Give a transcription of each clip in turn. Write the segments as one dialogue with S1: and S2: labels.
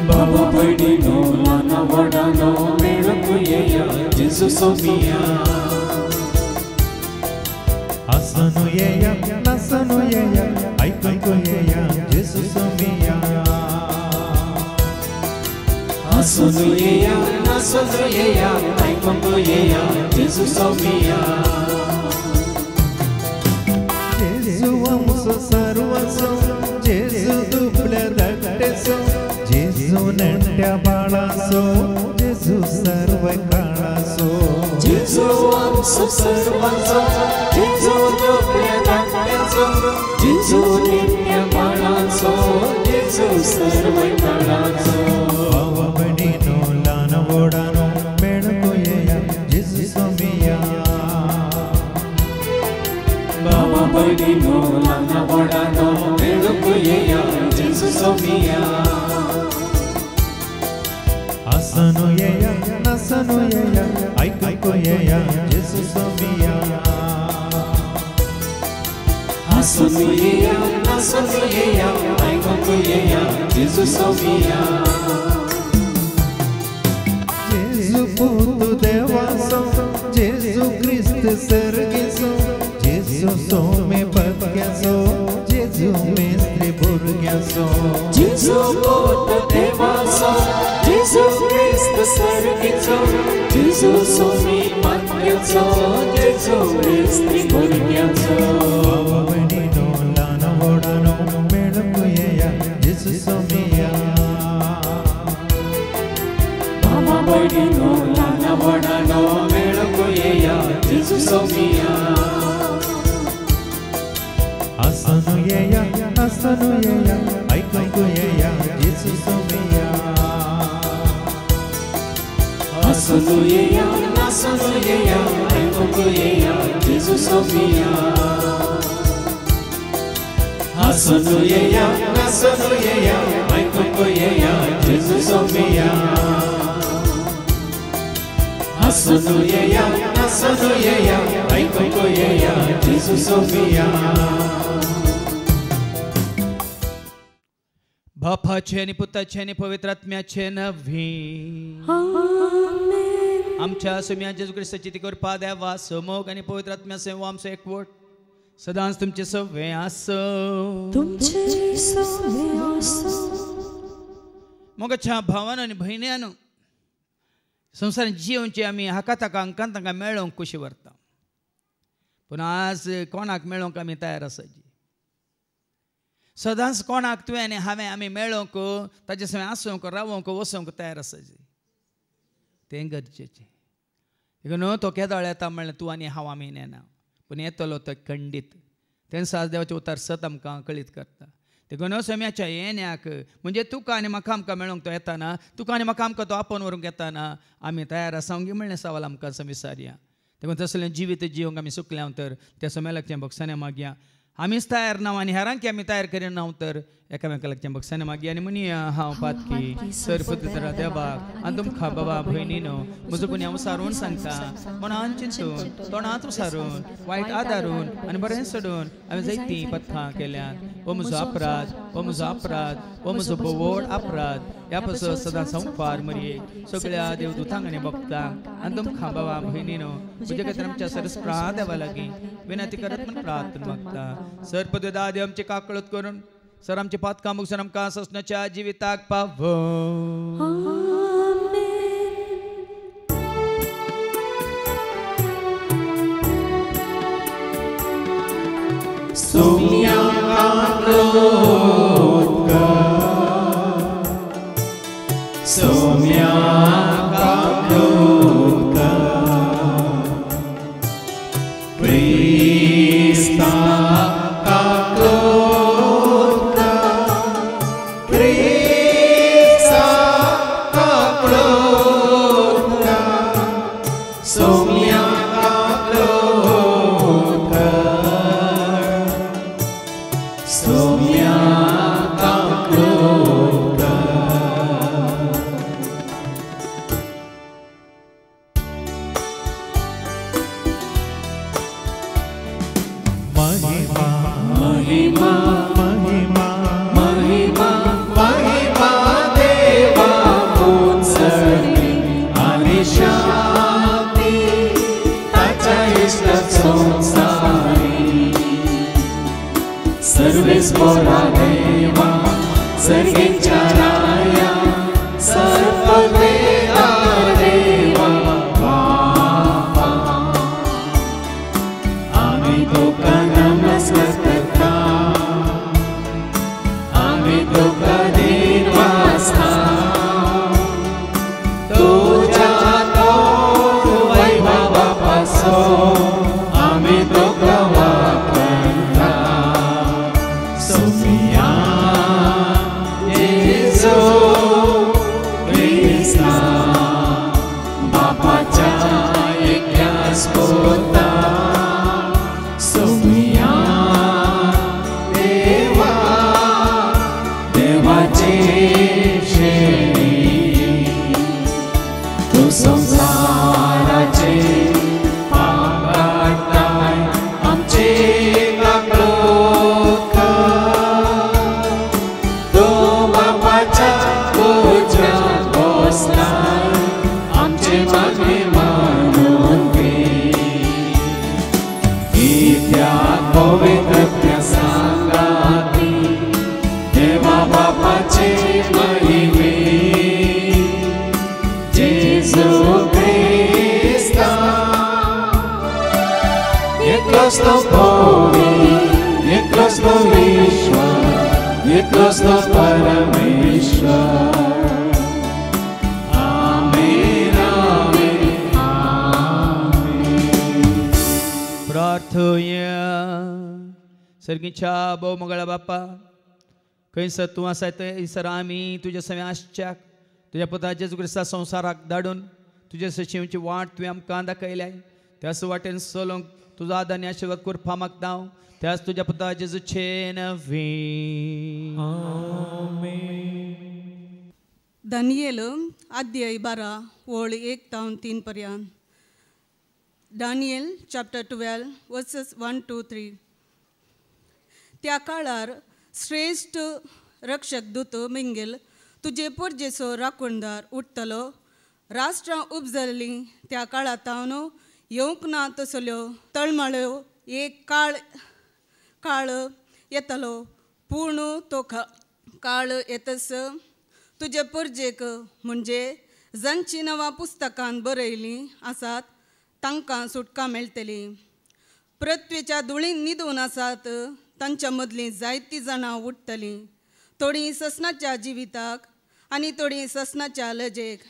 S1: Baba Badino Lana Vadano Melakuyeya Jesus Omia
S2: Asanuyeya Nasanuyeya Aikakuyeya Jesus Omia
S1: Asanuyeya Nasanuyeya Aikakuyeya Jesus Omia
S2: Jesus Amso Sarvaso Jesus Dupla Rakteso Jesus Nandya Balaso Jesus Sarva Kalaso
S1: Jesus Amso Sarvaso Jesus Dupla Rakteso Jesus Nandya Balaso Jesus Sarva Kalaso
S2: Baba Badino Lana Vodano Melakuyeya Jesus Omia
S1: Baba Badino Lana Vadano Melakuyeya Jesus Omia
S2: Asanuyeya Nasanuyeya Aikakuyeya Jesus Omia
S1: Asanuyeya Nasanuyeya Aikakuyeya Jesus Omia
S2: Jesus Puto Devaso Jesus Cristo Sergiso Jesus Some Patyaso Jesus Mestre Burgyaso
S1: Jesus Bota Devaso Jesus Christ Sargitso Jesus Somi Matyaso Jesus Mestre Burgyaso
S2: Baba Badino Lana Vodano Melakuyeya Jesus Omia
S1: Baba Badino Lana Vadano Melakuyeya Jesus Omia
S2: Asanuyeya Nasanuyeya Aikakuyeya Jesus Omia
S1: Asanuyeya Nasanuyeya Aikakuyeya Jesus Omia Asanuyeya Nasanuyeya Aikakuyeya Jesus Omia Asanuyeya Nasanuyeya Aikakuyeya Jesus Omia
S3: बापाचे आणि पुत्राचे आणि पवित्र आत्म्याचे नव्हे आमच्या सुम्या जेजू ख्रिस्ताची ती कृपा द्यावा समोग आणि पवित्र आत्म्याचे व आमचे एकवट सदांच तुमचे सव्वे असो मोगाच्या भावानं आणि बहिण्यानं संसार जीवनची आम्ही हाका ताका अंकान तांकां मेळोवंक कशी व्हरता पूण आज कोणाक मेळोवंक आमी तयार आसाची सदांच कोणाक तुवें आनी हांवें आमी मेळोवंक ताचे सगळें आसूंक रावोंक वसोंक तयार आसाची तें गरजेचें देखून न्हू तो केदोळ येता म्हणल्यार तूं आनी हांव आमी नेना पूण येतलो तो खंडीत तें सास देवाचें उतार सत आमकां कळीत करता देखून सम्याच्या येण्याक म्हणजे तुका आनी म्हाका आमकां मेळोंक तो येताना तुका आनी म्हाका आमकां तो आपोवन व्हरूंक येताना आमी तयार आसांगी म्हणलें सवाल आमकां विचारया देखून तसलें जिवीत जिवंक आमी सुकल्या तर त्या समेलाकचें भक्साने मागया आमीच तयार ना आनी हेरांकी आमी तयार करिना तर एकामेका लागचें भक्साने मागया आनी म्हणया हांव पातकी सरपत्र देवाक आनी तुमकां बाबा भयणीनो म्हजो गुन्यांव विसारून सांगता मनान चिंतून तोंडांत विसारून वायट आदारून आनी बरें सोडून हांवें जायतीं पथकां केल्यात हो म्हजो अपराध हो म्हजो अपराध हो म्हजो व्हड अपराध ह्या पासून सदां संपार मरये सगळ्या देवदूतांक आनी भक्तांक आनी तुमकां बाबा भयणीनो म्हजे खातीर आमच्या सरस्प्रा देवा लागीं विनंती करत म्हण प्रार्थना मागता सरपद दादी आमची काकळत करून सर आमचे पातकां मुगसून आमकां ससनाच्या जिविताक पावो
S1: Sumia Kaklotka Krista Kaklotka Krista Kaklotka Sumia Kaklotka Sumia Kaklotka परमेश्वर आमेन आमेन
S3: प्रार्थूया सर्गीच्या भोव मंगळा बाप्पा खंयसर तूं आसा थंयसर आमी तुज्या सव्याश्च्याक तुज्या पुता जेजू क्रिस्ता संवसाराक धाडून तुज्या सचिवांची वाट तुवें आमकां दाखयल्या त्याच वाटेन चलोवंक तुजो आदार आनी आशिर्वाद करपा मागता हांव त्याच तुज्या पुता जेजूचे नवी
S4: दानियेल अध्याय 12 ओळ 1 ते 3 पर्यंत दानियल चॅप्टर 12 वर्सेस 1 to 3 त्या काळार श्रेष्ठ रक्षक दूत मिंगेल तुजे पोरजेचो राखणदार उठतलो राष्ट्रां उपजल्लीं त्या काळात हांव येवंक ना तसल्यो तळमळ्यो एक काळ येतलो पूण तो काळ येतस तुजे पोरजेक म्हणजे जांची नांवां पुस्तकांत बरयलीं आसात तांकां सुटका मेळटली पृथ्वीच्या धुळीन न्हिदून आसात तांच्या मदलीं जायतीं जाणां उठतलीं थोडीं ससनाच्या जिविताक आनी थोडीं ससनाच्या लजेक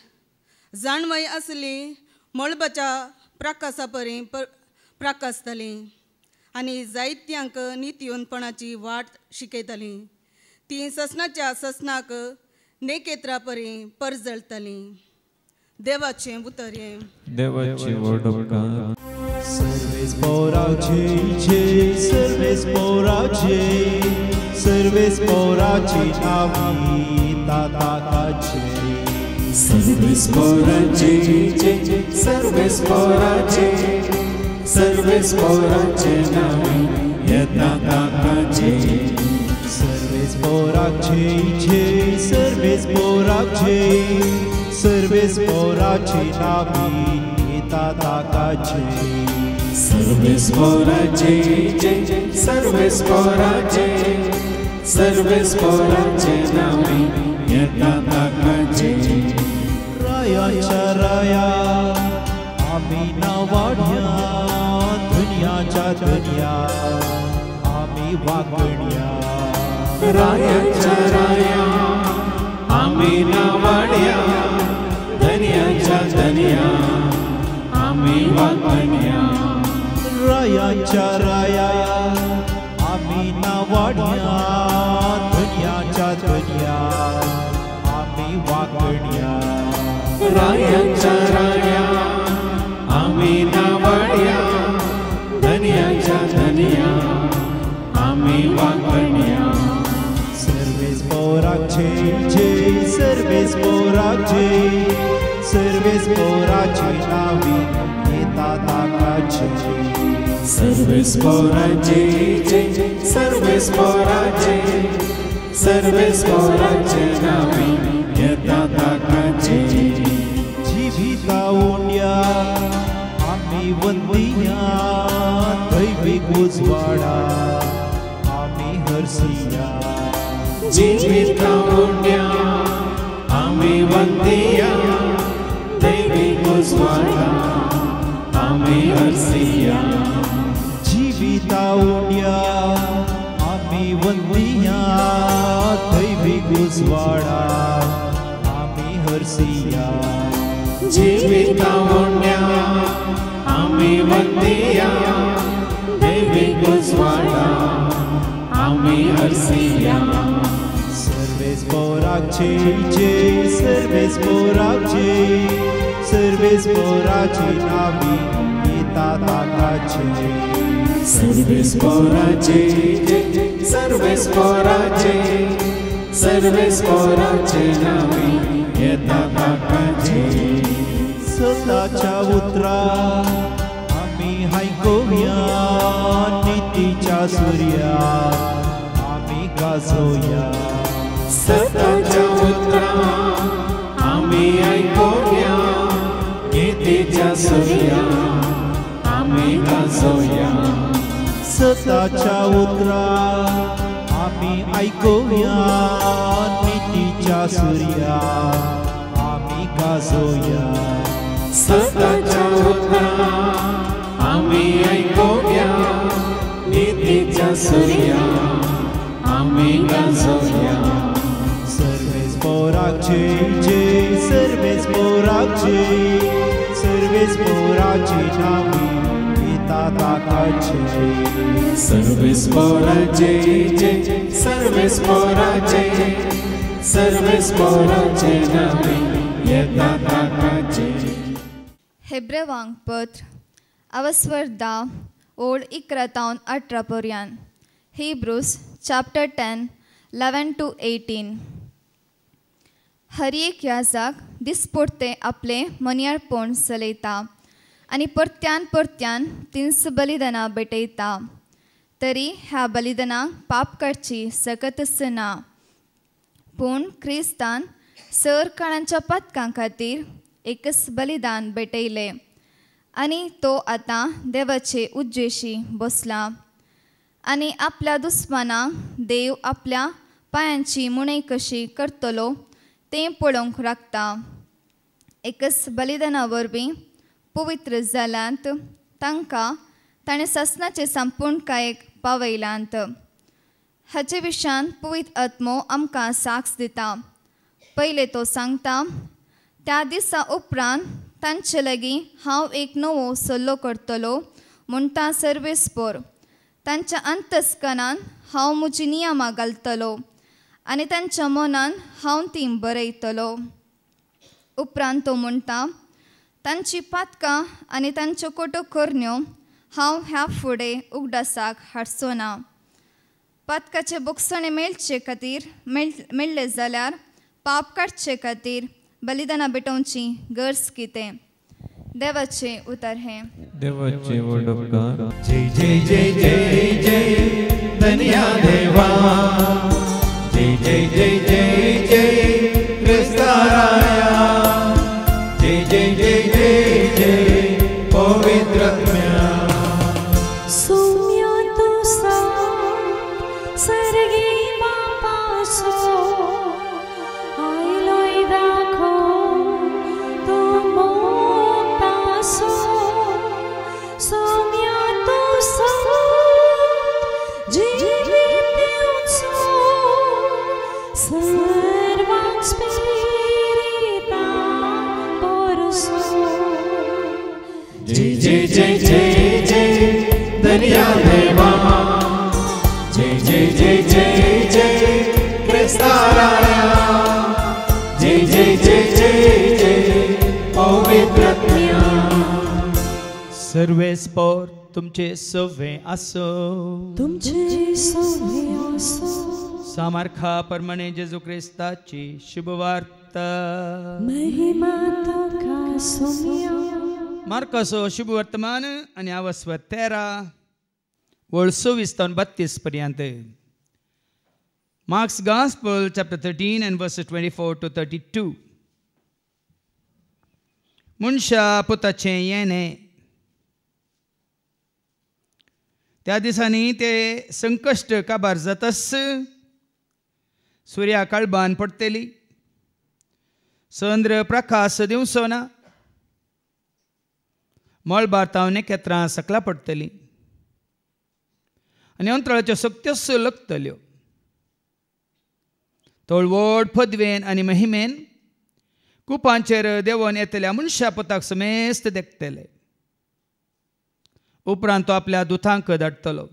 S4: जाणवय आसली मळबाच्या प्रकाशा परी प्रकाशतलीं आनी जायत्यांक नित्यवंतपणाची वाट शिकयतलीं तीं ससनाच्या ससनाक नेकेत्रा परी परजळटलीं देवाचें उतर हें
S2: देवाची वडोवकार
S1: सर्वेस पोराचे सर्वेस पोराचे सर्वेस पोराचे नावी ताताकाचे सर्वेस पोराचे सर्वेस पोराचे सर्वेस पोराचे नावी ताताकाचे सर्वेस पोराचे सर्वेस पोराचे सर्वेस पोराचे नावी ताताकाचे सर्वेस पोराचे सर्वेस पोराचे सर्वेस पोराचे नावी ताताकाचे रायाच्या राया आम्ही नावाड्या दुनियाच्या दुनिया आम्ही वागण्या रायाच्या राया आम्ही नावाड्या दुनियाच्या दुनिया आम्ही वागण्या रायाच्या राया आम्ही नावाड्या दुनियाच्या दुनिया आम्ही वागण्या रायाच्या राया आम्ही नावाड्या दुनियाच्या दुनिया आम्ही वागण्या सर्वेस पोराचे सर्वेस पोराचे सर्वेस पोराचे नावी ताताकाचे सर्वेस पोराचे सर्वेस पोराचे सर्वेस पोराचे नावी ताताकाचे जिविता उंड्या आम्ही वंदिया दैविक उजवाडा आम्ही हरसिया जिविता उंड्या आम्ही वंदिया दैविक उजवाडा आम्ही हरसिया जिविता उंड्या आम्ही वंदिया दैविक उजवाडा आम्ही हरसिया जिविता उंड्या आम्ही वंदिया दैविक उजवाडा आम्ही हरसिया सर्वेस पोराचे सर्वेस पोराचे सर्वेस पोराचे नावी ताताकाचे सर्वेस पोराचे सर्वेस पोराचे सर्वेस पोराचे नावी ताताकाचे सताच्या उतरा आम्ही हायकोव्या नितीच्या सूर्या आम्ही गाजोया सताच्या उतरा आम्ही ऐकोया नितीच्या सूर्या आम्ही गाजोया सताच्या उतरा आम्ही ऐकोया नितीच्या सूर्या आम्ही गाजोया सताच्या उतरा आम्ही ऐकोया नितीच्या सूर्या
S2: आमी गाजोया
S1: सर्वेस्पोराक जय सर्वेस्पोराक जय सर्वेस्पोराची नावी गीता ताका जय
S2: सर्वेस्पोराक जय सर्वेस्पोराक जय सर्वेस्पोराचे नावी येता ताका जय.
S5: हेब्रेवांक पत्र अवस्वर 10 ओळ 11-18 पर्यंत. Hebrews chapter 10 11 to 18. हर एक याजक दिसपट्टे आपले मनियाळपण चलयता आनी परत्यान परत्यान तिन्स बलिदानां भेटयता. तरी ह्या बलिदानांक पाप काडची सकतच ना. पूण क्रिस्तान सर काळांच्या पातकां खातीर एकच बलिदान भेटयले आनी तो आतां देवाचे उज्जेशी बसला आनी आपल्या दुस्मानांक देव आपल्या पांयांची मुणय कशी करतलो तें पळोवंक राखता. एकच बलिदाना वरवीं पवित्र जाल्यांत तांकां ताणें ससनाचे संपूर्णकायेक पावयल्यांत. हाचे विशयान पवित्र आत्मो आमकां साक्ष दिता. पयले तो सांगता, त्या दिसा उपरांत तांचे लागीं हांव एक नवो सल्लो करतलो म्हणटा सर्वेस्पोर. तांच्या अंतस्कनान हांव म्हजी नियमां घालतलो आनी तांच्या मनान हांव तीं बरयतलो. उपरांत तो म्हणटा, तांची पातकां आनी तांच्यो कोटोकरण्यो हांव ह्या फुडें उगडासाक हाडचो ना. पातकाचे बोगसणे मेळचे खातीर मेळ्ळे जाल्यार पाप काडचे खातीर बलिदानां भेटोवची गरज कितें. देवाचे उतर हे.
S2: देवाचे वडपकार.
S1: जय जय जय जय जय धन्या देवा जय जय जय जय जय क्रिस्ताराया जय जय जय जय जय पवित्रात्म्या.
S2: जय जय जय जय धन्या देवा जय जय जय जय जय क्रिस्ताराया जय जय जय जय जय पवित्रात्म्या.
S3: सर्वेस्पोर तुमचे सवे आसो.
S6: तुमचे सवे आसो.
S3: सामर्था परमणे जेजू क्रिस्ताची शुभवार्ता.
S6: महिमा तुका सोम्या.
S3: मार्कसो शुभ वर्तमान आणि अवस्वर 13 ओळ 26-32 पर्यंत. Mark's Gospel chapter 13 and verses 24 to 32. मनशा पुताचे येणे. त्या दिसांनी ते संकश्ट काबार जातस सूर्या काळबान पडटली, चंद्र प्रकाश दिवचो ना, मळबार केत्रां सकला पडटली आनी अंतराळ्याच्यो शक्त्योच लगतल्यो. तळवड पदवेन आनी महिमेन कुपांचेर देंवन येतल्या मनशा पुताक समेस्त देखतले. उपरांत तो आपल्या दुतांक धाडटलो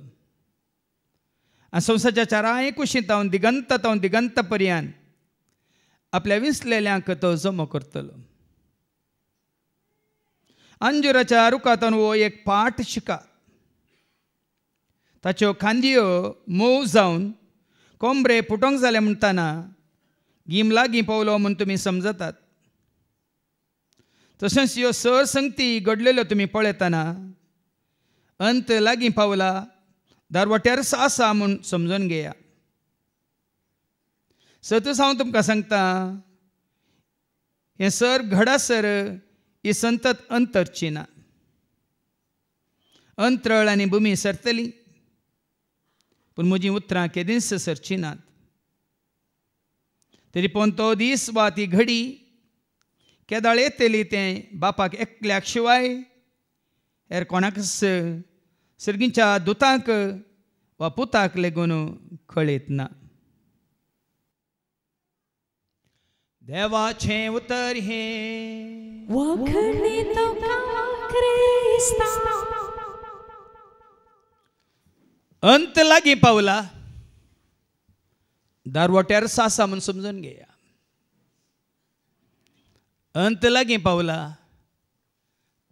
S3: आनी संवसाराच्या चारांय कुशींतावन दिगंत पर्यंत आपल्या विसलेल्यांक तो जमो करतलो. अंजुराच्या रुखांतून वो एक पाट शिका. ताच्यो खांदयो मोव जावन कोंबरे फुटोंक जाले म्हणटना गीम लागीं पावलो म्हूण तुमी समजतात. तशेंच ह्यो संगती घडलेल्यो तुमी पळयतना अंत लागीं पावला, दारवट्यारच आसा म्हूण समजून घेया. सतच हांव तुमकां सांगता, हें सर घडासर ही संतत अंतरची ना. अंतराळ आनी भुमी सरतली पूण म्हजीं उतरां केदींच सरची नात. तरी पूण तो दीस वा ती घडी केदाळ येतली तें बापाक एकल्याक शिवाय हेर कोणाकच सर्गीच्या दुतांक वा पुताक लेगून कळयत ना. देवाचे उतर हे
S6: वखणी तुका क्रिस्ता
S3: अंत लागी पावला दारवट्यार सासा म्हणून समजून घेया अंत लागी पावला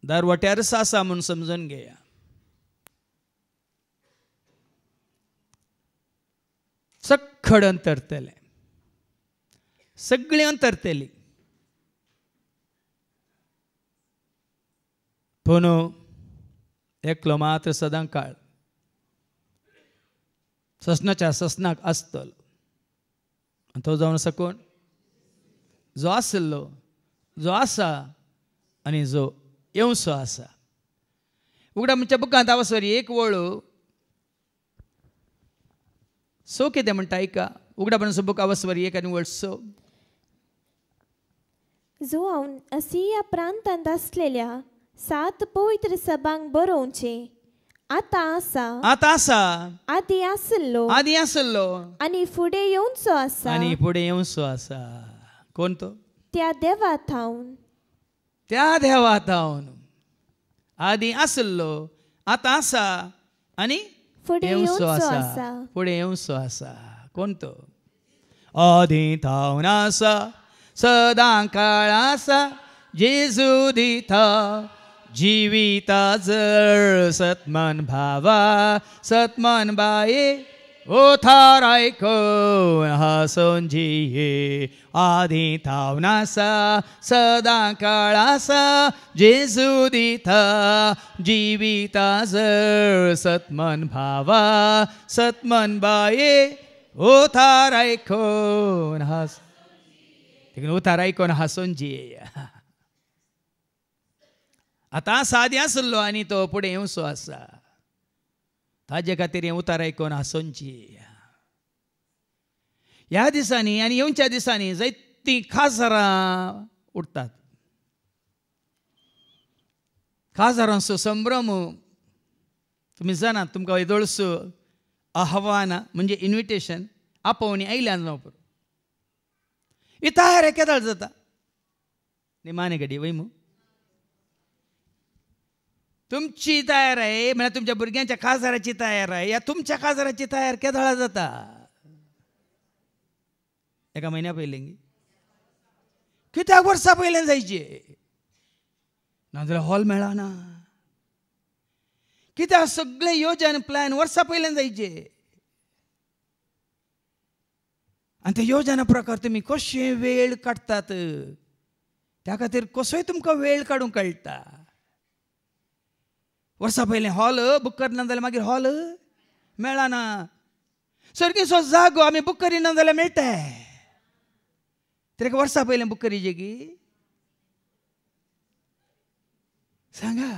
S3: दारवट्यार सासा म्हणून समजून घेया सखड अंतरतले सगळी अंतरतली पूण एकलो मात्र सदां काळ ससनाच्या ससनाक आसतलो आनी तो जावन आसा कोण जो आसलो जो आसा आनी जो येवसो आसा उगडा म्हणच्या बुकांत आवसरी एक वळू सो कितें म्हणटा ऐका उगडा म्हणसो बूक आवसरी एक आनी वळ सो
S7: जो हांव असिया प्रांतांत आसलेल्या 7 पवित्र सभांक बरोवचे आता आसा आदी आसलो आनी फुडें येवचो आसा
S3: कोण तो
S7: त्या देवात हांव
S3: आदी आसलो आता आसा आनी
S7: फुडें
S3: येवचो आसा कोण तो आदी थावन आसा सदां काळ आसा जेजू दिता जिविता जर सतमान भावा सतमान बाये ओथार आयकोन हांसून जिये आदी थावन आसा सदां काळ आसा जेजू दिता जिविता जर सतमान भावा सतमान बाये ओथार आयकोन उतार आयकोन हांसून जिये आता सादी आसलो आनी तो फुडें येवचो आसा ताजे खातीर हें उतार आयकोन हांसून जिये ह्या दिसांनी आनी येवच्या दिसांनी जायतीं काजारां उरतात काजारांचो संभ्रम तुमी जाणात तुमकां येदोळसो आव्हान म्हणजे इन्विटेशन आपोवणी आयल्यान जावं पुरो ही तयारी केदाळ जाता निमाणे घडी वयमू तुमची तयार आहे म्हणजे तुमच्या भुरग्यांच्या काजाराची तयार आहे या तुमच्या काजाराची तयार केदाळा जाता एका महिन्या पयलीं कित्याक वर्सां पयल्यान जायचे नाजाल्यार हॉल मेळना कित्याक सगळे योजन प्लॅन वर्सां पयल्यान जायचे आनी ते योजना प्रकार तुमी कशे वेळ काडटात त्या खातीर कसोय तुमकां वेळ काडूंक कळटा वर्सां पयलें हॉल बूक करना जाल्यार मागीर हॉल मेळना सर्गीचो जागो आमी बूक करिना जाल्यार मेळटा तेका वर्सां पयलें बूक करीचे की सांगा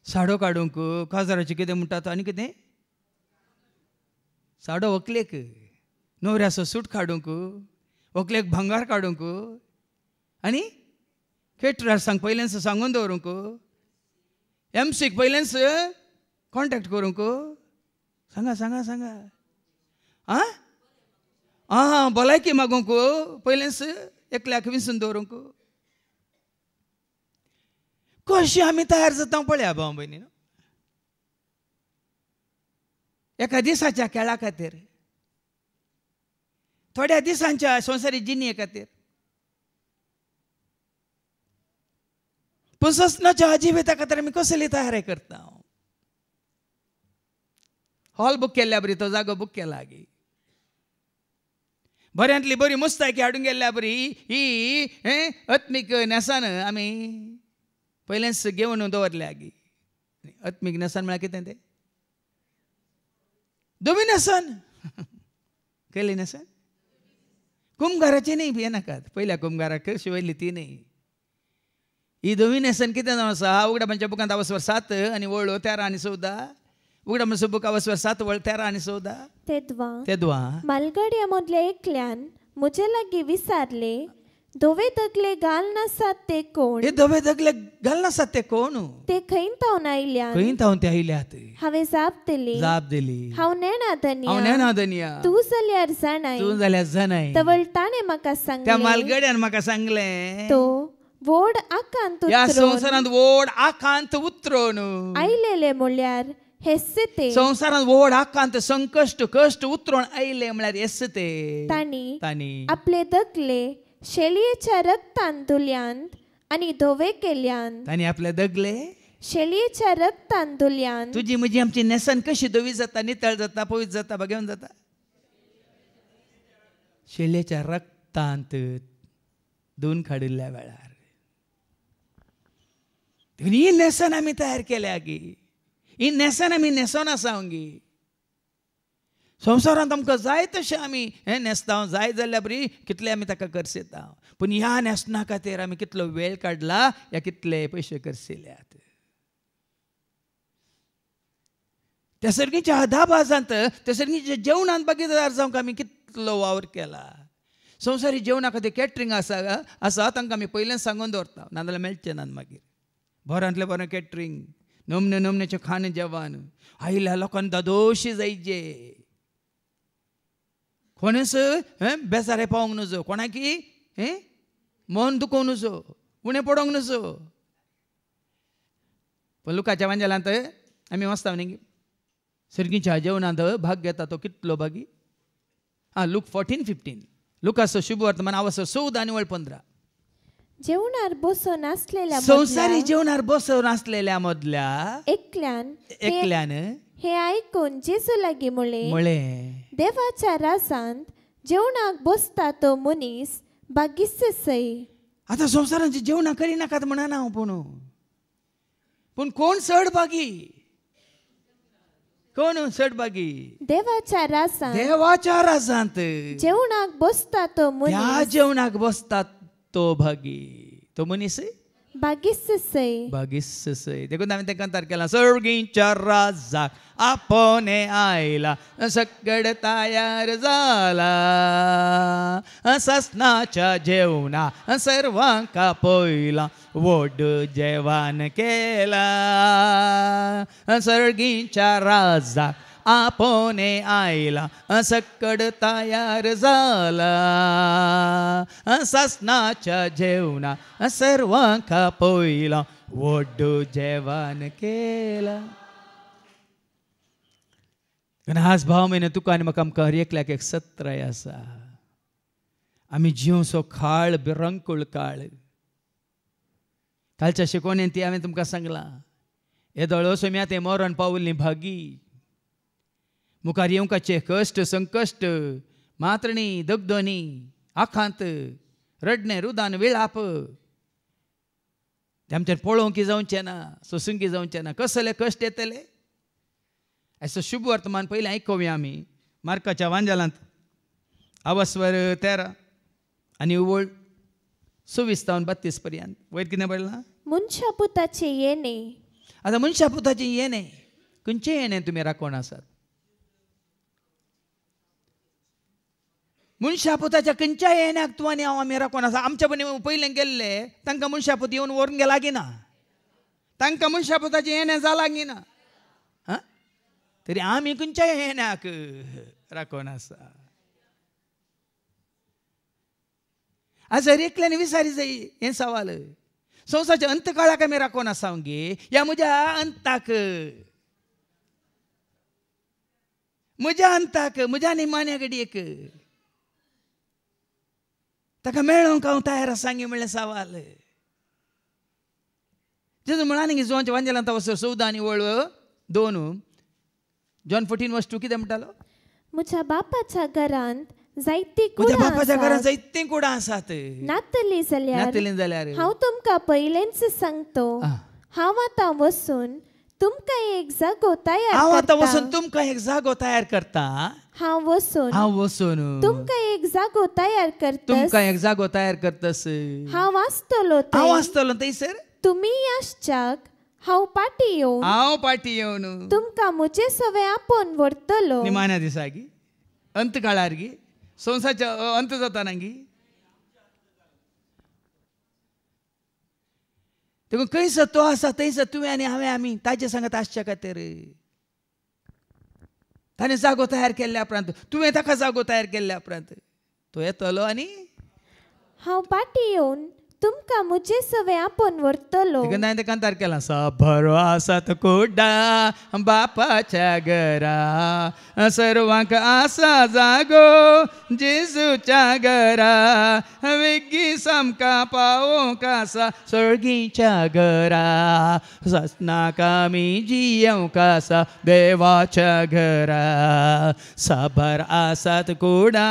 S3: साडो काडूंक काजाराचें कितें म्हणटात आनी कितें साडो व्हंकलेक न्हवऱ्याचो सूट काडूंक व्हंकलेक भंगार काडूंक आनी केटरर्सांक पयलेंच सांगून दवरूंक एमसीक पयलेंच कॉन्टेक्ट करूंक सांगा सांगा सांगा आं भलायकी मागूंक पयलेंच एकल्याक विंसून दवरूंक कशी आमी तयार जाता पळया भाव भयणी एका दिसाच्या खेळा खातीर थोड्या दिसांच्या संवसारीक जिणे खातीर पुसनाच्या जिविता खातीर आमी कसली तयारी करता हॉल बूक केल्ल्या बरी तो जागो बूक केला गी बऱ्यांतली बरी मुस्तायकी हाडून गेल्ल्या बरी ही आत्मीक नेसान आमी पयलेंच घेवन दवरल्या गी आत्मीक नेसान म्हळ्यार कितें तें दोमी नेसन केली नेसन कुंभाराची न्ही भिये नाकात पयल्या कुंभाराक शिवयली ती न्ही ही दोमी नेसन कितें जावन आसा उगडा म्हणजे बुकांत आवसवर 7 आनी वळो 13 आनी 14 उगडा म्हणजे बुक आवसवर 7 वळ 13 आनी 14
S7: तेदवा मालगाडया मदल्या एकल्यान म्हजे लागीं विचारले धोवे दगले घाल नासात ते कोण
S3: हे धवे दगले घाल नासात ते कोण
S7: ते खंय तावन आयल्यान
S3: खंय तावन ते आयल्यात
S7: हांवें जाप दिली हांव
S3: नेणा धनिया
S7: तूं जाल्यार जाणाय
S3: तूं जाल्यार जाणाय
S7: तवळ ताणें म्हाका
S3: त्या
S7: सांगलें
S3: मालगड्यान म्हाका सांगलें
S7: तो व्हड आकांत
S3: ह्या
S7: उतरून
S3: संवसारांत व्हड आकांत उतरून
S7: आयलेले म्हळ्यार हेस्से ते
S3: संवसारांत व्हड आकांत संकश्ट कश्ट उतरून आयले म्हळ्यार हेस्से ते
S7: तांणी आपले दगले शेळयेच्या रक्तान धुल्यांत आनी धोवे केल्यान
S3: तांणी आपले दगले
S7: शेळयेच्या रक्तान धुल्यांत
S3: तुजी म्हजी आमची नेसन कशी धवी जाता नितळ जाता पवित्र जाता बघेवन जाता शेळयेच्या रक्तांत धुवन काडिल्ल्या वेळार ही नेसन आमी तयार केल्या गी ही नेसन आमी नेसोन आसा गी संवसारांत आमकां जाय तशें आमी हें नेसता जाय जाल्यार बरी कितले आमी ताका करसेता पूण ह्या नेसना खातीर आमी कितलो वेळ काडला या कितले पयशे करसिल्यात त्या सर्गीच्या दाबाजांत त्या सर्गीच्या जेवणांत भागीदार जावंक आमी कितलो वावर केला संवसारी जेवणा खातीर कॅटरिंग आसा तांकां आमी पयलेंच सांगून दवरता नाजाल्यार मेळचें ना मागीर बऱ्यांतलें बरें कॅटरिंग नमने नमनेचें खाण जेवण आयल्या लोकांक दादोशी जायचे कोणेच बेजारे पावोंक नजो कोणाकी मन दुखोवंक नजो उणें पडोंक नजो पण लुकाच्या वांजेलांत आमी वचता न्ही सर्गीच्या जेवणांत भाग घेता तो कितलो भागी लूक 14:15 लुकाचो शुभ वर्तमान आवसो 14 आनी 15
S7: जेवणार बसोन आसलेल्या
S3: संवसारी जेवणार बसोन आसलेल्या मदल्या
S7: एकल्यान हे आयकून जेजू लागीं म्हळें देवाच्या राजांत जेवणाक बसता तो मनीस भाग्यस्त सै
S3: आतां संवसारांची जेवणां करिनाकात म्हणना हांव पूण कोण चड भागी कोण चड भागी
S7: देवाच्या राजांत जेवणाक बसता तो मनीस
S3: ह्या जेवणाक बसता तो भागी तो मनीस भाग्यस्त सै देखून हांवें तें कंतार केलां सर्गीच्या राजाक आपणे आयला सगळ तयार जाला ससनाच्या जेवणा सर्वांक पयला व्हड जेवण केला सर्गीच्या राजाक आपणे आयला सकड तयार जाला ससनाच्या जेवणा सर्वांक पयला व्हड जेवण केला आज भाव म्हयने तुका आनी म्हाका आमकां हर एकल्याक एक सत्रय आसा आमी जिवसो काळ बिरंकूळ काळ कालच्या शिकवणेंत ती हांवें तुमकां सांगलां हे दोळो सोम्या ते मरण पावल्लीं भागी मुखार येवकाचे कश्ट संकश्ट मात्रणी दगदोनी आखांत रडणे रुदान विळाप ते आमच्यान पळोवंक जावचें ना सोसूंक जावचें ना कसले कश्ट येतले असो शुभ वर्तमान पयलें आयकुया आमी मार्काच्या वांजेलांत आवस्वर 13 आनी उवळ 26-32 पर्यंत वयर कितें बरयलां
S7: मनशा पुताचे येणे
S3: आतां मनशा पुताचें येणे खंयचें येणे तुमी राखोन आसात मनशापुताच्या खंयच्या येण्याक तूं आनी हांव आमी राखोन आसा आमच्या पयलें गेल्ले तांकां मनशापूत येवन व्हरून गेला गी ना तांकां मनशापुताचें येणें जालां गी ना तरी आमी खंयच्या येण्याक राखोन आसा आज हर एकल्यान विचारी जाय हें सवाल संवसाराच्या अंतकाळाक आमी राखोन आसा गे या म्हज्या अंताक म्हज्या निमाण्या घडयेक ताका मेळोवंक हांव तयार आसा गे म्हणलें सवाल जेजू म्हणान गे जोनच्या वांजेलांत वचर 14 आनी 2 जॉन 14:2 कितें म्हणटालो
S7: म्हज्या बापाच्या घरांत जायतीं
S3: कुडां आसात
S7: नातली जाल्यार हांव तुमकां पयलेंच सांगतो हांव आतां वचून तुमकां एक जागो तयार करता हांव वचून तुमकां एक जागो तयार करतस हांव आसतलो थंयसर तुमी आसच्याक हांव पाटी येवन तुमकां म्हजे सवे आपोवन व्हरतलो
S3: निमाण्या दिसा गी अंत काळार गी संवसाराच्या अंत जाताना गी देखून खंयसर तो आसा थंयसर तुवें आनी हांवें आमी ताजे सांगत आसचे खातीर ताणें जागो तयार केल्ल्या उपरांत तुवें ताका जागो तयार केल्ल्या उपरांत तो येतलो आनी
S7: हांव फाटीं येवन तुमकां म्हजे सवे आपोवन व्हरतलो.
S3: हांवें ते कांतार केला बरो आसात कुडा बापाच्या घरा सर्वांक आसा जागो जेजूच्या घरा वेगी सामका पावोंक आसा सर्गीच्या घरा ससनाक आमी जियोंक आसा देवाच्या घरा साबार आसात कुडा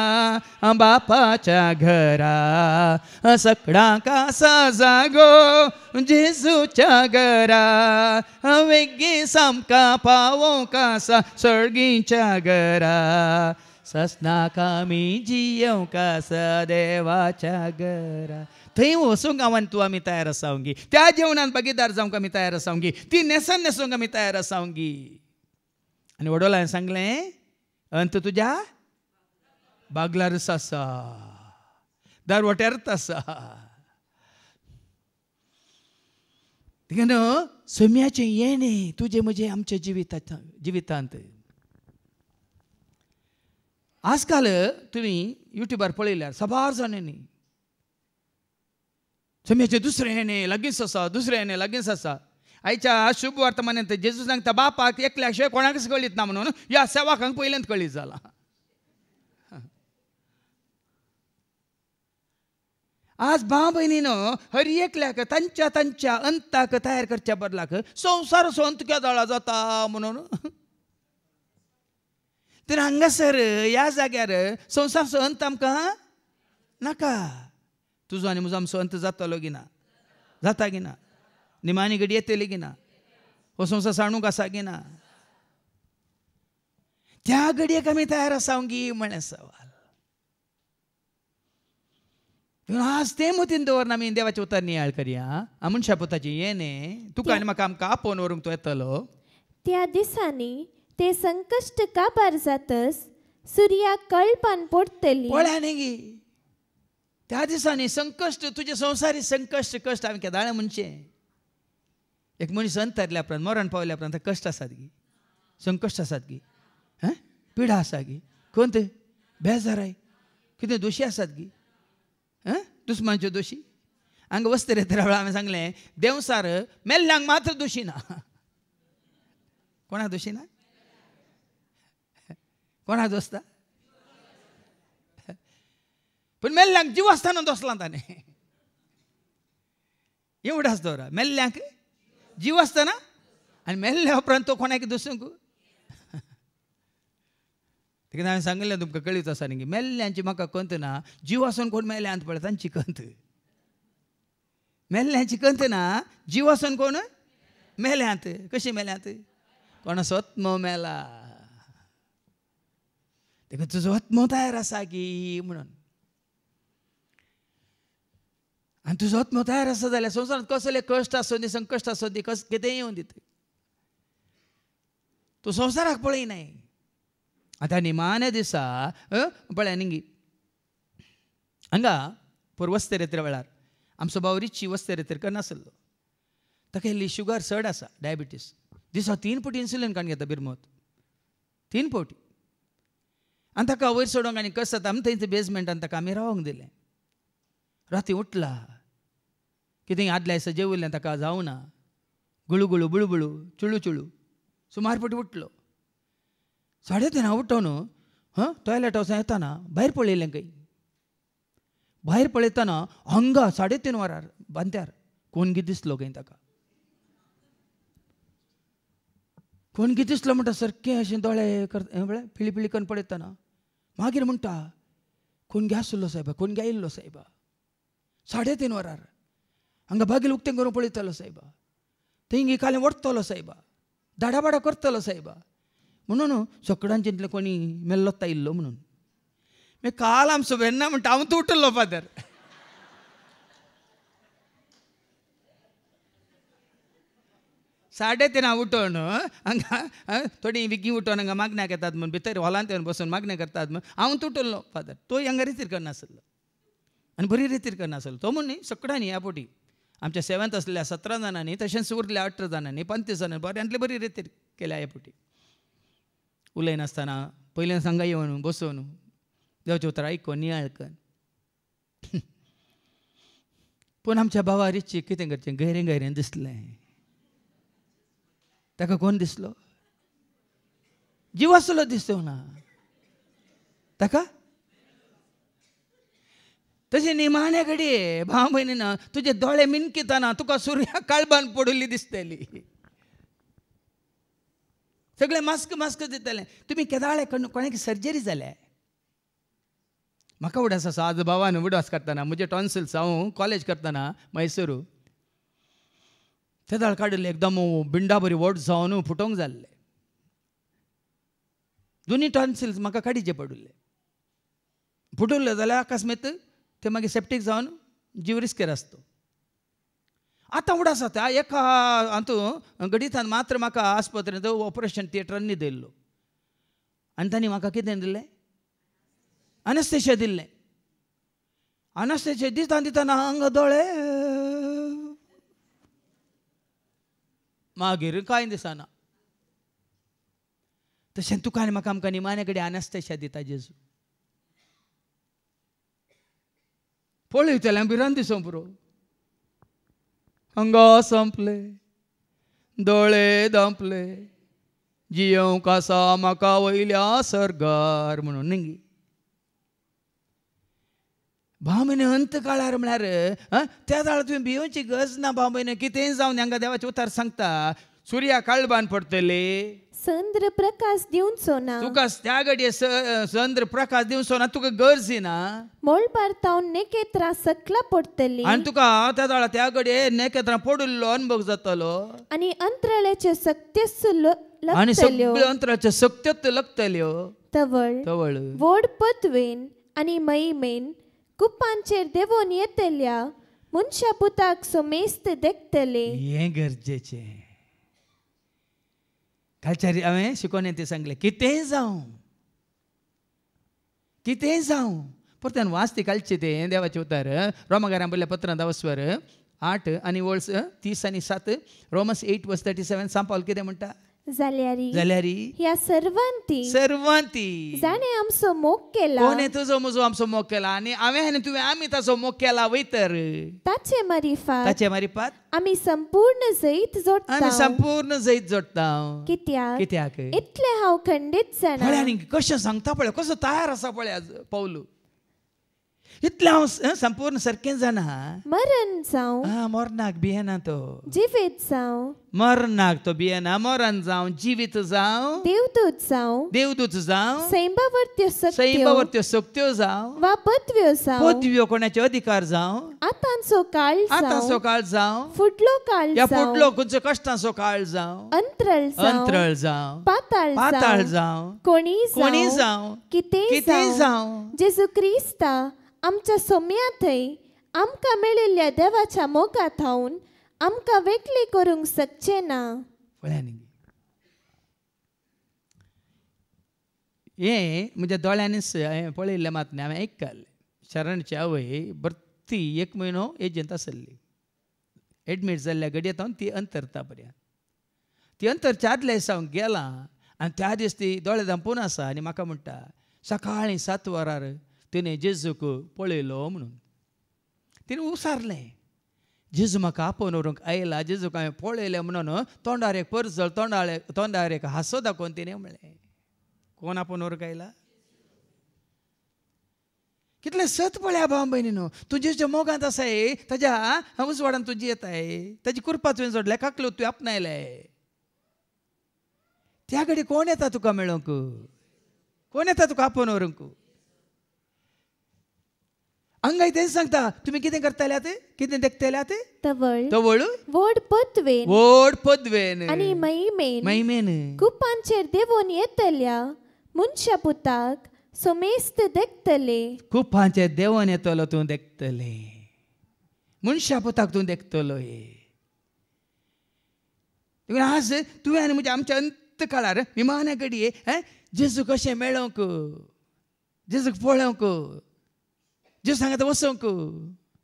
S3: बापाच्या घरा सकडांक आसा जागो जेजूच्या घरा वेगी सामका पावोंक आसा सर्गीच्या घरा ससनाक आमी जियोंक आसा देवाच्या घरा. थंय वचूंक गांवांत तूं आमी तयार आसावंगी त्या जेवणान भागीदार जावंक आमी तयार आसावंगी ती नेसन न्हेसूंक आमी तयार आसावंगी. आनी वडोलांन सांगलें अंत तुज्या बागलारूच आसा दारवट्यारूच आसा. देखून सोम्याचें येणें तुजे म्हजे आमच्या जिवितांत आजकाल तुमी युट्यूबार पळयल्यार साबार जाणांनी सोम्याचें दुसरें येणें लागींच आसा दुसरें येणें लागींच आसा. आयच्या शुभ वर्तमानांत जेजू सांगता बापाक एकल्या शिवाय कोणाकच कळीत ना म्हणून ह्या सेवाकांक पयलेंत कळीत जाला. आज भाव भयणीनो हर एकल्याक तांच्या तांच्या अंताक तयार करच्या बदलाक संवसार संत केदळा जाता म्हणून तर हांगासर ह्या जाग्यार संवसार अंत आमकां नाका. तुजो आनी म्हजो आमचो अंत जातलो गी ना जाता गी ना निमाणी घडी येतली गी ना हो संवसार साणूक आसा गी ना त्या घडयेक आमी तयार आसावंगी म्हळें सवाल. आज ते मतीन दवरून आमी देवाचे उतर नियाळ करया मनशा पुताची येणें तुका आनी म्हाका आमकां आपोवन व्हरूंक तो येतलो.
S7: त्या दिसांनी ते संकश्ट काबार जातस सुर्याक कळपान पडटली.
S3: पळया न्ही गी त्या दिसांनी संकश्ट तुजे संवसारी संकश्ट कश्ट हांवें केदाळे म्हणचे एक मनीस अंतरल्या उपरांत मरण पावल्या उपरांत कश्ट आसात गी संकश्ट आसात गी पिडा आसा गी कोण ते बेजाराय कितें दोशी आसात गी दुस्मानच्यो दोशी हांगा वस्त रे त्या वेळा हांवें सांगलें देवसार मेल्ल्यांक मात्र दोशी ना. कोणाक दोशी ना कोणाक दोसता पूण मेल्ल्यांक जीव आसतना दोसला ताणें एवढाच दवरा मेल्ल्यांक जीव आसतना आनी मेल्ल्या उपरांत तो कोणाक दोसूंक देखून हांवें सांगिल्लें तुमकां कळीत आसा न्ही मेल्ल्यांची म्हाका कंत ना जीव आसून कोण मेल्ल्यांत पळय तांची कंत मेल्ल्यांची कंत ना जीव आसून कोण मेल्यांत कशी मेल्यांत कोणाचो आत्मो मेला देखून तुजो आत्मो तयार आसा की म्हणून आनी तुजो आत्मो तयार आसा जाल्यार संवसारांत कसले कश्ट आसूं दी संकश्ट आसूं दी कितेंय येवं दित तूं संवसाराक पळयनाय. आतां निमाणे दिसा पळय न्ही हांगा पूर वस्ते रेत्रे वेळार आमचो भाव रिची वस्ते रेत्रे करनासलो ताका इल्ली शुगर चड आसा डायबिटीस दिसा 3 फावटी इन्सुलीन काडून घेता बिरमोत 3 फावटी आनी ताका वयर सोडूंक आनी कस जाता थंयच बेजमेंटान ताका आमी रावंक दिलें. राती उठला कितें आदल्या दिसा जेवल्लें ताका जावं ना गुळू गुळू बुळबुळू चुळू चुळू सुमार फावटी उठलो 3:30 उठोवन टॉयलेट वचून येताना भायर पळयलें खंय भायर पळयतना हांगा 3:30 वरार बांद्यार कोण कितें दिसलो खंय ताका कोण कितें दिसलो म्हणटा सारकें अशें दोळे पिळी पिळी करून पळयतना मागीर म्हणटा कोण गे आसलो सायबा कोण गे आयिल्लो सायबा 3:30 वरार हांगा बागेल उक्तें करून पळयतलो सायबा थंय कालें ओडटलो सायबा दाडाबाडा करतलो सायबा म्हणून सकाळच्यान कोणी मेल्लोत आयिल्लो म्हणून मागीर काल आमचो वेन्ना म्हणटा हांव तूं उठलो फादर साडे तीन उठोवन हांगा थोडी विकी उठोवन हांगा मागण्याक येतात म्हूण भितर हॉलांत येवन बसून मागण्या करतात म्हूण हांव तुटलो फादर तो हांगा रितीर करनासलो आनी बरी रितीर करनासलो तो म्हूण न्ही सकाळीं ह्या पोटी आमच्या सेवंत असलेल्या 17 जाणांनी तशेंच उरल्या 18 जाणांनी 35 जाणांनी बऱ्यांतली बरी रिती केल्या ह्या पुटी उलयनासतना पयलें सांगा येवन बसोवन देवाचें उतर आयकून नियाळकन पूण आमच्या भावा रिची कितें करचें गैरें गैरें दिसलें ताका कोण दिसलो जीव आसलो दिसतो ना ताका तशें निमाणे घडये भाव भयणीन तुजे दोळे मिनकितना तुका सुर्या काळबान पडुल्ली दिसतली सगळे मास्क मास्क दितले तुमी केदाळे कोणाक सर्जरी जाल्या म्हाका उडास आसा आज भावान उडास करतना म्हजे टॉन्सिल्स हांव कॉलेज करतना मैसूरू तेदाळ काडिल्ले एकदम बिंडा बरी वोट जावन फुटोंक जाल्ले दोनी टॉन्सिल्स म्हाका काडीचे पडुल्ले फुटुल्ले जाल्यार अकस्मात ते मागीर सेप्टीक जावन जीव रिस्केर आसता आतां उडास जाता एका हातूंत घडीतान मात्र म्हाका आस्पत्रेंत ऑपरेशन थिएटरान न्हिदयल्लो आनी तांणी म्हाका कितें दिलें अनस्थेशिया दिल्लें अनस्थेशिया दिता दितना हांग दोळे मागीर कांय दिसना तशें तुका आनी म्हाका आमकां निमाणे कडेन अनस्थेशिया दिता जेजू पळयतलें भिरांत दिसो पुरो हांगा संपले दोळे दंपले जियोंक आसा म्हाका वयल्या सर्गार म्हणून निंगी भाव म्हयने अंत काळार म्हळ्यार त्या दाळ तुवें भियोवची गरज ना भाव म्हयने कितेंय जावन हांगा देवाचें उतार सांगता सुर्या काळबान पडटली
S7: चंद्र प्रकाश दिवचो ना
S3: तुका त्या घडये चंद्र प्रकाश दिवचो ना तुका गरज ना
S7: मोळ पारतावन नेकेत्रां सकला पडटली
S3: आनी तुका त्या दाळा त्या घडये नेकेत्रां पडुल्लो अनुभव जातलो
S7: आनी अंतराळ्याच्यो सक्त्योस
S3: आनी सगळ्यो अंतराळ्याच्यो सक्त्योच लागतल्यो
S7: तवळ
S3: तवळ
S7: व्हड पदवेन आनी महिमेन कुप्पांचेर देवोन येतल्या मनशा पुताक सोमेस्त देखतले
S3: हें गरजेचें कालच्या हांवें शिकोवणे ते सांगले कितेंय जावं परतून वाचते कालचे ते देवाचे उतार रोमाकारां बरयल्या पत्रां 10 वर 8 आनी वर्स 30 आनी 7 रोमन्स 8 वर्स 37 सांग पावल कितें म्हणटा जाल्यारी
S7: ह्या सर्वांती जाणे आमचो मोग केला
S3: कोणे तुजो म्हजो आमचो मोग केला आनी हांवें आनी तुवें आमी ताचो मोग केला वयतर
S7: ताचे मारिफात आमी संपूर्ण जैत जोडटा कित्याक इतले हांव खंडीत जाणा
S3: कशें सांगता पळय कसो तयार आसा पळय पौलू इतलें हांव संपूर्ण सारकें जाणा
S7: मरण जावं
S3: मरनाक भियेना तो
S7: जिवीत जावं
S3: मरनाक तो भियेना मरण जावं जिवीत जावं देवदूत जावं सैंबावर्त्यो सक्त्यो जावं
S7: वा पदव्यो
S3: कोणाचे अधिकार जावं
S7: आतांचो काळ
S3: जावं
S7: फुडलो काळ
S3: फुडलो खंयचो कश्टाचो काळ जावं अंतराळ जावं पाताळ जावं कोणी जावं कितेंय जावं
S7: जेजू क्रिस्ता आमच्या सोम्या थंय आमकां मेळिल्ल्या देवाच्या मोगात हावून आमकां वेगळी करूंक शकचे ना
S3: हे म्हज्या दोळ्यांनीच हांवें पळयल्लें मात न्ही हांवें आयकल्लें शरणची आवय बरी 1 म्हयनो एजंत आसली एडमीट जाल्ल्या घडयेत ती अंतरता पर्यंत ती अंतरच्या आदल्या दिसा गेलां आनी त्या दीस ती दोळे धांपून आसा आनी म्हाका म्हणटा सकाळीं 7 वरार तिणें जेजूक पळयलो म्हणून तिणें उसारलें जेजू म्हाका आपोवन व्हरूंक आयला जेजूक हांवें पळयलें म्हणून तोंडार एक परजळ तोंडार एक हांसो दाखोवन तिणें म्हणलें कोण आपोवन व्हरूंक आयला कितलें सत पळया भाव भयणीनो तूं जेजूच्या मोगांत आसाय ताज्या उजवाडान तुजी येताय ताजी कृपा तुवें जोडल्या काकलो तुवें आपणायलें त्या घडी कोण येता तुका मेळोंक कोण येता तुका आपोवन व्हरूंक हांगा तेच सांगता तुमी कितें करतल्यात कितें देखतल्यात तवळ
S7: व्हड
S3: पदवेन
S7: आनी महिमेन कुप्पांचेर देवोन येतल्या मनशा पुताक सोमेस्त देखतले
S3: कुप्पांचेर देवोन येतलो तूं देखतले मनशा पुताक तूं देखतलो आज तुवें आनी म्हणजे आमच्या अंत काळार विमाना घडये जेजू कशें मेळोंक जेजूक पळोवंक जेजू सांगता वचोंक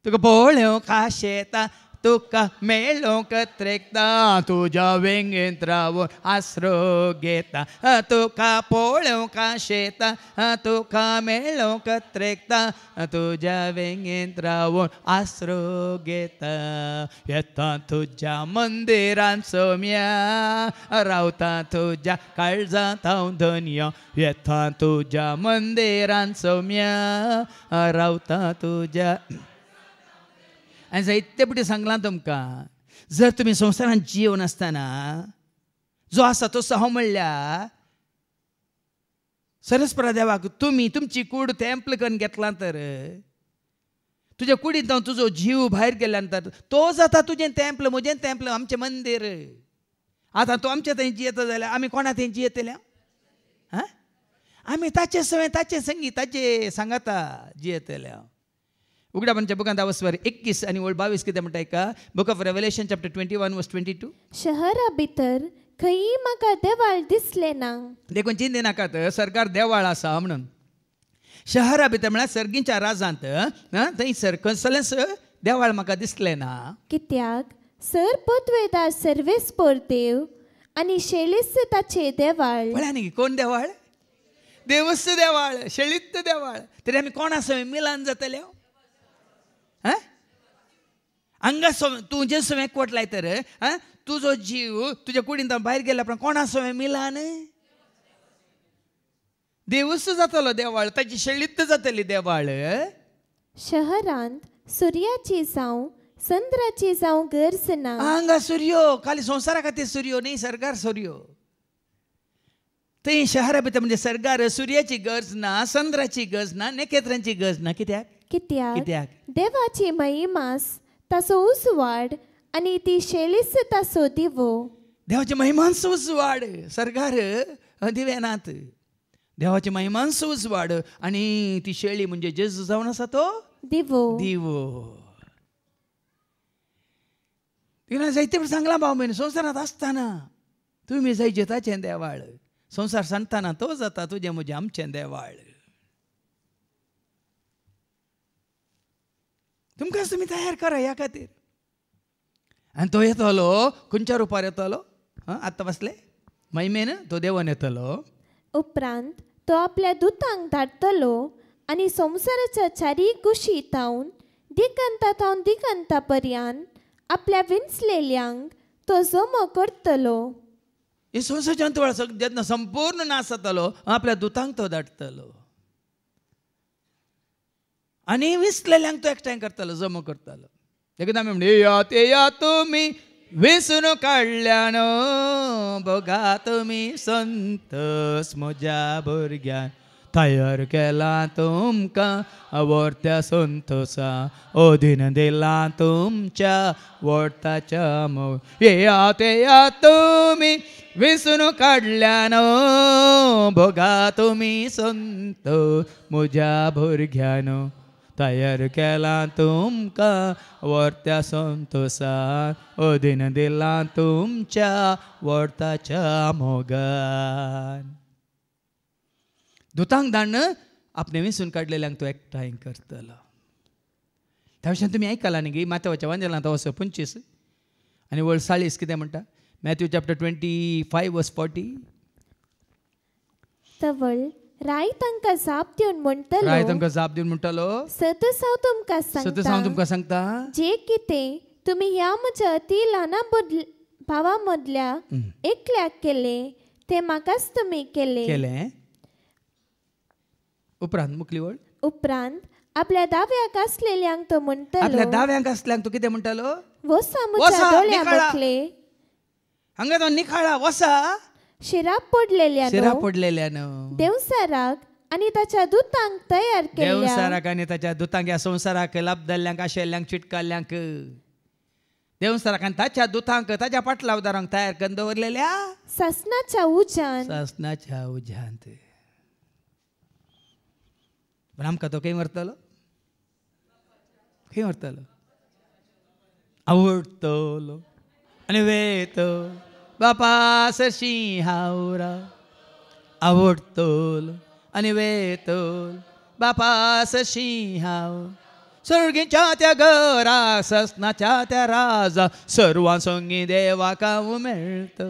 S3: तुका पळोवंक आशेता तुका मेळोंक त्रेकता तुज्या वेंगेंत रावून आसरो घेता तुका पळोवंक शेता तुका मेळोंक त्रेकता तुज्या वेंगेंत रावून आसरो घेता येता तुज्या मंदिरांत सोम्या रावता तुज्या काळजांत हांव धन्य येता तुज्या मंदिरांत सोम्या रावता तुज्या आनी जायते फावटी सांगलां तुमकां जर तुमी संवसारांत जिवन आसतना जो आसा तो हांव म्हणल्या सरस्परा देवाक तुमी तुमची कूड तेंपल करून घेतला तर तुज्या कुडींत हांव तुजो जीव भायर गेल्या नंतर तो जाता तुजें तेंपल म्हजें तेंपल आमचें मंदीर आतां तूं आमच्या थंय जियेता जाल्यार आमी कोणा थंय जियेतल्या हां आमी ताचे सवय ताचे संगीताचे सांगाता जियेतल्या उगडापणच्या बुकांत वचवर 21 आनी 22 कितें म्हणटा का book of Revelation chapter 21 verse 22
S7: शहरा भितर खंयी म्हाका देवाळ दिसले ना
S3: देखून चिंते नाकात सरकार देवाळ आसा म्हणून शहरा भितर म्हळ्यार सर्गीच्या राजांत थंयसर कसलेंच देवाळ म्हाका दिसलें ना
S7: कित्याक सर पोतवेदार सर्वेस्पोर देव आनी शेळीस ताचे देवाळ
S3: म्हळ्यार न्ही कोण देवाळ देवच देवाळ शेळीत देवाळ तरी आमी कोणा सवय मिलान जातले हांगा तुजे सवय एकवट लायतर तुजो जीव तुज्या कुडींत भायर गेल्या उपरांत कोणा सवय मिलान देवच जातलो देवाळ ताची शेळीत जातली देवाळ
S7: शहरांत सुर्याची जावं चंद्राची जावं गरज ना
S3: हांगा सूर्यो खाली संवसारा खातीर सूर्यो न्ही सरकार सूर्यो थंय शहरा भितर म्हणजे सरकार सुर्याची गरज ना चंद्राची गरज ना नखेत्रांची गरज ना कित्याक
S7: कित्याक देवाची महिमास ताचो उजवाड आनी ती शेळीस ताचो दिवो
S3: देवाची महिमांस उजवाड सरकार दिवेनात देवाची महिमांस उजवाड आनी ती शेळी म्हणजे जेजू जावन आसा तो
S7: दिवो
S3: दिवो तिणें जायते सांगला भाव म्हण संवसारांत आसतना तुमी जायचे ताचें देवाळ संवसार सांडटाना तो जाता तुजें म्हजें आमचें देवाळ तुमकां तुमी तयार करा ह्या खातीर आनी तो येतलो खंयच्या रुपार येतलो आतां बसले महिमेन तो देवान येतलो
S7: उपरांत तो आपल्या दुतांक धाडटलो आनी संवसाराच्या चारी कुशींत हांव दिगंतात हांव दिगंता पर्यंत आपल्या विंचलेल्यांक तो जमो करतलो
S3: हे संवसाराच्या अंतवेळ जेन्ना संपूर्ण नाश जातलो आपल्या दुतांक तो धाडटलो आनी विसलेल्यांक तो एकठांय करतलो जमो करतलो देखून आमी म्हणटा येया तुमी विसरून काडल्यान बघा तुमी संतोस म्हज्या भुरग्यान तयार केला तुमकां आवडत्या संतोसा अधीन दिला तुमच्या वोटाच्या मोग येया तुमी विसरून काडल्यान बघा तुमी संतोस म्हज्या भुरग्यान तयार केला तुमकां वर्त्या संतोषान अधीन दिला तुमच्या वर्ताच्या मोगान दुतांक धाडन आपणे विसून काडलेल्यांक तो एकठांय करतलो त्या भशेन तुमी आयकला न्ही माथ्यावाच्या वांजेलांत वचो 25 आनी 40 कितें म्हणटा मॅथ्यू चॅप्टर 25 वर्स 40
S7: तवळ राय तांकां जाप दिवन म्हणटलो सत हांव तुमकां सांगता जे कितें तुमी ह्या म्हज्या अती ल्हाना भावा मदल्या एकल्याक केले ते म्हाकाच तुमी केले
S3: उपरांत मुखली वळ
S7: उपरांत आपल्या दाव्याक आसलेल्यांक तो म्हणटलो
S3: आपल्या दाव्यांक आसल्यांक तो कितें म्हणटलो
S7: वसा म्हज्या दोळ्या बसले
S3: हांगा तो निखाळा वसा
S7: शिराप पडलेल्यान देवसाराक आनी ताच्या दुतांक तयार केल्या
S3: देवसाराक आनी ताच्या दुतांक ह्या संवसाराक लाभदल्ल्यांक आशेल्ल्यांक चिटकाल्ल्यांक देवसाराक आनी ताच्या दुतांक ताच्या पाटलावदारांक तयार करून दवरलेल्या
S7: सासणाच्या उजांत
S3: पण आमकां तो खंय व्हरतलो आवडटलो आनी वेतो बापा सरशी हावरा आवडटलो आनी वेतोल बापा सरशी हाव सर्गीच्या त्या घरा ससनाच्या त्या राजा सर्वांसोंगी देवाका उमेळतो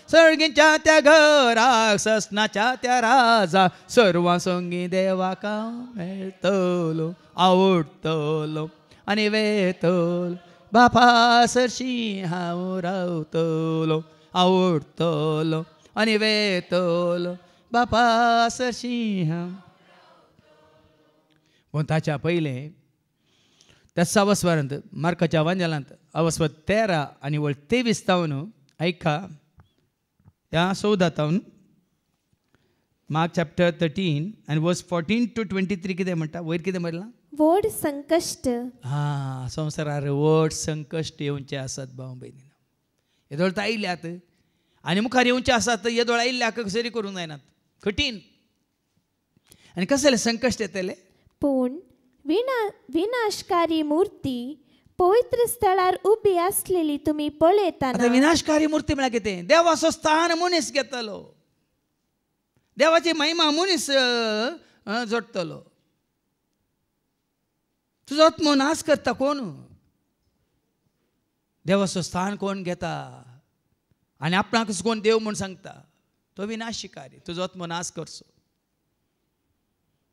S3: सर्गीच्या त्या घरा ससनाच्या त्या राजा सर्वांसोंगी देवाका उमेळतलो आवडतलो आणि वेतलो बापा सरशी हांव रावतलो आवडतलो आणि वेतलो बापा सरशी हांव पूण ताच्या पयले त्या 6 वस्वारांत मार्काच्या वांजलांत अवस्व 13 आनी वळ 23 तावन ऐका त्या 14 तावन मार्क चॅप्टर 13 आनी वर्स 14 to 23 कितें म्हणटा वयर कितें म्हणलां
S7: व्हड संकश्ट
S3: संवसारार व्हड संकश्ट येवचे आसात भाव भयणी येदोळ तर आयल्यात आनी मुखार येवचे आसात येदोळ आयिल्ल्याक सरी करूंक जायनात कठीण आनी कसले संकश्ट येतले
S7: पूण विनाशकारी मूर्ती पवित्र स्थळार उबी आसलेली तुम्ही पळयताना
S3: विनाशकारी मूर्ती म्हळ्यार कितें देवाचो स्थान मनीस घेतलो देवाची महिमा मनीस जोडटलो तुजो आत्मो नाश करता कोण देवाचो स्थान कोण घेता आनी आपणाक कोण देव म्हूण सांगता तो विनाशिकारी तुजो आत्मो नाश करचो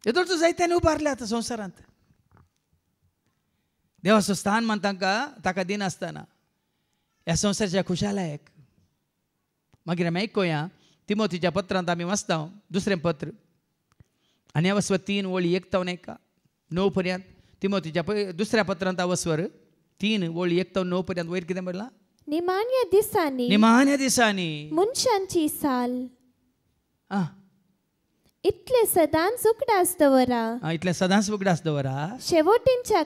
S3: येदोळ तूं जायत्यानी उबारल्या आतां संवसारांत देवाचो स्थान मान ताका दिनासतना ह्या संवसाराच्या खुशालायक मागीर आमी आयकुया तिमोथीच्या पत्रांत आमी वाचता 2 पत्र आनी अवस्व 3 वळी 1 तावन 9 पर्यंत तिमोथीच्या 2 पत्रांत अवस्वर 3 वळी 1 तावन 9 पर्यंत वयर कितें म्हणलां
S7: निमाण्या दिसांनी मनशांची साल इतले सदांच उगडास दवरा
S3: इतले सदांच उगडास दवरा
S7: शेवटीच्या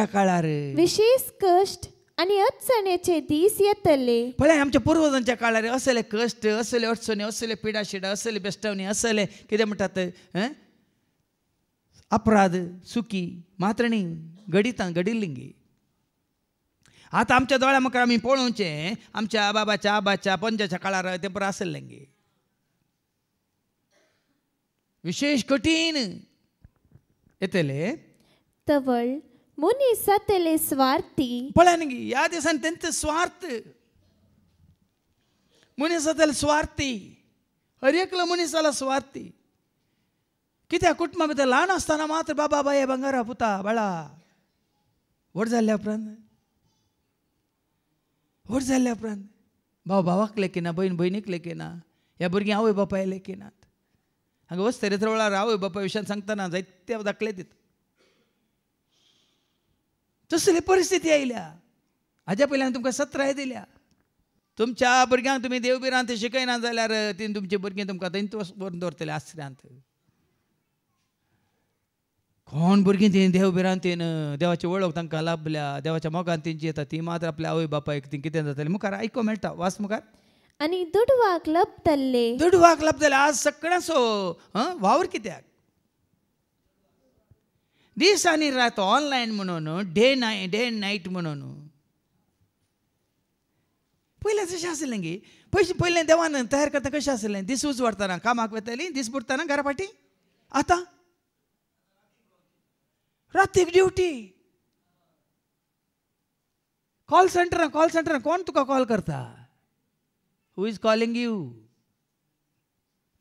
S7: काळार विशेष कष्ट आणि अडचणीचे दीस येतले
S3: पळय आमच्या पूर्वजांच्या काळार असले कष्ट असले अडचणी असले पिडाशिडा असले बेश्टावणी असले कितें म्हणटात अपराध चुकी मात्रणी घडिल्लिंगी आतां आमच्या दोळ्या मुखार आमी पळोवचें आमच्या बाबाच्या आबाच्या पंजाच्या काळार तें बरें आसलें विशेष कठीण येतले
S7: तवळ मनीस जातले स्वार्थी
S3: पळय न्ही ह्या दिसान तेंचो स्वार्थ मनीस जातले स्वार्थी हर एकलो मनीस जाला स्वार्थी कित्याक कुटुंबा भितर ल्हान आसतना मात्र बाबा बाये भांगारा पुता बाळा व्हड जाल्ल्या उपरांत भाव भावाक लेखिना भयण भयणीक लेखिना ह्या भुरगीं आवय बापाय लेखिनात हांगा वचतरे तर वेळार आवय बापाय विशयान सांगतना जायते दाखले दिता तसली परिस्थिती आयल्या हाज्या पयल्यान तुमकां 17 दिल्या तुमच्या भुरग्यांक तुमी देवबिरांत शिकयना जाल्यार ती तुमची भुरगीं तुमकां थंयच व्हरून दवरतले आश्रयांत कोण भुरगीं ती देवबिरांतीन देवाची वळख तांकां लाभल्या देवाच्या मोगान तेंची येता ती मात्र आपल्या आवय बापायक ती कितें जातलें मुखार आयको मेळटा वाच मुखार
S7: आनी दुडवाक लपतले
S3: आज सगळ्यांचो वावर कित्याक दीस आनी रात ऑनलायन म्हणून डे एंड नायट म्हणून पयलें तशें आसलें गे पयलें देवान तयार करता कशें आसलें दीस उजवाडटना कामाक वतालीं दीस बुडटना घरा फाटी आतां रातीक ड्युटी कॉल सेंटर कोण तुका कॉल करता who is calling you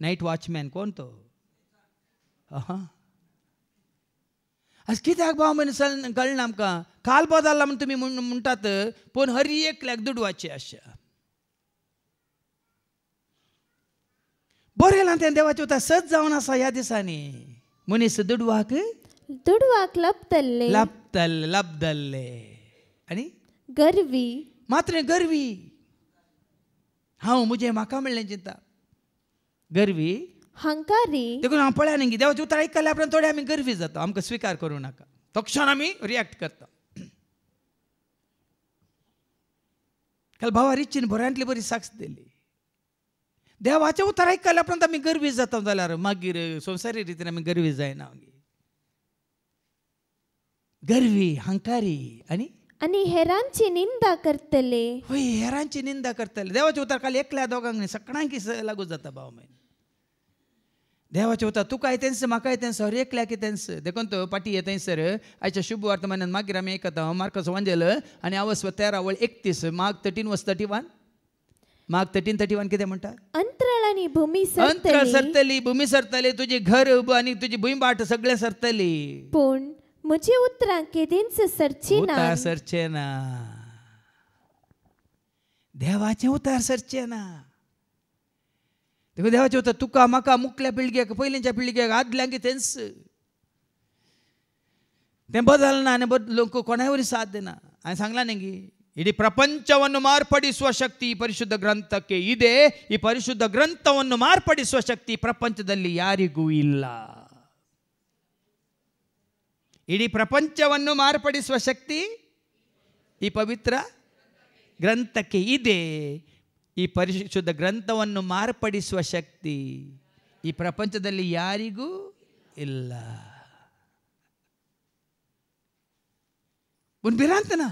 S3: night watchman कोण तो आज कित्याक भाव मनीस कळना आमकां काल बदलला म्हण तुमी म्हणटात पूण हर एकल्याक दुडवाची आशा बरें तें देवाचें उतर सज जावन आसा ह्या दिसांनी मनीस दुडवाक लपतले आनी गर्वी हांव म्हजें म्हाका म्हणलें चिंता गर्वी
S7: हंकारी
S3: देखून हांव पळया न्ही देवाचें उतर आयकल्या उपरांत थोडे आमी गर्वी जाता आमकां स्विकार करूं नाका तो क्षण आमी रिएक्ट करता काल भावा रिचीन बऱ्यांतली बरी साक्ष दिली देवाचें उतर आयकल्या उपरांत आमी गर्वी जाता जाल्यार मागीर संवसारी रितीन आमी गर्वी जायना गर्वी हंकारी
S7: आनी हेरांची निंदा करतले
S3: हेरांची निंदा करतले देवाचें उतर काल एकल्या दोगांक न्ही सगळ्यांक लागू जाता भाव देवाचे उतर तुका येतेन्स म्हाका येतेन्स हर एकल्याक येतेन्स देखून तो पाटी येतेन्सर आयच्या शुभ वर्तमानान मागीर आमी आयकता मार्कस वांजेल आनी आवस्व 13:31 मार्क 13:31 मार्क 13:31 कितें म्हणटा
S7: अंतराळ आनी भूमी
S3: अंतराळ सरतली भूमी सरतली तुजी घर आनी तुजी भुंयबाट सगळें सरतली
S7: पूण म्हजी उतरां केदींच सरची ना
S3: उतार सरचे ना देवाचें उतार सरचें ना देखो देवाचें उतार तुका म्हाका मुखल्या पिळगेक पयलींच्या पिळगेक आदल्यांक तेंच तें बदलना आनी बदलूंक कोणाय वरी साथ दिना हांवें सांगलां न्ही गी ಇಡೀ ಪ್ರಪಂಚವನ್ನು ಮಾರ್ಪಡಿಸುವ ಶಕ್ತಿ ಪರಿಶುದ್ಧ ಗ್ರಂಥಕ್ಕೆ ಇದೆ ಈ ಪರಿಶುದ್ಧ ಗ್ರಂಥವನ್ನು ಮಾರ್ಪಡಿಸುವ ಶಕ್ತಿ ಪ್ರಪಂಚದಲ್ಲಿ ಯಾರಿಗೂ ಇಲ್ಲ ಇಡೀ ಪ್ರಪಂಚವನ್ನು ಮಾರ್ಪಡಿಸುವ ಶಕ್ತಿ ಈ ಪವಿತ್ರ ಗ್ರಂಥಕ್ಕೆ ಇದೆ ಈ ಪರಿಶುದ್ಧ ಗ್ರಂಥವನ್ನು ಮಾರ್ಪಡಿಸುವ ಶಕ್ತಿ ಈ ಪ್ರಪಂಚದಲ್ಲಿ ಯಾರಿಗೂ ಇಲ್ಲ ಬಿರಾಂತನಾ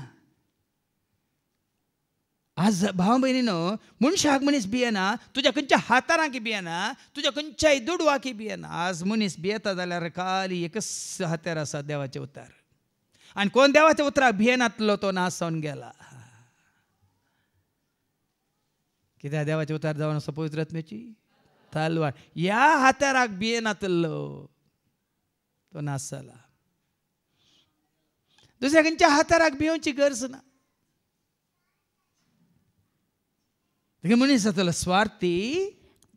S3: आज भाव बहिणीनो मनशाक मनीस भियेना तुज्या खंयच्या हातारांक भियेना तुज्या खंयच्याय दुडवाक भियेना आज मनीस भियेता जाल्यार खाली एकच हात्यार आसा देवाचें उतार आनी कोण देवाच्या उतराक भियेनातलो तो नाश जावन गेला कित्याक देवाचें उतार जावन आसा पवित्र आत्म्याची तालवार ह्या हात्याराक भियेनातलो तो नाश जाला दुसऱ्या खंयच्या हात्याराक भियोवची गरज ना मनीस जातलो स्वार्थी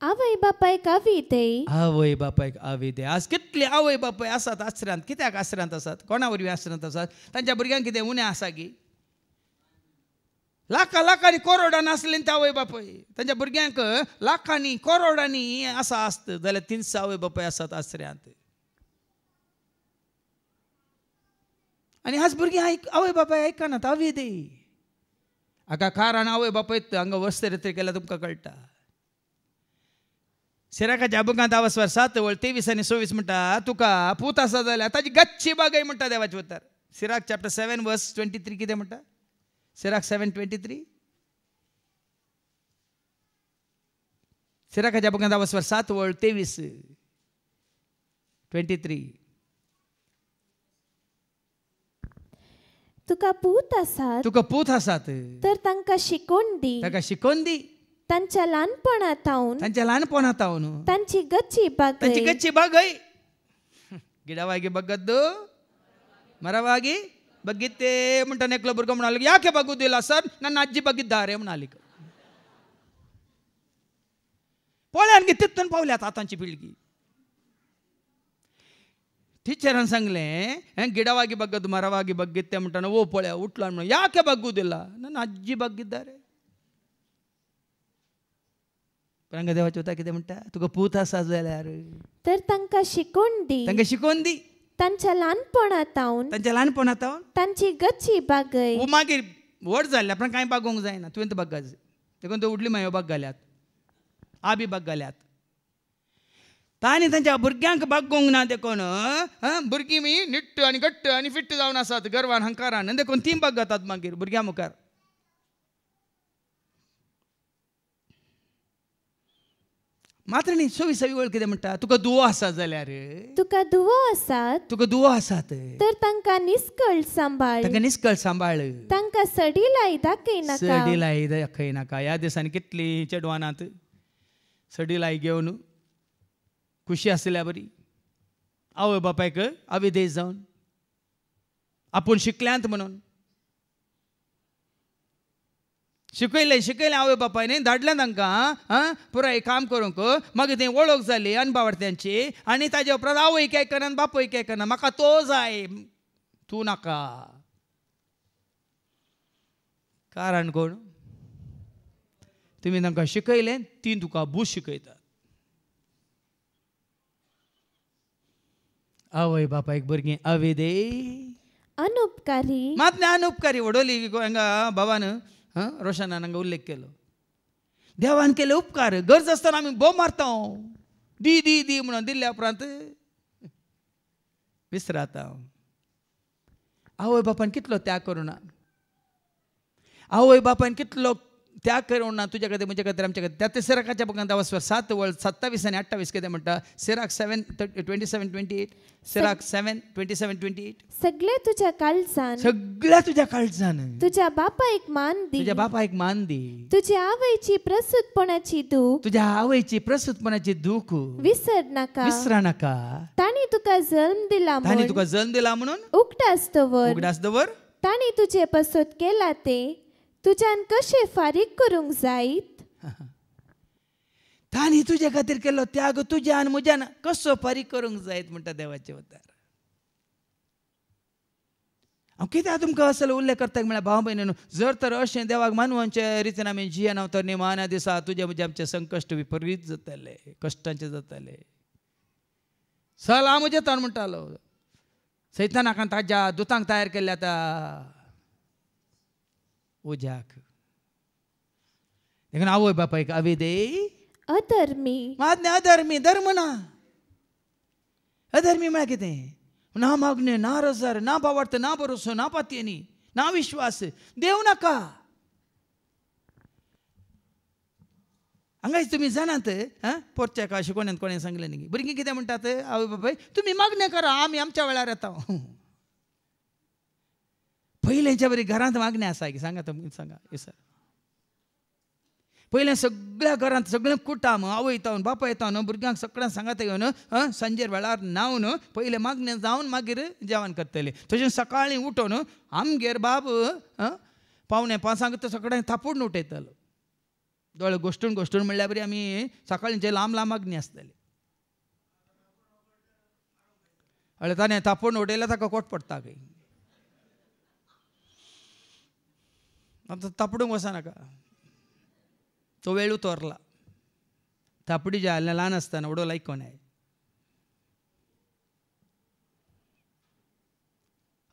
S7: आवय बापायक आविते
S3: आवय बापायक आविते आज कितले आवय बापाय आसात आश्रयांत कित्याक आश्रयांत आसात कोणा वरवीं आश्रयांत आसात तांच्या भुरग्यांक कितें उणें आसा गी लाखांनी करोडांनी आसलें ते आवय बापाय तांच्या भुरग्यांक लाखांनी करोडांनी आसा आसत जाल्यार 300 आवय बापाय आसात आश्रयांत आनी आज भुरगीं आवय बापाय आयकनात आविते हाका कारण आवय बापाय हांगा वस्त्र केल्यार तुमकां कळटा सिराकाच्या अभंगांत 7:23 आनी 26 म्हणटा तुका पूत आसा जाल्यार ताजी गच्ची बागय म्हणटा देवाचें उतार सिराक चॅप्टर 7 वर्स 23 कितें म्हणटा सिराक 7:23 सिराकाच्या अभंगांत 7:23 23
S7: तुका पूत आसात तर तांकां शिकोवन दी तांच्या ल्हानपणांतावन तांची गच्ची
S3: बागय ಗಿಡವಾಗಿ ಬಗ್ಗದ್ದು ಮರವಾಗಿ ಬಗ್ಗಿತ್ತೆ ಮುಂಟ ನೆಕ್ಲ ಬುರ್ಗ म्हणाले ಯಾಕೆ ಬಗ್ಗುದಿಲ್ಲ ಸರ್ ನನ್ನ ಅಜ್ಜಿ ಬಗ್ಗಿದ್ದಾರೆ म्हणाली पोळ्यांनी तिथून पावल्यात आतांची पिळगी ಟೀಚರನ್ सांगले ಗಿಡವಾಗಿ ಬಗ್ಗದ್ದು ಮರವಾಗಿ ಬಗ್ಗಿತ್ತೆ म्हणटाना ಓ ಪೊಳ್ಯ ಉಟ್ಲ ಯಾಕೆ ಬಗ್ಗುದಿಲ್ಲ ನನ್ನ ಅಜ್ಜಿ ಬಗ್ಗಿದ್ದಾರೆ पण देवाचे उतार कितें म्हणटा तुका पूत आसा जाल्यार
S7: तर तांकां शिकोवन दी तांच्या ल्हानपणांतावन तांची गच्ची बागय
S3: मागीर व्हड जाल्ल्या पण कांय बागोवंक जायना तुवें तो बागाज देखून तो उडली मायो बाग घाल्यात आबी बाग घाल्यात तांणी तांच्या भुरग्यांक बागोवंक ना देखून भुरगीं मी निट्ट आनी घट्ट आनी फिट्ट जावन आसात गर्वान हंकारान देखून ती बाग घातात मागीर भुरग्यां मुखार मात्र न्ही 26 वळ कितें म्हणटा तुका दुवो आसा जाल्यार
S7: तुका दुवो आसात तर तांकां निस्कळ सांबाळ तांकां सडिलाई
S3: दाखय नाका ह्या दिसांनी कितली चेडवानात सडिलाई घेवन खुशी आसल्या बरी आवय बापायक अविधेय जावन आपूण शिकल्यांत म्हणून शिकयलें आवय बापायन धाडलें तांकां पुराय काम करूंक मागीर थंय वळख जाली अनभावर्थ्यांची आनी ताजे उपरांत आवयक आयकना बापयक आयकना म्हाका तो जाय तूं नाका कारण कोण तुमी तांकां शिकयलें ती तुका बूस शिकयतात आवय बापायक भुरगीं अविधेय
S7: अनुपकारी
S3: मात अनुपकारी वडोली हांगा बाबान रोशनान हांगा उल्लेख केलो देवान केले उपकार गरज आसतना आमी बोम मारता दी दी दी म्हणून दिल्ल्या उपरांत विसराता आवय बापायन कितलो त्याग करुना आवय बापायन कितलो त्याग करून ना तुझ्या खातीर म्हज्या खातीर आमच्या खातीर. त्या सिराकाच्या बुकान 7 आणि 28 कितें म्हणटा? सिराक 7:27-28. सिराक 7:27-28.
S7: सगळे तुझ्या काळजान,
S3: सगळ्या तुझ्या काळजान
S7: तुझ्या बापायक मान दी,
S3: तुझ्या बापायक मान दी.
S7: तुझ्या आवयची प्रसूतपणाची दूख,
S3: तुझ्या आवयची प्रसूतपणाची दूख
S7: विसर नाका,
S3: विसरा नाका.
S7: ताणी तुका जन्म दिला
S3: ताणी तुका जन्म दिला म्हणून
S7: उगडास दवर, ताणी तुझे पसोत केला ते तुझ्यान कशे फारीक करूंक जायत.
S3: ताणी तुझ्या खातीर केलो त्याग तुज्यान म्हज्यान कसो फारीक करूंक जायत म्हणटा देवाचे अवतार. हांव कित्याक तुमकां असलो उल्लेख करता म्हळ्यार भाव भयणीनो, जर तर अशें देवाक मानवांच्या रितीन आमी जियेना तर निमाण्या दिसा तुजे म्हजे आमचे संकश्ट विपरीत जातले, कश्टांचे जातले. सला म्हजे तर म्हणटालो सैतानाक ताज्या दुतांक तयार केल्ले आतां उज्याक. देखून आवय बापायक अविधेय,
S7: अधर्मी,
S3: माज्ञा अधर्मी. धर्म ना, अधर्मी म्हळ्यार कितें? ना मागणे, ना रजार, ना भावार्थ, ना भरोसो, ना पातयेनी, ना विश्वास. देव नाका. हांगाच तुमी जाणात पोरच्या का शिकोण्यान कोणें सांगलें न्ही. भुरगीं कितें म्हणटात? आवय बापाय तुमी मागणें करा, आमी आमच्या वेळार येता. पयलेंच्या बरी घरांत मागणें आसा की सांगा तुमी, सांगा सर. पयलें सगळ्या घरांत सगळें कुटाम आवय येता बापा येता न्हू, भुरग्यांक सगळ्यांक सांगात घेवन सांजेर वेळार न्हावन पयलें मागणें जावन मागीर जेवण करतले. तशें सकाळीं उठोन आमगेर बाब 4:45 तर सगळ्यांक थापून उठयतालो. दोळे गोश्टून गोश्टून म्हणल्यार बरी आमी सकाळींचे लांब लांब मागणी आसतली. हळें ताणें थापून उठयल्यार ताका कोट पडटा खंय. आतां थापडूंक वचनाका, तो वेळ तोरला. थापडी जे हाडलें ल्हान आसतना उडो लायक कोणाय.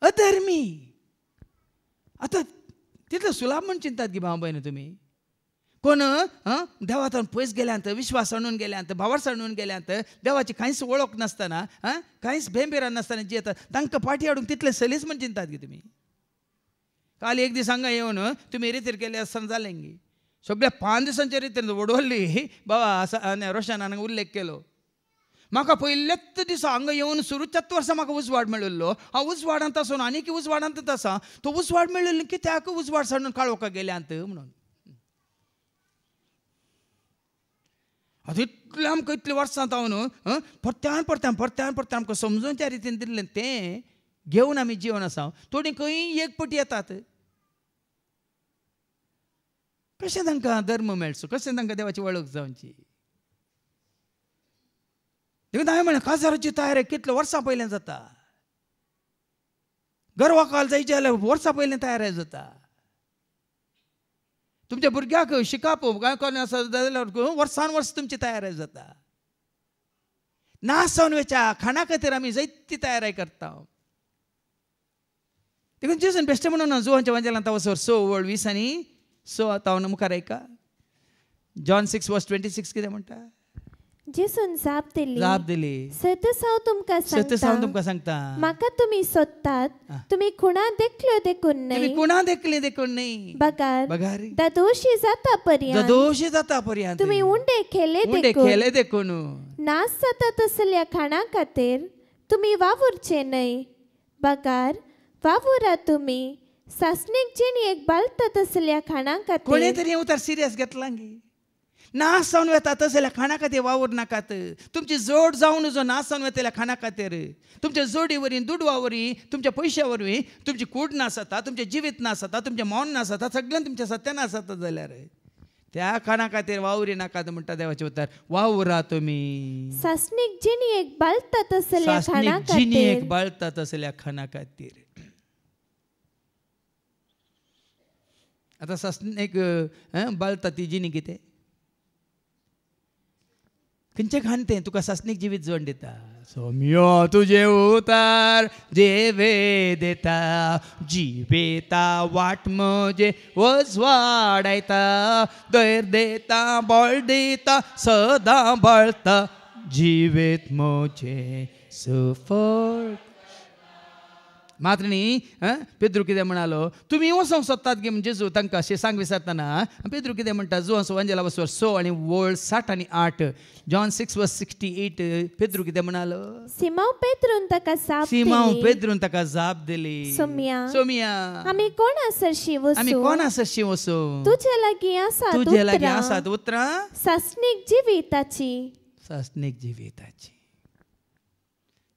S3: अधर्मी. आतां तितलें सुलाभ म्हण चिंतात की भाव भयण तुमी. कोण देवातान पयस गेल्यांत, विश्वास हाडून गेल्यांत, भावार्थ हाडून गेल्यांत, देवाची कांयच वळख नासतना, कांयच भेंबेरान नासतना जी येतात तांकां फाटी हाडूंक तितलें सलीस म्हण चिंतात की तुमी. काल एक दीस हांगा येवन तुमी रितीर केले आसतना जालें गी. सगळ्या 5 दिसांच्या रितीन वडवल्ली बाबा रोशनान उल्लेख केलो. म्हाका पयलेच दिसा हांगा येवन सुरूच्याच वर्सा म्हाका उजवाड मेळिल्लो. हांव उजवाडांत आसून आनीक उजवाडांतच आसा. तो उजवाड मेळिल्लो कित्याक? उजवाड साडून काळोखाक गेल्यांत म्हणून. आतां इतलें आमकां इतलीं वर्सां जावन परत्यान आमकां समजून त्या रितीन दिल्लें तें घेवन आमी जिवन आसा. थोडीं खंय एक पटी येतात. कशें तांकां धर्म मेळचो? कशें तांकां देवाची वळख जावची? देखून हांवें म्हळें काजाराची तयारी कितल्या वर्सां पयलें जाता. गर्वाकाल जायचे जाल्यार वर्सां पयलें तयारी जाता. तुमच्या भुरग्याक शिकाप गोंयकार आसा जाल्यार वर्सान वर्स तुमची तयारी जाता. नासवणवेच्या खाणा खातीर आमी जायती तयारी करता. देखून जेजून बेश्टें म्हणून जुवांच्या वंजेलांत वचोर 6:20 आनी 6 आतां मुखार ऐका. जॉन 6:26 कितें म्हणटा?
S7: जेसून जाप दिली, सतत हांव तुमकां
S3: सांगता,
S7: म्हाका तुमी सोदतात, तुमी खुणा देखल्यो देखून न्ही, बगार दोशी जाता पर्यंत तुमी उंडे खेले देखून नास जाता तसल्या खाणा खातीर तुमी वावुरचे न्हय. बगार वावुरा तुमी सासणीक जेणी एक बालता तसल्या खाणा खातीर.
S3: कोणी तरी उतार सिरियस घेतला गी. नास जावन वेता तसल्या खाणा खातीर वावर नाकात. तुमची जोड जावन जो नास जावन वेतल्या खाणा खातीर तुमच्या जोडी वरी दुडवा वरी तुमच्या पयशा वरवीं तुमची कूड नास जाता, तुमचें जिवीत नास जाता, तुमचें मौन नास जाता, सगळ्यान तुमच्या सत्यानास जाता. जाल्यार त्या खाणा खातीर वावरी नाकात म्हणटा देवाचे उतार. वावरा तुमी
S7: सासणीक जेणी एक बालता तसल्या
S3: खाणा खातीर. आतां सासणीक बालता ती जिणी कितें? खंयचें खाण तें तुका सासणीक जिवीत जोड दिता. सोम्यो तुजे उतार जेवे देता, जिवेता वाट म्हजे वज वाडयता, दैर देता बळ दिता सदां बळता, जिवेत म्हजे सफळ. मात्र न्ही पेद्रू कितें म्हणालो तुमी वचोंक सोदतात गे जेजू तांकां अशें सांग विसरतना पेद्रू कितें म्हणटा जुवांचो अंजला वचवर 6 आनी वळ 7 आनी 8 जॉन 6:68 पेद्रू कितें म्हणालो
S7: सिमोन पेद्रून ताका
S3: जाप दिली
S7: सोमिया आमी कोण आसरशी वचू तुजे लागीं आसात
S3: उतरां
S7: सासणीक जिविताची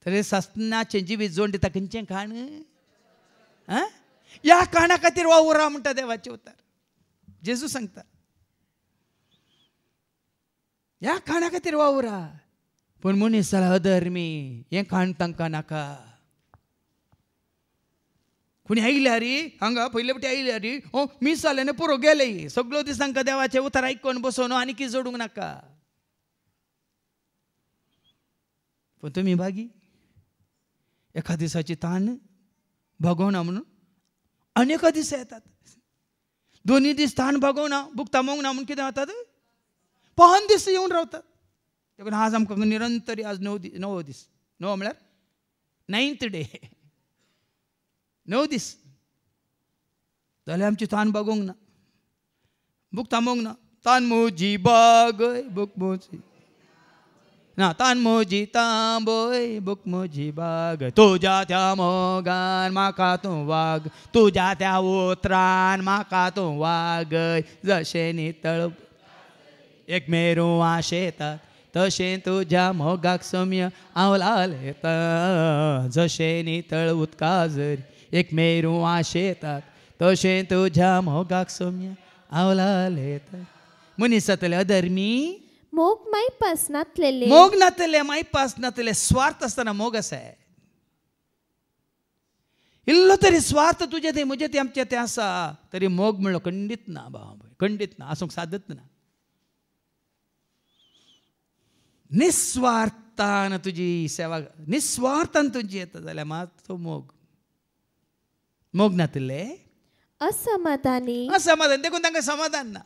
S3: तरी सासणाचें जिवीत जोड दिता खंयचें खाण ह्या खाणा खातीर वावुरा म्हणटा देवाचें उतर जेजू सांगता ह्या खाणा खातीर वावुरा पूण मनीस जाला अधर्मी हें खाण तांकां नाका कोणी आयल्या रे हांगा पयले फावटी आयल्या रे मीस जालें न्हू पुरो गेले सगळो दीस तांकां देवाचें उतर आयकून बसोन आनी कितें जोडूंक नाका पूण तुमी बागी एका दिसाची ताण भोगवना म्हणून अनेक दीस येतात दोन्ही दीस ताण भोगवना बूक थांबोवंक ना म्हणून कितें जातात 5 दीस येवन रावतात देखून आज आमकां निरंतर आज 9 दीस 9 म्हळ्यार 9th डे 9 दीस जाल्यार आमची ताण भोगोवंक ना बूक थांबोवंक ना तान म्हजी बाग बूक म्हजी ना तान म्हजी तांबय बूक म्हजी बाग तुज्या त्या मोगान म्हाका तूं वाग तुज्या त्या उतरान म्हाका तूं वाग जशें नितळ एक मेरू आशेतात तशें तुज्या मोगाक सोम्य हांव लालयता जशें नितळ उदका जरी एक मेरू आशेतात तशें तुज्या मोगाक सोम्य हांव लालयता मनीस जातले अधर्मी
S7: मोग मायपास नातले
S3: स्वार्थ असताना मोग आसा इल्लो तरी स्वार्थ तुजे ते म्हजे ते आमचे ते आसा तरी मोग म्हणलो खंडीत ना बाबा खंडीत ना आसूंक सादत ना निस्वार्थान तुजी सेवा निस्वार्थान तुजी येता जाल्यार मात तो मोग नातले
S7: असमाधानी
S3: देखून तांकां समाधान ना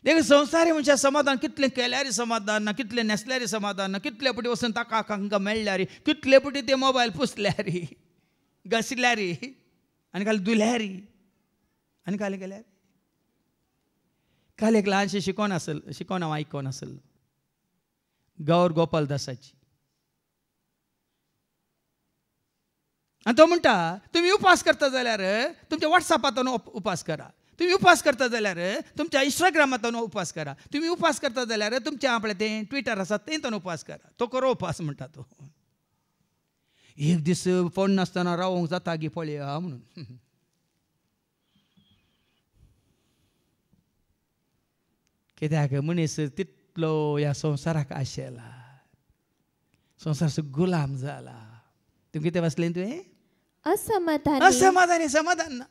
S3: देखून संवसारी मनशाक समाधान कितलें केल्यार समाधान ना कितलें नेसल्यार समाधान ना कितले पटी वचून ताका हांकां मेळ्ळ्यार कितले पटी ते मोबायल पुसल्यार घसल्यार आनी काल धुल्यार आनी काल केल्यार काल एक ल्हानशें शिकोन हांव आयकोन आसलो गौर गोपाल दासाची आनी तो म्हणटा तुमी उपास करता जाल्यार तुमच्या वॉट्सॅपांतून उपास करा तुम्ही उपास करता जाल्यार तुमच्या इंस्टाग्रामांतून उपास करा तुम्ही उपास करता जाल्यार तुमच्या आपलें तें ट्विटर आसा तेतून उपास करा तो करो उपास म्हणटा तो एक दीस फोन नासतना रावोंक जाता गी पळया म्हणून कित्याक मनीस तितलो ह्या संवसाराक आशेला संवसाराचो गुलाम जाला तूं कितें वाचलें तुवें असमाधानी समाधान ना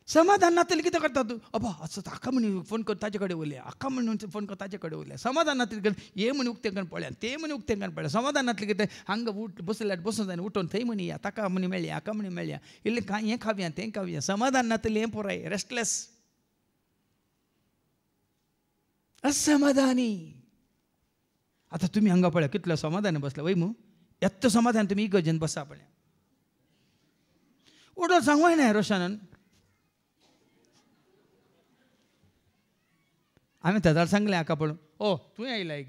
S3: समाधान नातले कितें करता तूं अबा असो हाका म्हण फोन कर ताजे कडेन उलया हाका म्हण फोन कर ताजे कडेन उलया समाधान नातले हे म्हण उक्तें करून पळया ते म्हण उक्तें करून पळया समाधान नातले कितें हांगा बसल्यार बसूं जाय उठोन थंय म्हण या ताका म्हण मेळया हाका म्हण मेळया इल्लें हें खावया तें खावया समाधान नातलें हें पुराय रेस्टलेस असमाधानी आतां तुमी हांगा पळया कितलो समाधान बसला वय मू येत्त समाधान तुमी इगर्जेन बसा पळया उडोन सांगूय ना रोशनान आम्ही त्याला सांगले हाका पळोवन ओ तुवें आयलाय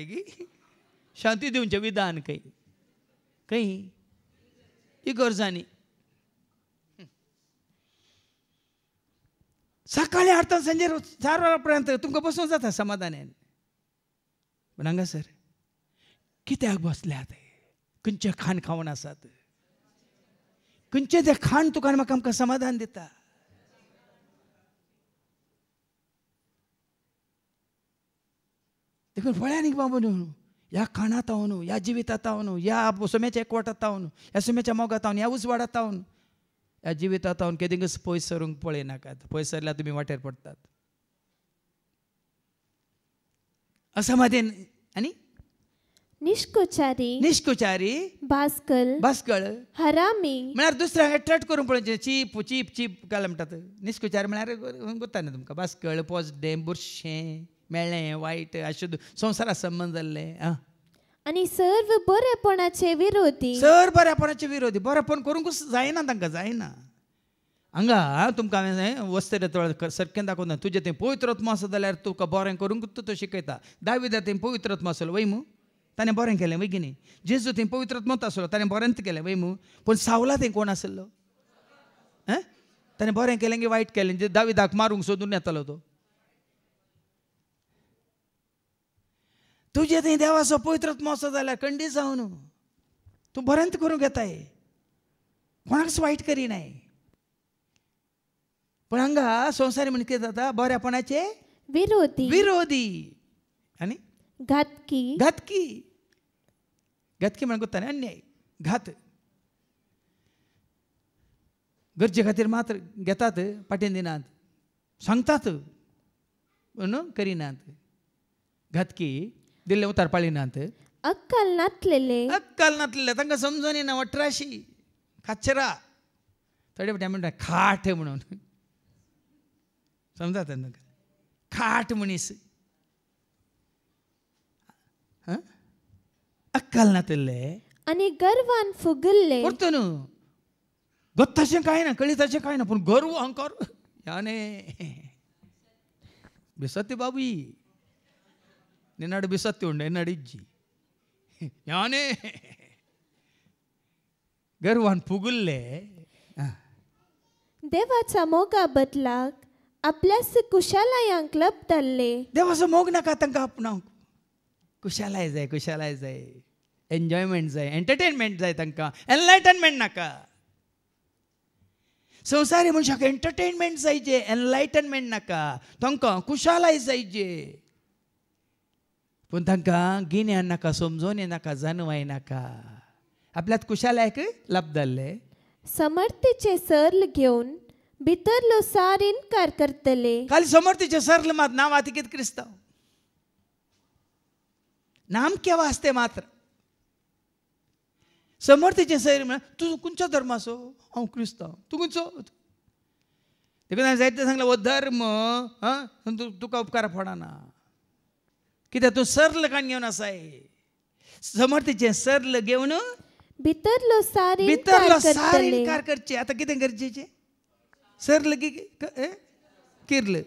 S3: गी शांती दिवचें विधान खंय इगर्जांनी सकाळी 8 ते सांजे 4 वरांपर्यंत तुमकां बसूंक जाता समाधानान पूण हांगासर कित्याक बसल्यात खंयचे खाण खावन आसात खंयचें तें खाण तुका म्हाका आमकां समाधान दिता देखून पळया न्ही बाबा न्हू ह्या खाणांत हांव न्हू ह्या जिवितांत हांव न्हू ह्या सोम्याच्या एकवटांत हांव न्हू ह्या सोम्याच्या मोगांत हांव ह्या उजवाडांत हांव न्हू ह्या जिवितांत हांव केदींच पयस सरूंक पळयनाकात पयस सरल्यार तुमी वाटेर पडटात असमाधान आनी निश्कुचारी बास्कळ
S7: हरामी
S3: म्हळ्यार दुसऱ्यांक एट्रॅक्ट करून पळोवचें चीप चीप चीप घाल म्हणटात निश्कुचारी म्हळ्यार गुत्ता न्ही तुमकां बास्कळ पोजडें बुरशें मेळ्ळें वायट अशुद्ध संवसाराक संबंद जाल्ले
S7: आणि सर्व बरेपणाचे विरोधी.
S3: सर बरेपणाचे विरोधी. बरेपण करूंक जायना तांकां, जायना. हांगा तुमकां हांवें वस्त्र सरकेन दाखोवना. तुजें तें पवित्र आत्मा आसा जाल्यार तुका बरें करूंक तो शिकयता. दाविदा तें पवित्र आत्मा आसलो वय मू, ताणें बरें केलें वय की न्ही. जेजू थंय पवित्र आत्मोत आसलो, ताणें बरेंच केलें वय मू. पूण सावला थंय कोण आसलो? ताणें बरें केलें की वायट केलें? जे दाविदाक मारूंक सोदून येतालो तो. तुजें थंय देवाचो पवित्र आत्मा आसा जाल्यार खंडीत जावन तूं बरेंच करूंक येताय, कोणाकच वायट करिनाय. पण हांगा संवसारी म्हणजे कितें जाता? बरेपणाचे
S7: विरोधी.
S3: विरोधी आनी
S7: घातकी.
S3: घातकी. घातकी म्हणून कोत्ता न्ही, अन्याय, घात. गरजे खातीर मात्र घेतात, पाटेन दिनात, सांगतात पूण करिनात. घातकी, दिल्ले उतार पाळिनात.
S7: अक्कल नासलेले.
S3: अक्कल नासलेले, तांकां समजून येना. वट्राशी, काचरा. थोडे फावटी म्हणटा खाट म्हणून. समजा तांकां खाट मनीस. अक्कल नासले
S7: आणि गर्वान फुगल्ले.
S3: परतून गत्ताचें कांय ना, कळिताचें कांय ना, पूण गर्व अहंकार याने बिसत्ती बाबी निनाड बिसत्ती उंडे नडिज्जी याने गर्वान फुगल्ले.
S7: देवाचा मोगा बदलाक आपल्यास कुशालयांक लबतल्ले.
S3: देवाचो मोग नाका तांकां आपणावंक. कुशालाय जाय, कुशालाय जाय, एन्जॉयमेंट जाय, एंटरटेनमेंट जाय तांकां, एनलायटनमेंट नाका. संवसारी मनशाक एंटरटेनमेंट जायचे, एनलायटनमेंट नाका. तांकां कुशालाय जायचे, पूण तांकां गिन्यान नाका, समजोन नाका, जाणवाय नाका. आपल्यात कुशालायक लाभदारले.
S7: समर्थीचे सर्ल घेवन भितरलो सार इन्कार करतले.
S3: खाली समर्थीचे सर्ल मात नांव आती कितें क्रिस्तांव. नाम के वास्ते मात्र. समर्थीचे सैर म्हण तूं खंयचो धर्माचो? हांव क्रिस्तांव. तूं खंयचो? देखून हांवें जायते सांगलें हो धर्म तुका उपकार पडना. कित्याक तूं सर्ल काण घेवन आसाय. समर्थीचे सर्ल घेवन
S7: भितरलो सार
S3: इन्कार करचे. आतां कितें गरजेचें? सर्ल की किर्ल.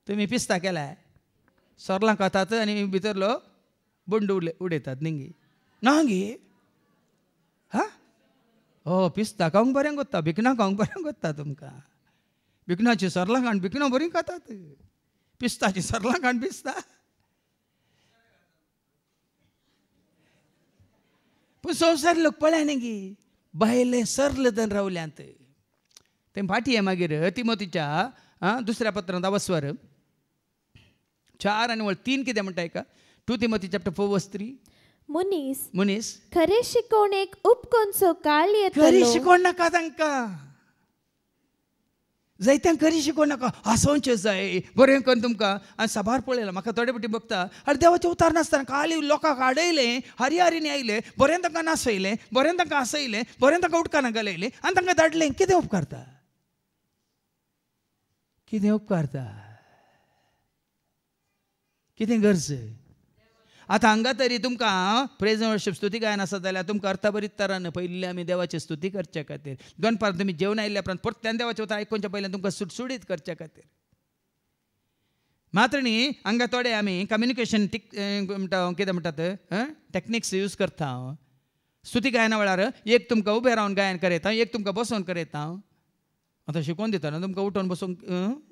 S3: तुमी पिस्ता केलाय, सर्लां खातात आनी भितरलो बंड उडयतात न्ही ना गे. हा पिस्ता खावंक बरें कोत्ता, भिकणां खावंक बरें कोत्ता तुमकां. भिकणाची सर्लां खाण भिकणां बरीं खातात, पिस्ताची सर्लां खाण पिस्ता. पूण संवसार लोक पळय न्ही गे, बायले सर्ल जावन रावल्यांत. ते फाटी आहे मागीर तिमोथीच्या दुसऱ्या पत्रांत 10 4 आणि 3 कितें म्हणटा का? 2 तिमोथी चॅप्टर 4:3. मुनीस
S7: खरे शिकवणेक उपकोनचो काळ येतलो.
S3: खरी शिकोवण नाका तांकां. जायत्यांक खरी शिकोवण नाका. हांसोवचें जाय बरें करून तुमकां. हांवें साबार पळयलां, म्हाका थोडे फावटी बघता अरे देवाचें उतार नासतना खाली लोकांक आडयलें, हरियारीन आयले, बरें तांकां नाचयलें, बरें तांकां हांसयलें, बरें तांकां उदकान घालयलें आनी तांकां धाडलें. कितें उपकारता? कितें उपकारता? कितें गरज? आतां हांगा तरी तुमकां प्रेज वर्शीप स्तुती गायन आसा जाल्यार तुमकां अर्थभरीत तरान पयलीं आमी देवाची स्तुती करचे खातीर, दनपार तुमी जेवण आयिल्ल्या उपरांत परत्यान देवाचें उतर आयकुच्या पयलीं तुमकां सुटसुडीत करचे खातीर. मात्र न्ही हांगा थोडे आमी कम्युनिकेशन कितें म्हणटात टॅक्निक्स यूज करता. स्तुती गायना वेळार एक तुमकां उबें रावन गायन करयता, एक तुमकां बसोवन करयता. आतां शिकोवन दिता न्हू, तुमकां उठोवन बसूंक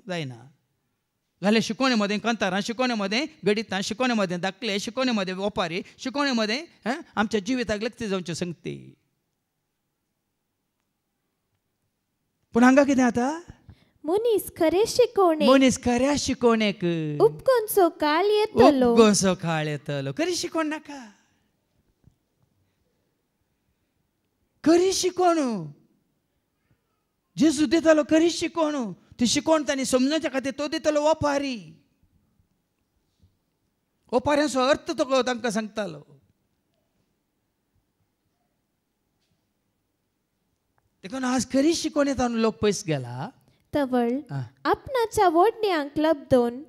S3: जायना. जाल्यार शिकोवणे मदें कंतारां, शिकोवणे मदें गणितां, शिकोवणे मदें दाखले, शिकोवणे मदें ओपारी, शिकोवणे मदें आमच्या जिविताक लक्ती जावच्यो संगती. पूण हांगा कितें जाता?
S7: मनीस खरे शिकवणे,
S3: मनीस खऱ्या शिकोवणेक
S7: उपकोनचो काळ येतलो.
S3: उपकोनचो काळ येतलो. खरी शिकोवण नाका. खरी शिकोवण जेजू दितालो, खरी शिकोवण. ती शिकोवण तांणी समजूच्या खातीर तो दितालो ओपारी. ओपाऱ्यांचो अर्थ तो तांकां सांगतालो. देखून आज खरी शिकोवणेंत लोक पयस गेला.
S7: तवळ आपणाच्या वडण्यांक लबदोन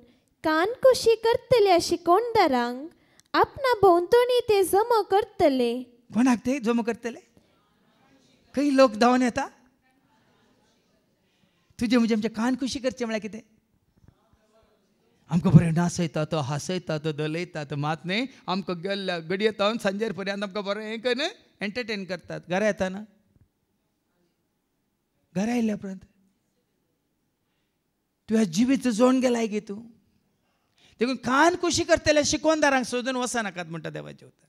S7: कान कुशी करतले शिकोणदारांक आपणा भोंवतणी ते जमा करतले.
S3: कोणाक ते जमा करतले? काही लोक धांवन येता. तुझे म्हणजे आमचे कान खुशी करचे म्हळ्यार कितें? आमकां बरें नाचयतात, हांसयतात, दलयतात, मात न्ही आमकां गेल्ल्या गडी येता सांजेर पर्यंत आमकां बरें हें करून एंटरटेन करतात. घरा येताना घरा येयल्या उपरांत तुवें जिवीत जोडून गेलाय गे तूं. देखून कान खुशी करतले शिकोणदारांक सोदून वचनाकात म्हणटा देवाचें उतर.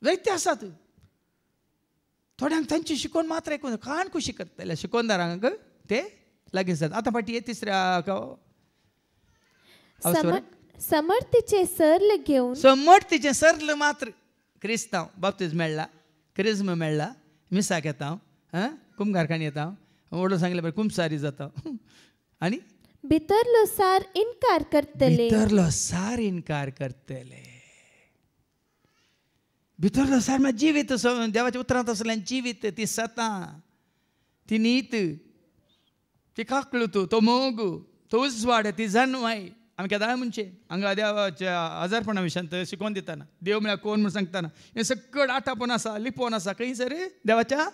S3: जायते आसात थोड्यांक तांची शिकोवन मात्र आयकून कान खुशी करतले शिकोणदारांक ते लागीं जाता. आतां फाटी तिसऱ्या
S7: समर्थीचे सरल घेवन
S3: समर्थीचे सरल मात्र क्रिस्तांव बाप्तीज मेळ्ळा, क्रिस्म मेळ्ळा, मिसाक येता, कुंभारखाणी येता, व्हडलो सांगले बरें कुंभसारी जाता आनी
S7: भितरलो सार इन्कार करतले.
S3: भितरलो सार इन्कार करतले. भितरलो सार म्हळ्यार जिवीत देवाच्या उतरांत असल्यान जिवीत ती सतां, ती नीत, ती काकळूत, तो मोग, तो उजवाड, ती जानवाय. आमी केदाळ म्हणचे हांगा देवाच्या आजारपणा विशयांत शिकोवन दितना देव म्हळ्यार कोण म्हूण सांगतना हें सगळं आटापून आसा, लिपोवन आसा खंय सर देवाच्या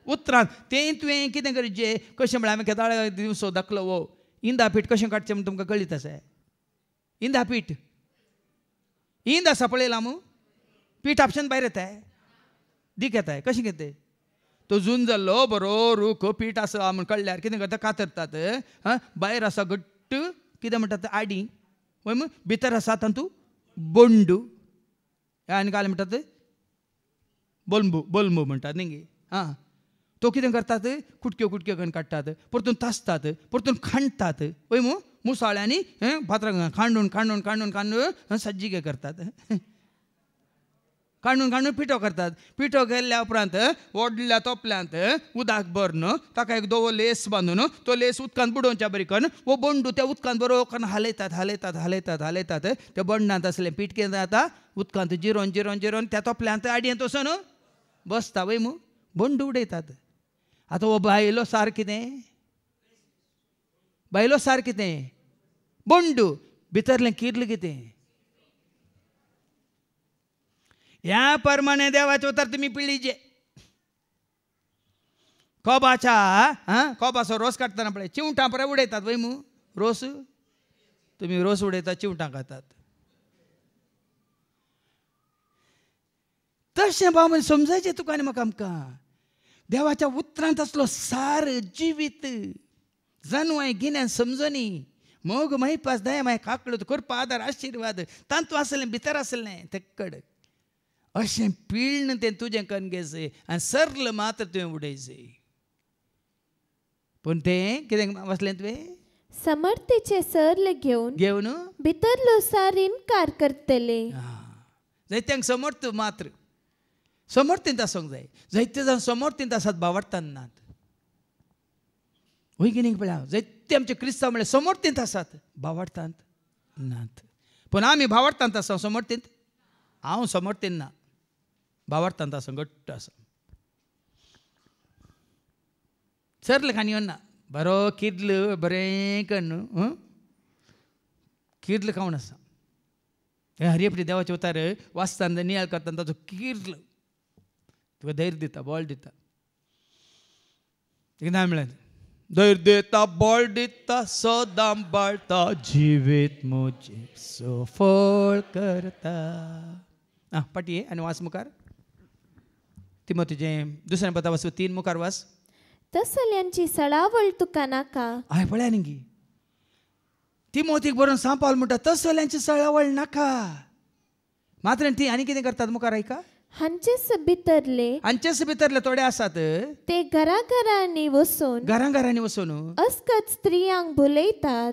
S3: उतरांत. तें तुवें कितें करचें कशें म्हळ्यार आमी केदाळ दिवसो दाखलो वो इंदा पीठ कशें काडचें म्हूण तुमकां कळीत आसा. इंदा पीठ इंद आसा पळयलां मू पीठ आपशान भायर येताय दीक येताय कशें कितें तो जून जाल्लो बरो रूख पीठ आसा म्हूण कळल्यार कितें करता कातरतात. भायर आसा घट्ट कितें म्हणटात आडी वय मग भितर आसा तातूंत बोंडू आनी काय म्हणटात बोलंबू बोलंबू म्हणटात न्ही. तो कितें करतात कुटक्यो कुटक्यो करून काडटात, परतून तासतात, परतून खांडटात वय मू मुसाळ्यांनी फातराक खांडून खांडून खांडून खांडून सज्जिके करतात. काडून काडून पिठो करतात. पिठो केल्ल्या उपरांत व्हडल्या तोपल्यांत उदक भरून ताका एक दोवो लेस बांदून तो लेस उदकांत बुडोवच्या बरी करून वो बोंडू त्या उदकांत बरो करून हालयतात हालयतात हालयतात हालयतात. त्या बोंडांत असलें पीठ कितें जाता उदकांत जिरोवन जिरोवन जिरोवन त्या तोपल्यांत आडयेंत वचून बसता वय मू बोंडू उडयतात. आतां हो बायलो सार कितें बायलो सार कितें बोंडू भितरलें किर्ल कितें. ह्या प्रमाणे देवाचे उतर तुमी पिळीचे. कोबाचो रोस काडटना पळय चिवटां पळय उडयतात वय मू रोस तुमी रोस उडयतात चिवटां खातात. तशें बाबा समजायचें तुका आनी म्हाका आमकां देवाच्या उतरांत असलो सार जिवीत जानवाय गिन्यान समजोनी मोग महिपास दया माय काकळूत करपा आदार आशिर्वाद तांतू आसलें भितर आसलें तेक्कड अशें पिळण तें तुजें करून घेयचें आनी सरल मात्र तुवें उडयचें. पूण तें कितें वाचलें तुवें
S7: समर्थीचे सरल घेवन भितरलो सार इन्कार करतले.
S3: जायत्यांक समर्थ मात्र समर्थींत आसूंक जाय. जायते जावन समर्थींत आसात भावार्थांत नात. वय कितें पळय जायते आमचे क्रिस्तांव म्हळ्यार समर्थींत आसात भावार्थांत नात. पूण आमी भावार्थांत आसा समर्थींत हांव समर्थींत ना भावार्थांत आसा घट्ट आसा. सरल खाणी ना बरो किर्ल बरें करून किर्ल खावन आसा. हरियपटी देवाचे उतार वाचतना नियाळ करतना ताचो किर्ल तुका धैर्य दिता बळ दिता. कितें म्हळ्यार धैर्य दिता बळ दिता सदां बाळटा जिवीत म्हजें सफळ करता. पाटी आनी वास मुखार तिमोथेचें दुसरें पत्र वाच 3 मुखार वास.
S7: तसल्यांची सळावळ तुका नाका.
S3: हय पळया न्ही तिमोथीक बरोवन सांपावल म्हणटा तसल्यांची सळावळ नाका. मात्र ती आनी कितें करतात मुखार ऐका.
S7: हांचेच भितरले
S3: थोडे आसात
S7: ते घराघरांनी
S3: वचून
S7: अस्कत स्त्रियांक भुलयतात.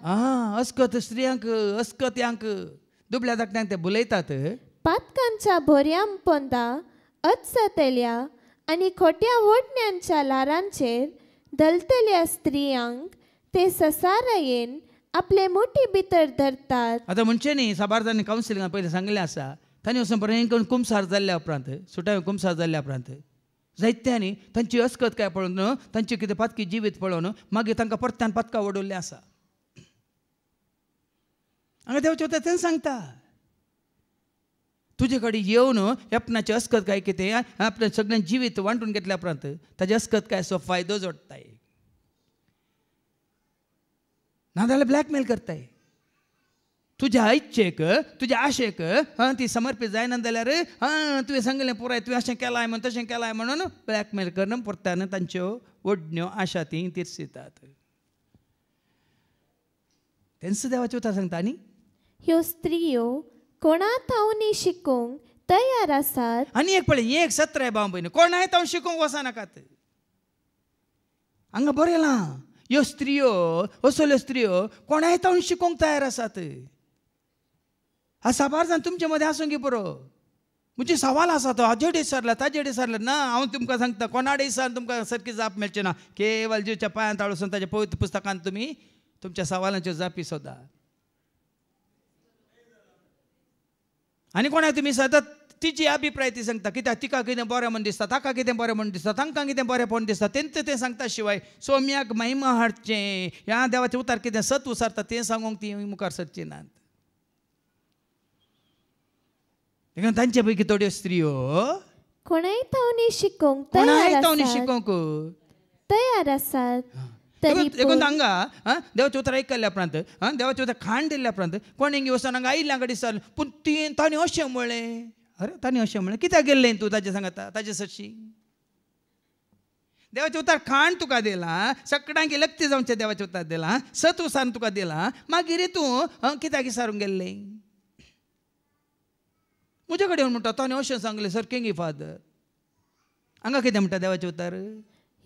S3: अस्कत स्त्रियांक अस्कत्यांक दुबळ्या धाकट्यांक ते भुलयतात.
S7: पातकांच्या भोरयां पोंदा अचतेल्या आनी खोट्या वडण्यांच्या लारांचेर धलतल्या स्त्रियांक ते ससारायेन आपले मुठी भितर धरतात.
S3: आतां म्हणचे न्ही साबारदानी कावन्सिलिंगान पयलीं सांगलें आसा तांणी वचून बरें करून कुंभसार जाल्ल्या उपरांत सुटावे कुंभसार जाल्ल्या उपरांत जायत्यांनी तांची अस्कत काय पळोवन तांची कितें पातकी जिवीत पळोवन मागीर तांकां परत्यान पातकां वडोवल्लें आसा. हांगा देवाचे उतर तें सांगता तुजे कडेन येवन आपणाचे अस्कत काय कितें आपणें सगळें जिवीत वांटून घेतल्या उपरांत ताजे अस्कत काय असो फायदो जोडटाय नाजाल्यार ब्लॅकमेल करताय तुज्या इच्छेक तुज्या आशेक ती समर्पीत जायना जाल्यार तुवें सांगलें पुराय तुवें अशें केलाय म्हणून तशें केलाय म्हणून ब्लॅकमेल करून परतान तांच्यो वडण्यो आशा ती तीर्सितात तेंच देवाचें उतर सांगता न्ही
S7: ह्यो स्त्रियो कोणाक हांव शिकोवंक तयार आसात
S3: आनी एक पळय एक सत्र आहे भाव भयणी कोणाय हांव शिकोवंक वचनाकात हांगा बरयलां ह्यो स्त्रियो असल्यो स्त्रियो कोणाय हांव शिकोवंक तयार आसात साबार जाण तुमचे मदें आसूंक पुरो म्हणजे सवाल आसा तो हाजेर विसरला ताजेर विसरला ना हांव तुमकां सांगता कोणाडे विसर तुमकां सारकी जाप मेळची ना केवळ जीवच्या पांयांत आळसून ताच्या पवित्र पुस्तकांत तुमी तुमच्या सवालांच्यो जापी सोदा आनी कोणाक तुमी सतत तिची अभिप्राय ती सांगता कित्याक तिका कितें बरें म्हण दिसता ताका कितें बरें म्हण दिसता तांकां कितें बरेंपण दिसता तेंच तें सांगता शिवाय सौम्याक महिमा हाडचें ह्या देवाचें उतार कितें सत उसारता तें सांगूंक ती मुखार सरची नात देखून तांचे पैकी थोड्यो स्त्रियो
S7: कोणाय हांव शिकोवंक तयार आसात
S3: देखून हांगा देवाचें उतर आयकल्ल्या उपरांत देवाचें उतर खाण दिल्ल्या उपरांत कोण हिंगी वचून हांगा आयिल्ल्या कडेन दिसतालें पूण ताणें अशें म्हणलें अरे ताणें अशें म्हणलें कित्याक गेल्लें तूं ताजें सांगता ताजे सशी देवाचें उतर खाण तुका दिलां सगळ्यांक लक्ती जावचें देवाचें उतर दिलां सत उसारून तुका दिलां मागीर तूं कित्याक विचारूंक गेल्लें म्हजे कडेन म्हणटा ताणें अशें सांगलें सर किंग फादर हांगा कितें म्हणटा देवाचें उतर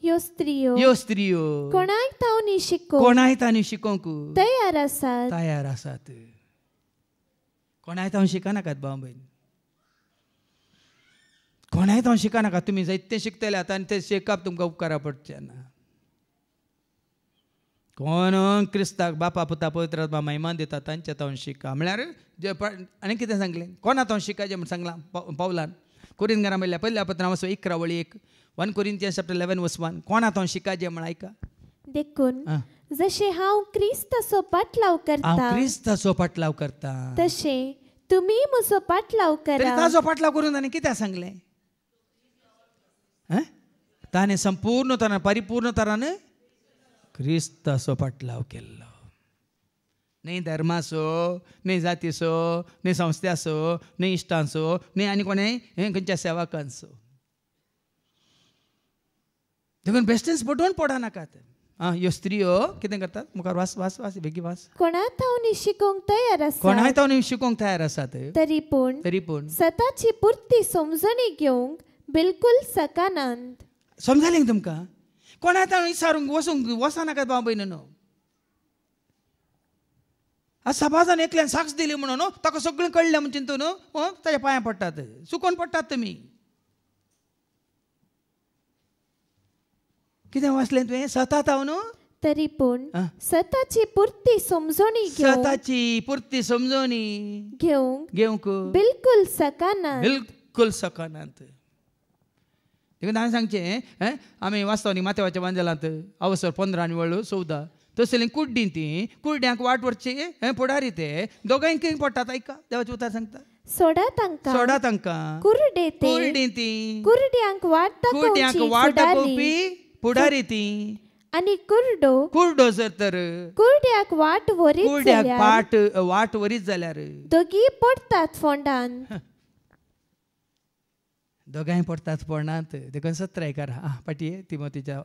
S7: ह्यो स्त्रियो कोणाक हांव
S3: शिकोवंक
S7: तयार
S3: आसात कोणाक हांव शिकनाकात भाव भयण कोणाक हांव शिकनाकात तुमी जायते शिकतले आतां आनी ते शिकप तुमकां उपकारा पडचें ना कोण क्रिस्ताक बापा पुता पवित्र आत्मा महिमा दिता तांचे हांव शिका म्हळ्यार जे आनी कितें सांगलें कोणाक हांव शिकायचें म्हण सांगलां पावलान कोरिंथीयांक म्हणल्या पहिल्या पत्रांत 11 कोरिंथीयन्स चॅप्टर 11 वर्स 1 कोणाक हांव शिकायचें म्हण आयका
S7: देखून जशें हांव क्रिस्ताचो पाटलाव करता तशें तुमी म्हजो पाटलाव करा
S3: ताजो पाटलाव करून ताणें कित्याक सांगलें ताणें संपूर्ण तरान परिपूर्ण तरान क्रिस्ताचो पाटलाव केल्लो न्ही धर्माचो न्ही जातीचो न्ही संस्थाचो न्ही इश्टांचो न्ही आनी कोणें खंयच्या सेवकांचो देखून बेश्टेच पटोवन पडनाकात ह्यो स्त्रियो कितें करतात मुखार वास बेगी वास
S7: कोणाक हांव शिकोवंक तयार आसात तरी पूण सताची पुर्ती समजणी घेवंक बिलकुल सकानांत
S3: समजालें तुमकां कोणाक हांव विचारूंक वचनाकात भाव भयणीनो सभाजान एकल्यान साक्ष दिली म्हणून ताका सगळें कळ्ळें म्हणून चिंतून ताच्या पांयां पडटात चुकोवन पडटात तुमी कितें वाचलें तुवें सतात हांव न्हू
S7: तरी पूण सताची पुर्ती समजणी घेवंक बिलकुल सकानांत देखून हांवें
S3: सांगचें आमी वाचता न्ही माथेवाच्या बांदलांत अवसर 15 आनी 16 तसलें कुड्डी ती कुड्ड्यांक वाट वरची पुढारी ते दोगांयक पडटात आयका देवाचें उतर सांगता सोडा तांकां कुर्डी ती
S7: कुर्ड्यांक वाट
S3: दाखोवपी पुढारी ती
S7: आनी कुर्डो
S3: जर तर
S7: कुर्ड्याक वाट
S3: वरीत जाल्यार
S7: दोगी पडटात फोंडान
S3: दोगांय पडटात फोंडांत देखून 17 आयकारा पाटये तिमोथीच्या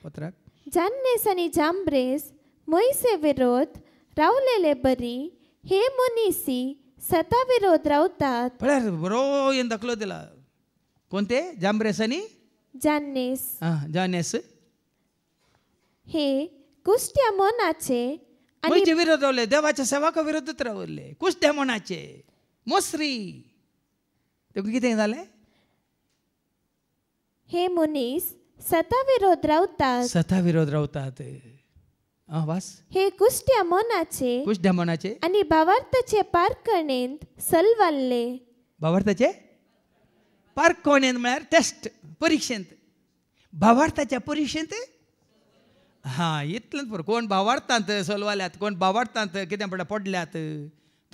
S3: पत्राक
S7: जान्नेस आनी जांब्रेस मोइसे विरोध रावलेले बरी हे मनीसी सता विरोध रावतात
S3: पळय बरो येन दाखलो दिला कोणते जांब्रेस आनी जान्नेस
S7: हे कुष्ट्या मनाचे
S3: आनी विरोध रावले देवाच्या सेवाका विरोधच रावले कुष्ट्या मनाचे मोसरी देखून कितें जालें
S7: हे मनीस सता विरोध रावतात
S3: वास
S7: हे कुष्ट्या मनाचे आनी भावार्थाचे पारखणेंत सलवाल्ले
S3: भावार्थाचे पारखणेंत म्हळ्यार टेस्ट परीक्षेंत भावार्थाच्या परीक्षेंत इतलेंच पुरो कोण भावार्थांत सलवाल्यात कोण भावार्थांत कितें पडल्यात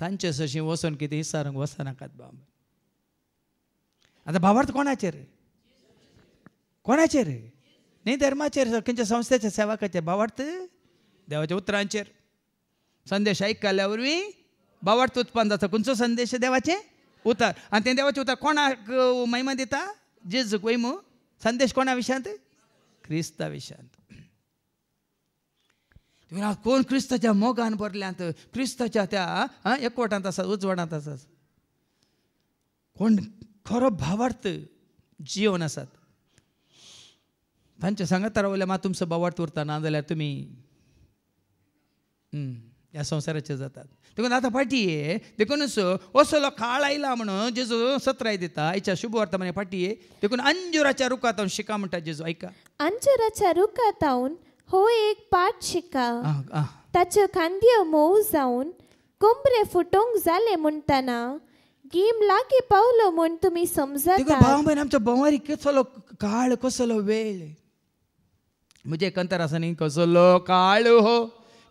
S3: तांचे सशी वचून कितें विचारूंक वचनाकात बाब. आतां भावार्थ कोणाचेर कोणाचेर न्ही धर्माचेर खंयच्या संस्थेच्या सेवकाचेर भावार्थ देवाच्या उतरांचेर. संदेश आयकल्या वरवीं भावार्थ उत्पन्न जाता. खंयचो संदेश देवाचें उतर आनी तें देवाचें उतर कोणाक महिमा दिता जेजूक वयमू. संदेश कोणा विशयांत क्रिस्ता विशयांत. कोण क्रिस्ताच्या मोगान भरल्यांत क्रिस्ताच्या त्या एकवटांत आसात उजवाडांत आसात कोण खरो भावार्थ जिवन आसात तांचे सांगात रावले मात तुमचो भावार्थ उरता ना जाल्यार तुमी ह्या संवसाराचे जातात. देखून आतां फाटीये देखूनच असलो काळ आयला म्हणून जेजू सत्राय दिता. आयच्या शुभ वर्तमाने फाटीये देखून अंजुराच्या रुखात शिका म्हणटा जेजू. ऐका
S7: अंजुराच्या रुखात हो एक पाठ शिका. ताच्यो खांद्यो मोव जावन कोंबरे फुटोंक जाले म्हणटना गीम लागी पावलो म्हूण तुमी समजता.
S3: आमच्या बोवारी कसलो काळ कसलो वेळ म्हणजे कंतर आसा न्ही. कसलो काळ हो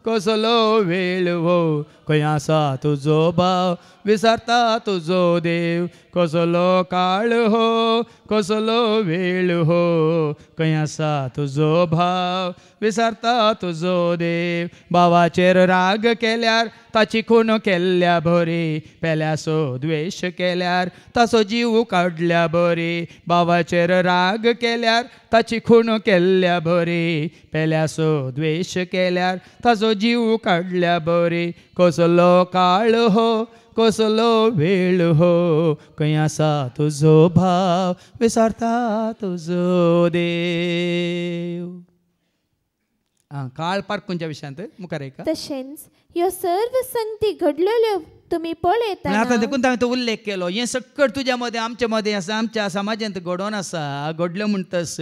S3: कसलो वेळ हो खंय आसा तुजो भाव विसरता तुजो देव. कसलो काळ हो कसलो वेळ हो खंय आसा तुजो भाव विसरता तुजो देव. भावाचेर राग केल्यार ताची खूण केल्ल्या बरी. पेल्याचो द्वेश केल्यार ताचो जीव काडल्या बरी. भावाचेर राग केल्यार ताची खूण केल्ल्या बरी. पेल्याचो द्वेश केल्यार ताचो जीव काडल्या बरी. कसलो काळ हो कसलो वेळ हो खंय आसा तुजो भाव विसरता तुजो देव. काळ पारखुंच्या विशयांत मुखार ऐका.
S7: तशेंच ह्यो सर्व संगती घडलेल्यो तुमी पळयता.
S3: आतां देखून हांवें तो उल्लेख केलो हें सकट तुज्या मदें आमच्या मदें आसा आमच्या समाजांत घडोवन आसा घडल्यो म्हणटस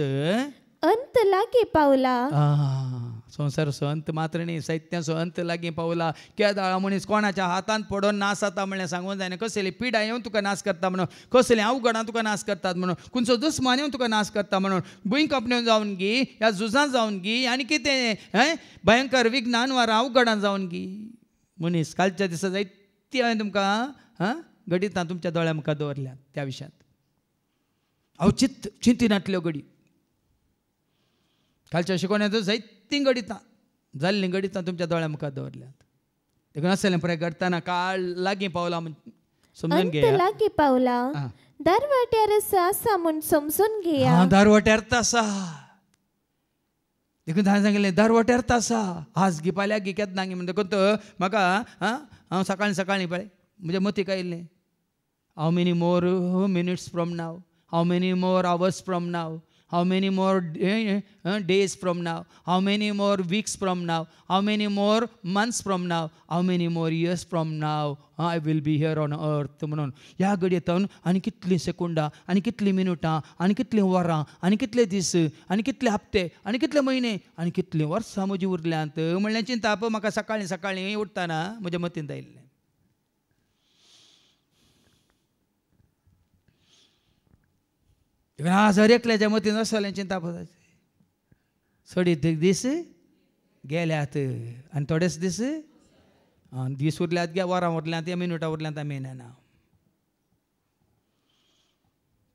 S7: अंत लागी पावला.
S3: संवसाराचो अंत मात्र न्ही साहित्याचो अंत लागीं पावला. केदाळ मनीस कोणाच्या हातांत पडोन नास जाता म्हणल्यार सांगून जायना. कसली पिडा येवन तुका नाश करता म्हणून कसले अवघडां तुका नाश करतात म्हणून खंयचो दुस्मान येवन तुका नाश करता म्हणून भुंय कापण्यो जावन गी ह्या झुजां जावन गी आनी कितें भयंकर विज्ञान वारां अवघडां जावन गी. मनीस कालच्या दिसा जायती हांवें तुमकां घडीत तुमच्या दोळ्या मुखार दवरल्यात त्या विशयांत. हांव चिंतिनातल्यो घडी कालच्या शिकवण्याचो जायती घडितां जाल्लीं घडितां तुमच्या दोळ्या मुखार दवरल्यात. देखून आसलें पळय घडटाना काळ लागीं पावला समजून घेया.
S7: लागीं पावला दारवाट्यार आसा म्हूण समजून घेया.
S3: दारवाट्यार आसा देखून हांवें सांगिल्लें दारवाट्यार आसा आज गी फाल्यां गी केन्ना गी म्हणटा देखून तो म्हाका हांव सकाळीं पळय म्हज्या मतीक आयिल्लें how many more minutes from now how many more hours from now how many more days from now, how many more weeks from now, how many more months from now, how many more years from now I will be here on earth. म्हणून ह्या घडयेतून आनी कितलीं सेकुंडां आनी कितलीं मिनटां आनी कितलीं वरां आनी कितले दीस आनी कितले हप्ते आनी कितले म्हयने आनी कितलीं वर्सां म्हजीं उरल्यांत म्हणल्यार चिंता पळय म्हाका सकाळीं उठताना म्हज्या मतींत आयिल्लें. आज हर एकल्याच्या मतीन असलें चिंता सडीत दीस गेल्यात आनी थोडेच दीस उरल्यात गे वरां उरल्यांत मिनटां उरल्यांत आमी येना.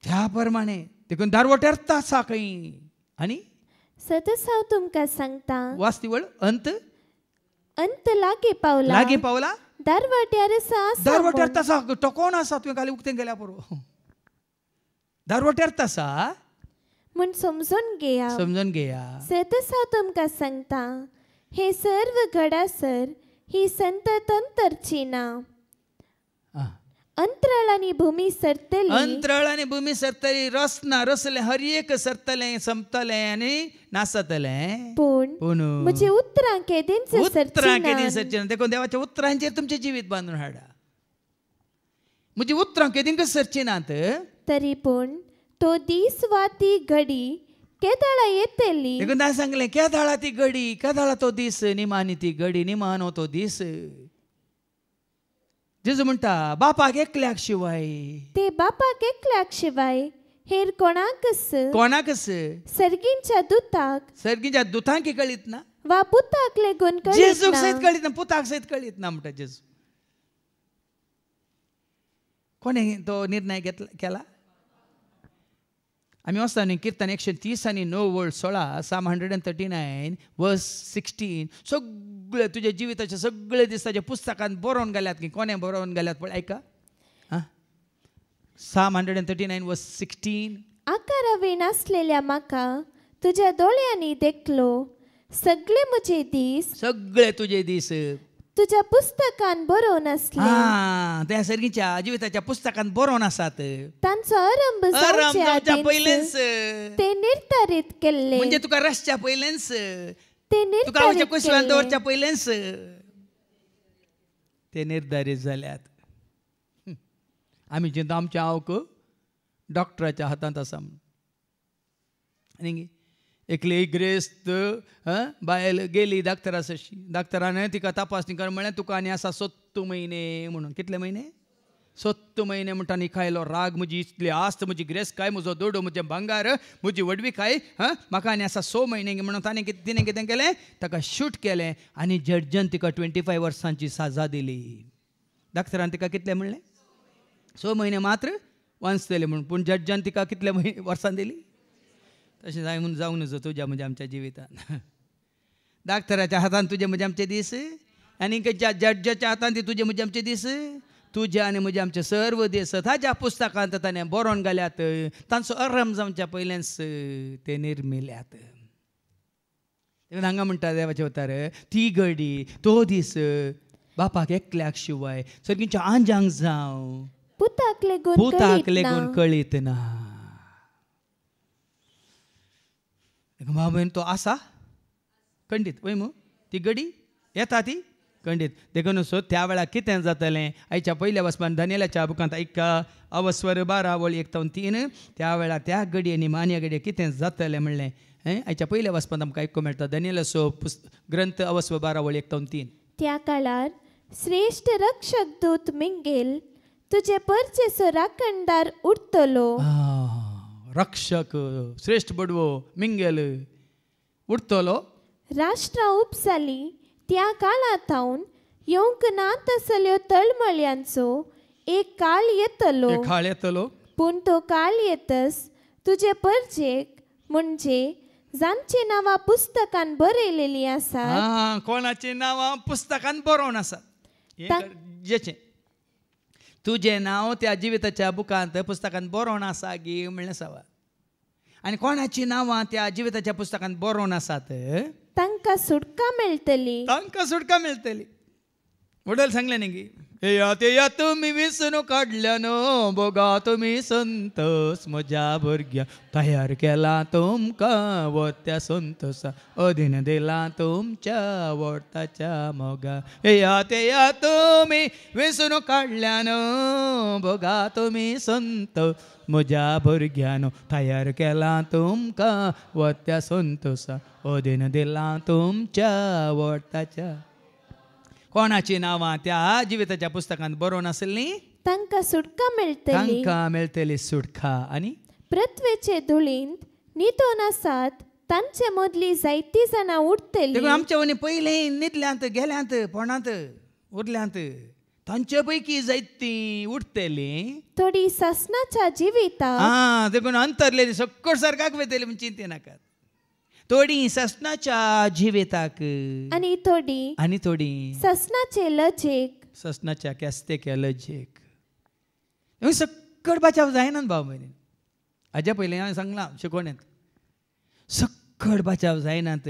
S3: त्या प्रमाणे देखून दारवट्यार आसा खंय आनी
S7: सतत हांव तुमकां सांगता
S3: वास्तीवळ अंत
S7: लागीं
S3: पावला
S7: दारवट्यार
S3: आसा तो कोण आसा तुवें खाली उक्तें गेल्या पुरो दारवट्यार आसा
S7: म्हूण समजून घेया. सतत हांव तुमकां सांगता हे सर्व घडासर ही संतत अंतरची ना. अंतराळ आनी भूमी सरतली रसलें हर एक सरतलें संपतलें आनी नासतलें पूण म्हजे उतरां केदींच
S3: सरचीना. देखून देवाच्या उतरांचेर तुमचें जिवीत बांदून हाडा. म्हजी उतरां केदींच सरचीनात
S7: तरी पूण तो दीस वा ती घडी केदाळा येतली.
S3: देखून हांवें सांगलें केदाळा ती घडी केदाळा तो दीस निमानी ती घडी निमान तो दीस. जेजू म्हणटा बापाक एकल्याक शिवाय
S7: ते बापाक एकल्याक शिवाय हेर कोणाकच सर्गींच्या दुतांक
S3: कळीत ना
S7: वा पुताक लेगून
S3: जेजूक सयत कळीत ना पुताक सयत कळीत ना म्हणटा जेजू. कोणे तो निर्णय केला? आम्ही वाचता न्ही कीर्तन 130 आणि 9 वर्ड 16 Psalm 139 verse 16 सगळे तुझ्या जिविताचे सगळे दिसाच्या पुस्तकात बरोवन गेल्यात की कोणे बरोवन गेल्यात पळय ऐका. Psalm 139 verse 16
S7: आकारावे नासलेल्या म्हाका तुझ्या दोळ्यांनी देखलो सगळे म्हजे दीस
S3: सगळे तुझे दीस
S7: तुझ्या पुस्तकान बरोवन असले.
S3: त्या सर्गीच्या जिविताच्या पुस्तकात बरोवन आसात.
S7: तांचो आरंभ जावच्या
S3: पयलेंच
S7: ते निर्धारित केले.
S3: म्हणजे तुका रसच्या पयलेंच
S7: ते
S3: तुका हांवच्या
S7: निर्धारित
S3: कुशवान
S7: केले.
S3: दवरच्या पयलेंच ते निर्धारित जाल्यात. आमी चिंता आमच्या हांवक डॉक्टराच्या हातांत आसा आनी एकली ग्रेस्त बायल गेली डाक्टराशी. डाक्टरान तिका तपासणी कर म्हळ्यार तुका आनी आसा 7 महिने म्हणून. कितले महिने? 7 महिने म्हणटा न्ही खायलो राग म्हजी इतली आस्त म्हजी ग्रेस्त काय म्हजो दोडो म्हजें भांगार म्हजी वडवी काय म्हाका आनी आसा 6 महिने म्हणून तिणें कितें केलें ताका शूट केलें आनी जड्जान तिका 25 वर्सांची सजा दिली. डाक्टरान तिका कितले म्हणलें 6 महिने मात्र वाचतले म्हणून. पूण जड्जान तिका कितले वर्सां दिली? तशें जाय म्हणून जावं नजो तुज्या म्हणजे आमच्या जिवितान. डाक्टराच्या हातान तुजे म्हणजे आमचे दीस आनी जड्जाच्या हातान ती तुजे म्हणजे आमचे दीस तुझे आनी म्हजे आमचे सर्व दीस ताच्या पुस्तकांत ताणें बरोवन घाल्यात. तांचो आराम जावच्या पयलेंच ते निर्मिल्यात. हांगा म्हणटा देवाचे अवतार ती घडी तो दीस बापाक एकल्याक शिवाय सगळींच्या आंजांक जावं
S7: पुताक लेगून
S3: कळीत ना. बाबा तो आसा खंडीत वय मू ती घडी येता ती खंडीत. देखून सो त्या वेळार कितें जातलें आयच्या पयल्या वचपान दानियेलाच्या बुकांत ऐका अवस्वर 12 वळी 1 ते 3 त्या वेळार त्या घडयेनी मान्य घडये कितें जातलें म्हणलें आयच्या पयल्या वचपान आमकां आयकूंक मेळटा. दानियेलाचो ग्रंथ अवस्वर 12 वळी 1 ते 3.
S7: त्या काळार श्रेष्ठ रक्षक दूत मिंगेल तुझे परचेचो राखणदार उरतलो.
S3: रक्षक श्रेष्ठ बडवो मिंगेल उरतलो.
S7: राष्ट्रां उपसाली त्या काळात हांवन येवंक ना तसल्यो तळमळयांचो एक काळ येतलो. पूण तो काळ येतस तुझे परजेक म्हणजे जांची नांवां पुस्तकान बरयलेलीं आसात.
S3: कोणाची नांवां पुस्तकान बरोवन आसात जेचें तुजें नांव त्या जिविताच्या बुकांत पुस्तकांत बरोवन आसा गी म्हणलें सावा. आनी कोणाची नांवां त्या जिविताच्या पुस्तकांत बरोवन आसात
S7: तांकां सुटका मेळटली.
S3: वडील सांगलें न्ही गी येया तुमी विसरून काडल्यानो बोगा तुमी संतोस म्हज्या भुरग्या तयार केला तुमकां वत्या संतोसा अधीन दिला तुमच्या वोटाच्या मोगा. येया तुमी विसरून काडल्यानो बोगा तुमी संतोस म्हज्या भुरग्यानो तयार केला तुमकां वत्या संतोसा अधीन दिला तुमच्या वोटाच्या. कोणाची नांवां त्या जिविताच्या पुस्तकांत बरोवन आसलीं
S7: तांकां सुटका
S3: मेळटली सुटका. आनी
S7: पृथ्वेचे धुळींत न्हिदून आसात तांचे मदली जायतीं जाणां उरतलीं.
S3: आमच्या वनी पयलीं न्हिदल्यांत गेल्यांत पोणांत उरल्यांत तांचे पैकी जायतीं उरतलीं.
S7: थोडी ससनाच्या जिवितांत
S3: देखून अंतरलेली सकट सरकाक वयतली म्हण चिंते नाकात. थोडी ससनाच्या जिविताक
S7: आनी थोडी ससनाचे लजेक
S3: ससनाच्या केस्तेक लजेक सकट बचाव जायना भाव भयणी. हाज्या पयलीं हांवें सांगलां शिकवणेंत सकट बचाव जायनात.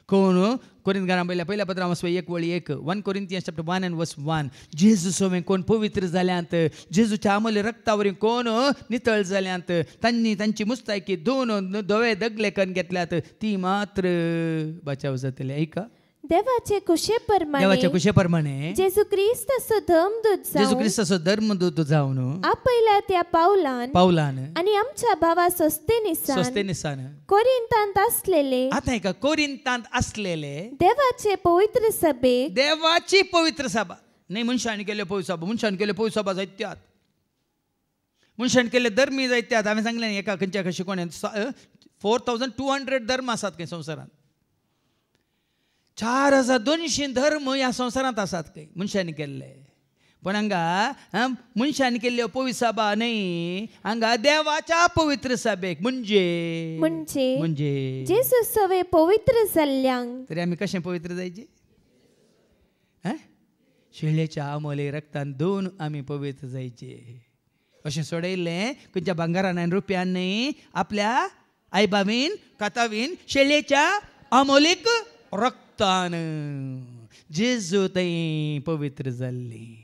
S3: कोण कोरिंथकारां पहिल्या पत्रां 1 वळी 1 1 Corinthians chapter 1 and verse 1 जेजू सोबें कोण पवित्र जाल्यांत जेजूच्या अमूल्य रक्तावरीं कोण नितळ जाल्यांत तांणी तांची मुस्तायकी दोन धवे दगले करून घेतल्यात ती मात्र बचाव जातली. ऐका
S7: देवाचे कुशे प्रमाणे जेजू ख्रिस्ताचो
S3: धर्मदूत जावन
S7: आपयल्या त्या पावलान आनी आमच्या भावा
S3: सोस्तेनिसान
S7: कोरिंथांत आसलेले
S3: आता एका कोरिंथांत आसलेले
S7: देवाची पवित्र
S3: सभा न्ही मनशान केल्यो पवित्र सभा जायत्यात मनशान केले धर्मी जायत्यात. हांवें सांगलें एका खंयच्या एका शिकवण्यात 4200 धर्म आसात खंय संवसारांत. 4200 धर्म ह्या संवसारांत आसात खंय मनशांनी केल्ले. पण हांगा मनशान केल्ल्यो पवित्र सभा न्ही, हांगा देवाच्या पवित्र सभेक म्हणजे
S7: जेजू सवे पवित्र जाल्ल्यांक.
S3: तरी आमी कशें पवित्र जायचे? शेळयेच्या अमोले रक्तान धुवन आमी पवित्र जायचे. अशें सोडयल्लें खंयच्या भांगारान आनी रुपयान न्ही, आपल्या आईबाबीन कातावीन शेळयेच्या अमोलीक रक्तान जेजू थंय पवित्र जाल्ली.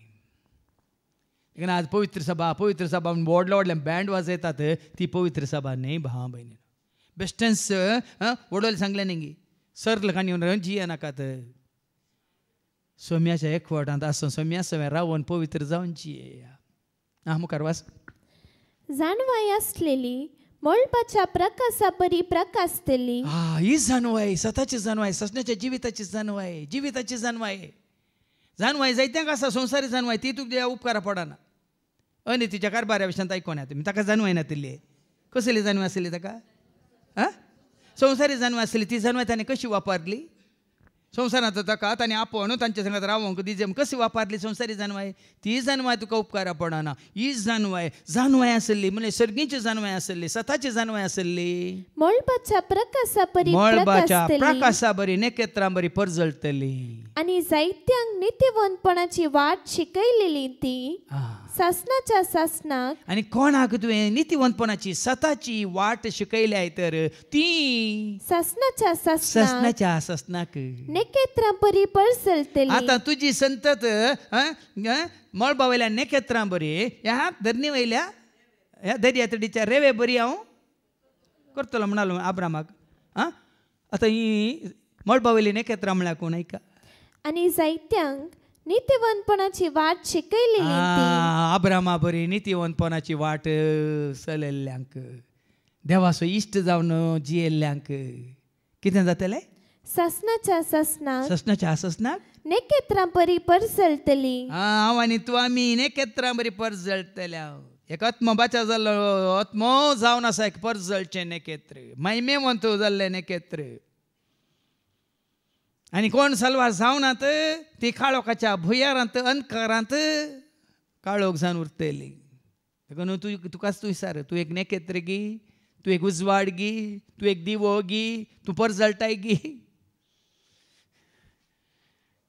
S3: आज पवित्र सभा म्हणून व्हडले व्हडले बँड वाजयतात, ती पवित्र सभा न्ही भावा भयणी. बेस्टन्स वडोल सांगले न्ही सरल खाणी येवन जिये नाकात. सोम्याच्या एकवटांत आसून सोम्या सवे रावून पवित्र जावन जिये. मुखार वाच.
S7: जाणवाय आसलेली मोळपाच्या प्रकाशा परी प्रकाशतली.
S3: ही जाणवाय सताची जाणवाय, ससण्याच्या जिविताची जाणवाय, जिविताची जाणवाय. जाणवाय जायत्यांक आसा संवसारी जाणवाय, ती तुमच्या उपकारा पडना. अनितीच्या कारभारा विशयान आयकोन येता तुमी. ताका जाणवाय नातिल्ली. कसली जाणवाय आसली ताका? संवसारी जाणवाय आसली. ती जाणवाय ताणें कशी वापरली? संवसारांत ताका ताणें आपोवन तांच्या संगत रावोंक दिजे कशी वापरली संवसारी जाणवाय? ती जाणवाय तुका उपकारा पडना. ही जाणवाय आसली म्हणजे सर्गीची जाणवाय आसली, सताची जाणवाय आसली.
S7: मोळपाच्या प्रकाशा परी
S3: प्रकाशा बरी नेकेत्रां बरी परजळटली.
S7: आनी जायत्यांक नित्यवंतपणाची वाट शिकयलेली ती सासनाच्या सासनाक.
S3: आनी कोणाक तुवें नित्यवंतपणाची सताची वाट शिकयल्या तर ती
S7: सासनाच्या
S3: सासनाक
S7: नेकेत्रां बरी परजळटली.
S3: आता तुजी संतत मळबा वयल्या नेकेत्रां बरी, ह्या धरणी वयल्या ह्या दर्यातडीच्या रेवे बरी हांव करतलो म्हणालो आब्रामाक. आतां ही मळबा वयली नेकेत्रां म्हळ्यार कोण ऐका.
S7: आनी जायत्यांक नित्यवंतपणाची वाट शिकयलेली.
S3: आब्रामा बरी नित्यवंतपणाची वाट चलयल्ल्यांक, देवाचो इश्ट जावन जियेल्ल्यांक कितें जातलें?
S7: सासनाच्या सासनाक नेकेत्रां बरी परजळटली.
S3: हांव आनी तूं आमी नेकेत्रां बरी परजळटल्या. एक आत्मबाचा जाल्लो आत्मो जावन आसा एक परजळचें नेकेत्र, महिमेवंत जाल्लें नेकेत्र. आनी कोण सलवार जावनात ती काळोखाच्या भुंयारांत अंधकारांत काळोख जावन उरतली. देखून तुकाच तूं विचार, तूं एक नेकेत्र गी, तूं एक उजवाड गी, तूं एक दिवो गी, तूं परजळटाय गी.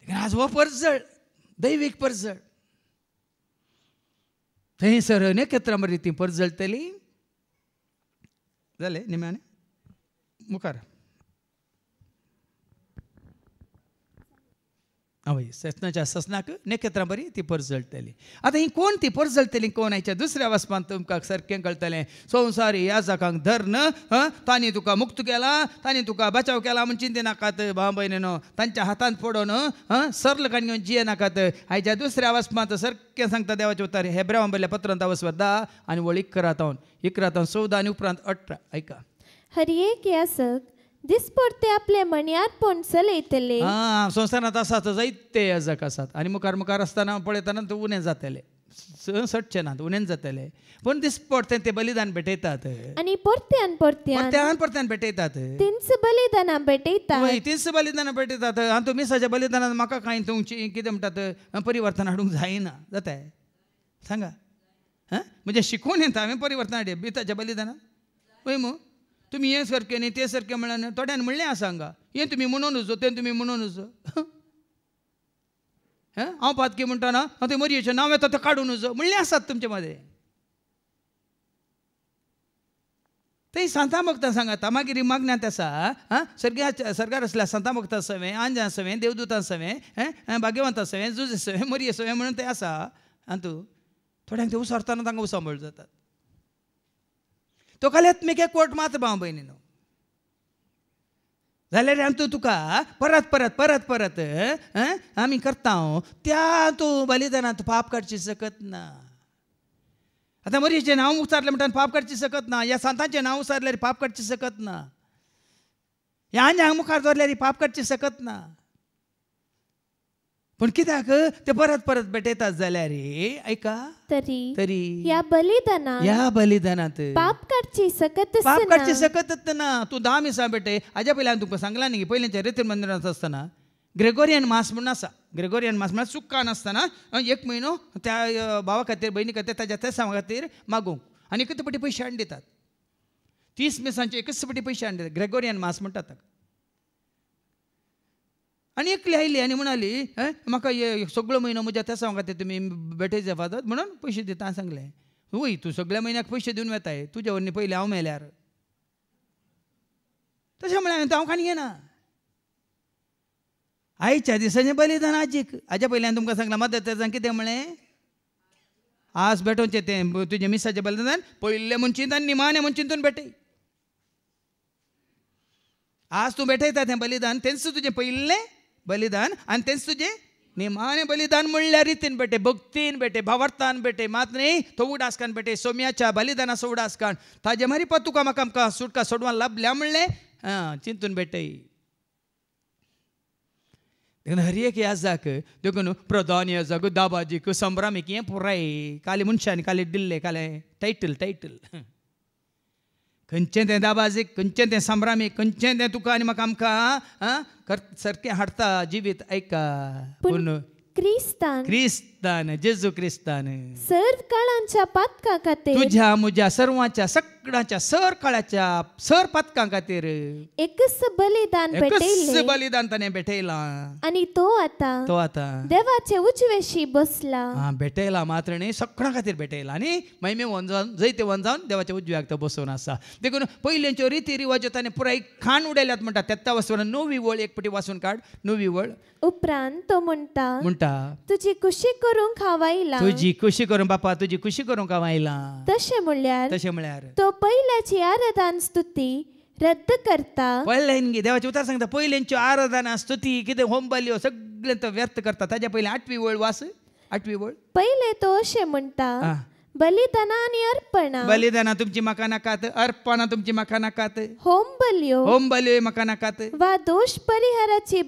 S3: आज हो परजळ दैवीक परजळ थंयसर नेकेत्रां बरी ती परजळटली. जालें निम्याने मुखार. हय ससनाच्या ससनाक नेकेत्रां बरी ती परजळटली. आतां ही कोण ती परजळटली कोण? हाच्या दुसऱ्या वचपान तुमकां सारकें कळटलें. संवसारी याजकांक धर्न तांणी तुका मुक्त केला, तांणी तुका बचाव केला म्हण चिंते नाकात भाव भयणीनो. तांच्या हातांत पडोवन सरल काणी घेवन जिये नाकात. हाच्या दुसऱ्या वचपांत सारकें सांगता देवाचें उतर हेब्रावां बरयल्या पत्रांत वचपां 10 आनी वळ 11 14 आनी उपरांत 18 ऐका.
S7: हर एक याजक दिसपडते आपले मण्यारपण चलयतले.
S3: संवसारांत आसात जायते याजक आसात आनी मुखार आसतना पळयतना ते उणें जातले, सटचे नात, उणें जातले. पूण दिसपडते ते बलिदान भेटयतात
S7: आनी परत्यान
S3: भेटयतात.
S7: तिन्स बलिदानां भेटयतात.
S3: तिन्स बलिदानां भेटयतात. आनी तुमी मिसाच्या बलिदानान म्हाका कांय तुमची कितें म्हणटात परिवर्तन हाडूंक जायना. जाताय सांगा. म्हणजे शिकून येता हांवें परिवर्तन हाडया बिताच्या बलिदानान पळय मू. तुम्ही हे सारकें न्ही ते सारकें म्हणून थोड्यान म्हणलें आसा हांगा. हें तुमी म्हणून नजो तें तुमी म्हणून नजो. हांव पातकी म्हणटाना हांव तें मरयेचें नांव येता तें काडून नजो म्हणलें आसात तुमचे मदें. थंय सांता भक्तां सांगाता मागीर मागण्यांत आसा सर्गार आसल्या सांता भक्तां सवें, आंजां सवें, देवदूतां सवें, भाग्यवंतां सवें, जुजे सवें, मरये सवें म्हणून तें आसा. आनी तूं थोड्यांक ते उसरतना तांकां उसांबळ जातात. तो कल्यात्मीक एकवट मात भाव भयणीनो जाल्यार तूं तुका परत आमी करता त्या तूं बलिदानांत पाप काडची सकत ना. आतां मरयेचें नांव उचारलें म्हणटा पाप काडची सकत ना. ह्या सांतांचें नांव उचारल्यार पाप काडची सकत ना. ह्या आंजांक मुखार दवरल्यार पाप काडची सकत ना. पण कित्याक ते परत भेटयतात जाल्यार ऐका तरी
S7: ह्या
S3: बलिदानांत
S7: पाप काडची सकत
S3: ना. तूं 10 मिसां भेटय. हाज्या पयलीं हांवें तुमकां सांगलां न्ही पयलींच्या रिती मंदिरांत आसतना ग्रेगोरियन मास म्हणून आसा. ग्रेगोरियन मास म्हळ्यार चुक्का नासतना 1 म्हयनो त्या भावा खातीर भयणी खातीर ताच्या तेसां खातीर मागूंक आनी एकच फावटी पयशे हाडून दितात. 30 मिसांचे एकच फावटी पयशे हाडून दितात. ग्रेगोरियन मास म्हणटात ताका. आनी एकली आयली आनी म्हणाली म्हाका सगळो म्हयनो म्हज्या तेसां खातीर तुमी भेटयचे फादर म्हणून पयशे दिता सांगलें. वय तूं सगळ्या म्हयन्याक पयशे दिवन वेताय तुज्या वरनी पयलीं हांव मेल्यार तशें म्हळें हांवें हांव खाणी घेना. आयच्या दिसाचें बलिदान आजीक हाज्या पयलीं हांवें तुमकां सांगलां मदर तेजान कितें म्हळें आज भेटोवचें तें तुजें मिसाचें बलिदान पयले मनचिंत आनी निमाणे मनचिंतून भेटय. आज तूं भेटयता तें बलिदान तेंच तुजें पयलें बलिदान आनी तेंच तुजें निमाणें बलिदान म्हणल्या रितीन भेटे भक्तीन भेटे भावार्थान भेटे मात न्ही तो उडासकान भेटे सोम्याच्या बलिदानाचो उडासकान ताजे मारी तुका म्हाका आमकां सुटका सोडवा लाभल्या म्हणलें चिंतून भेटय. देखून हर एक याजाक देखून प्रधान याजाक दाबाजीक संभ्रामीक हें पुराय काली मनशांनी काली दिल्ले काले टायटल खंयचें तें दाबाजीक खंयचें तें संभ्रामीक खंयचें तें तुका आनी म्हाका आमकां सारकें हाडटा जिवीत ऐका पूण क्रिस्तान जेजू क्रिस्तान
S7: सर्व काळांच्या पातका खातीर
S3: तुझ्या म्हज्या सर्वांच्या सगळ्यांच्या सर काळाच्या सर पातकां खातीर
S7: एकच बलिदान
S3: ताणें भेटयलां
S7: आनी तो आतां देवाचे उजवेशी बसला.
S3: भेटयला मात्र न्ही सगळ्यां खातीर भेटयला आनी महिमे वन जावन जैते वन जावन देवाच्या उजव्याक तो बसून आसा. देखून पयलींच्यो रिती रिवाज्यो ताणें पुराय खाण उडयल्यात म्हणटा तेत्ता वचून 9वी वळ एक पाटी वाचून काड. 9वी वळ
S7: उपरांत तो म्हणटा तुजी खुशी करूंक हांव आयला.
S3: तुजी खुशी करूंक बापा तुजी खुशी करूंक हांव आयला.
S7: तशें म्हळ्यार तो पयल्याची आराधना स्तुती रद्द करता.
S3: पयलें देवाचें उतार सांगता पयलींच्यो आराधना स्तुती कितें होम बल्यो सगळें तो व्यर्थ करता. ताज्या पयलीं 8वी वळ वास. 8वी वळ
S7: पयले तो अशें म्हणटा बलिदाना आनी अर्पणा
S3: बलिदाना तुमची म्हाका नाकात अर्पणा तुमची म्हाका नाकात
S7: होम बल्यो
S3: म्हाका नाकात
S7: वा दोष परिहाराची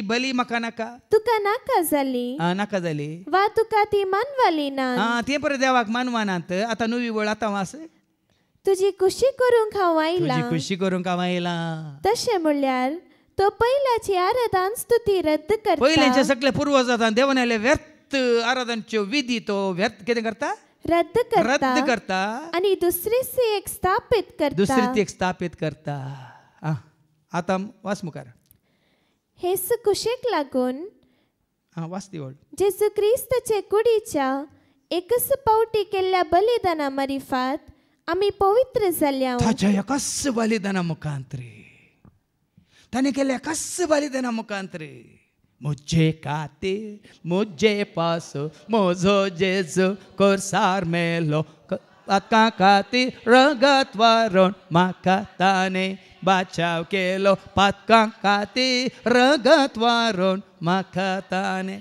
S3: बली म्हाका नाका
S7: तुका नाका जाली वा तुका ती मानवाली ना
S3: ते परत देवाक मानवानात. आतां 9वी वळ आतां वास
S7: तुजी खुशी करूंक हांव आयला. तशें म्हळ्यार तो पयल्याची आराधना स्तुती रद्द करता.
S3: पयलींचे सगळे पुर्वजां देवान आयले व्यर्थ आराधनाच्यो विधी तो व्यर्थ कितें करता
S7: रद्द करता आनी दुसरी एक स्थापीत करता.
S3: आतां वाच मुखार.
S7: हेच कुशेक लागून
S3: वाच ती वळ
S7: जेजू क्रिस्ताचे कुडीच्या एकच पावटी केल्ल्या बलिदाना मारिफात आमी पवित्र जाल्या.
S3: ताच्या एकाच बलिदाना मुखांतर ताणें केल्ल्या एकाच बलिदाना मुखांतर मुझे खातीर मुझे पासो म्हजो जेजू कोरसार मेलो पातकां खातीर रगत वारून म्हाका ताणें बाचाव केलो. पातकां खातीर रगत वारून म्हाका ताणें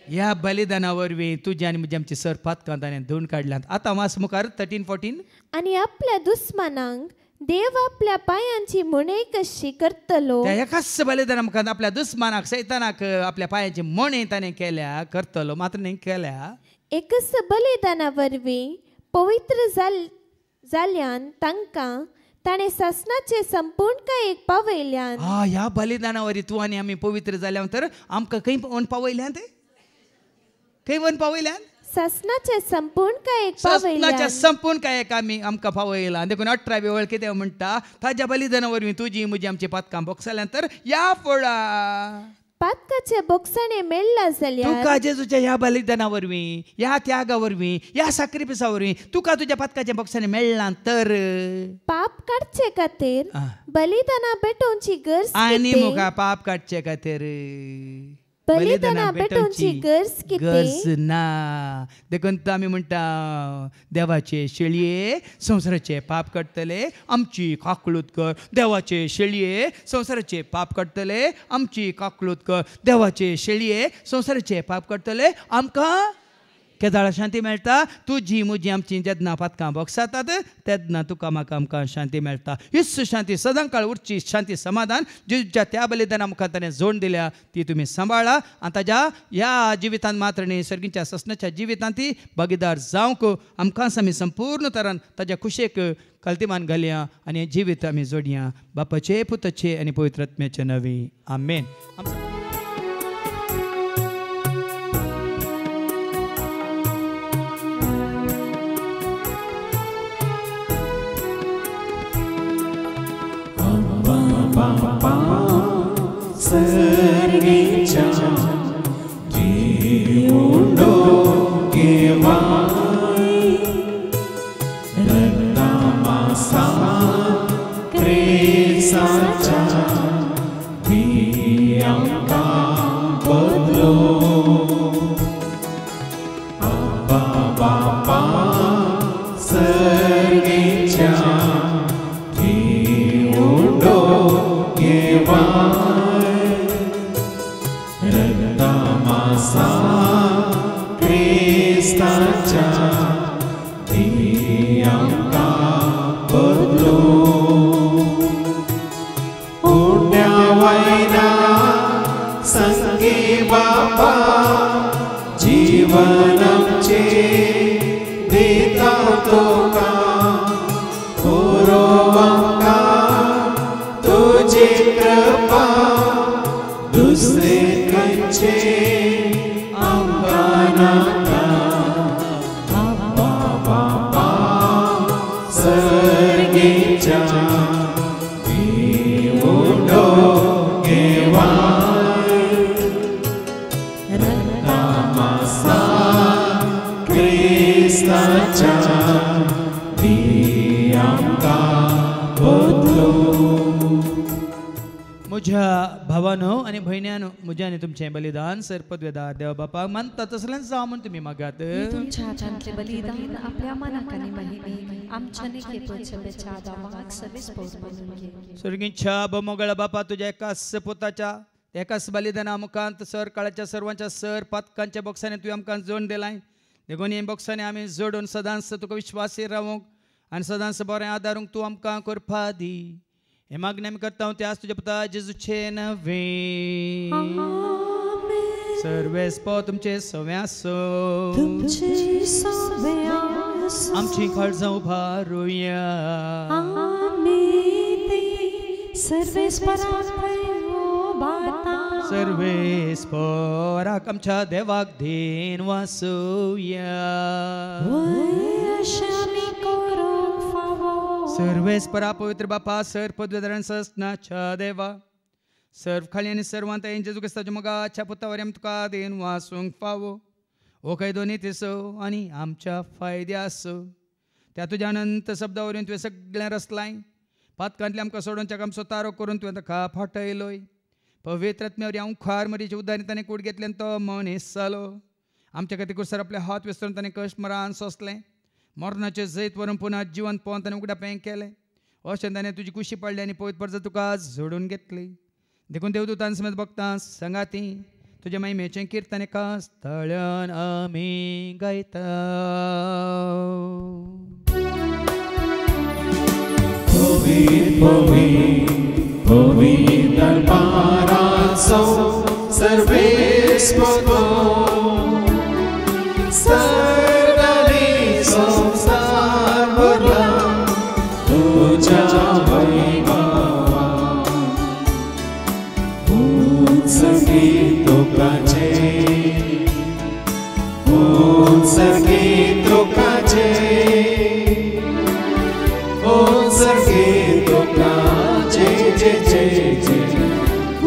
S3: ह्या बलिदाना वरवीं तुज्या आनी म्हज्या आमची सर पातकां ताणें धुवन काडल्यात. आतां वास मुखार 13-14
S7: आनी आपल्या दुस्मानांक देव आपल्या पायांची मणई कशी करतलो.
S3: त्या एकाच बलिदाना मुखार आपल्या दुस्मानाक सैतानाक आपल्या पायांची मणई ताणें केल्या करतलो मात्र न्ही केल्या.
S7: एकच बलिदाना वरवीं पवित्र जाल्यान तांकां ताणें सासणाचे संपूर्णकायेक पावयल्यान.
S3: ह्या बलिदाना वरवीं तूं आनी आमी पवित्र जाल्या तर आमकां खंय वन पावयल्यात
S7: सासणाचे
S3: संपूर्ण कायेक आमकां पावयला. देखून 18वी वळ कितें म्हणटा ताज्या बलिदाना वरवीं तुजी म्हजी आमची पातकां बोगसल्यां तर या फळा
S7: पातकाचे बोगसणे मेळ्ळा जाल्यार
S3: तुका जेजूच्या ह्या बलिदाना वरवीं ह्या त्यागा वरवीं ह्या सॅक्रिफिसा वरवीं तुका तुज्या पातकाचे बोगसणे मेळ्ळां तर
S7: पाप काडचे खातीर बलिदाना भेटोवची गरज
S3: आनी मुका पाप काडचे खातीर
S7: बलिदाना भेटोवची गरज
S3: ना. देखून आमी म्हणटा देवाचे शेळये संवसाराचे पाप काडटले आमची काकळूत कर. देवाचे शेळये संवसाराचे पाप काडटले आमची काकळूत कर. देवाचे शेळये संवसाराचे पाप काडटले आमकां केदाळ शांती मेळटा तुजी मुजी आमची जेन्ना पातकां बोगसातात तेन्ना तुका म्हाका आमकां शांती मेळटा. हीच शांती सदांकाळ उरची शांती समाधान जेजूच्या त्या बलिदाना मुखार ताणें जोड दिल्या ती तुमी सांबाळा आनी ताज्या ह्या जिवितांत मात्र न्ही सर्गीच्या ससनाच्या जिवितांत ती भागीदार जावंक आमकांच आमी संपूर्ण तरान ताज्या खुशेक कल्तिमान घालया आनी जिवीत आमी जोडया. बापाचे पुताचे आनी पवित्र आत्म्याचे नवी आमेन.
S1: सर्गीच्या जीवुंडो केवाई रत्नामासा क्रेसाच्या ती आमकां बदलो. आबा बापा सर्गीच्या जीवुंडो केवाई रत्नामासा क्रिस्ताच्या ती आमकां बदलो. पुण्या वयना संगी बापा जीवन आमचे दिता तुका पुरो आमकां तुजी कृपा दुसरे खंयचे आमकां नाका. आबा बापा सर्गीच्या जीवुंडो केवाई रत्नामासा क्रिस्ताच्या ती आमकां बदलो.
S3: म्हज्या भावानो आनी भयण्यानो म्हजें आनी तुमचें बलिदान सरपदवेदार देव बापाक मानता तसलेंच जावं म्हण तुमी मागात.
S6: तुमच्या हातांतलें बलिदान आपल्या मनाक आनी महिमेक आमच्या निकेपच्या बेचादावाक सवेस पळोवन घे.
S3: सर्गीच्या मोगळा बापा तुज्या एकाच पुताच्या एकाच बलिदाना मुखांत सर काळाच्या सर्वांच्या सर पातकांच्या बॉक्सांनी तुवें आमकां जोड दिलाय. देखून हे बॉक्सांनी आमी जोडून सदांच तुका विश्वासी रावूंक आनी सदांच बरें आदारूंक तूं आमकां करपा दी. हे मागणी आमी करता हांव त्याच तुज्या पुता जेजूचे नवे. सर्वेस्पो तुमचे सवे आसो आमची काळजां उबारुया. सर्वेस्पराक आमच्या देवाक देन वासुया. सर्वेस्परा पवित्र बापा सर पदवेदारान ससनाच्या देवा सर्व खाली आनी सर्वांत जेजू क्रिस्ताच्या मोगाच्या पुतावरी आमी तुका देन वासूंक फावो. ओ खंय दोनी तिसो आनी आमच्या फायद्या आसो. त्या तुज्या अनंत शब्दा वरवीं तुवें सगळें रचलाय. पातकांतले आमकां सोडून ताका आमचो तारो करून तुवें ताका फाटयलोय. पवित्र आत्म्यावरी हांव खार मरीच्या उदारी ताणें कूड घेतलें तो मनीस जालो. आमच्या खातीर कुसर आपले हात विसरून ताणें कश्ट मरान सोंसलें. मरणाचे जैत व्हरून पुन्हा जिवन पावन ताणें उगड्या पेंग केलें. अशें ताणें तुजी कुशी पडली आनी पवित्र परजा तुका जोडून घेतली. देखून देवदूतां समेत भक्तां सांगाती तुज्या महिमेचें किर्तन एका स्थळान आमी गायता.
S1: पवित्र दरबाराचो सर्वेस्पो संसार भरला तुझ्या वैभवान. उत्सर्गी तुकाचे उत्सर्गी तुकाचे उत्सर्गी तुकाचे जे जे जे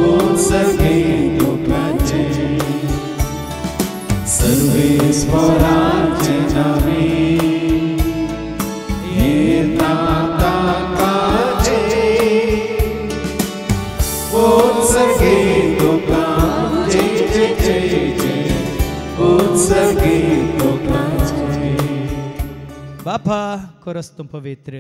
S1: उत्सर्गी तुकाचे. सर्वेस्पराचे नावे येता ताकाचे उत्सर्गी तुकाचे जे जे जे उत्सर्गी तुकाचे.
S3: बापा खरंच तूं पवित्र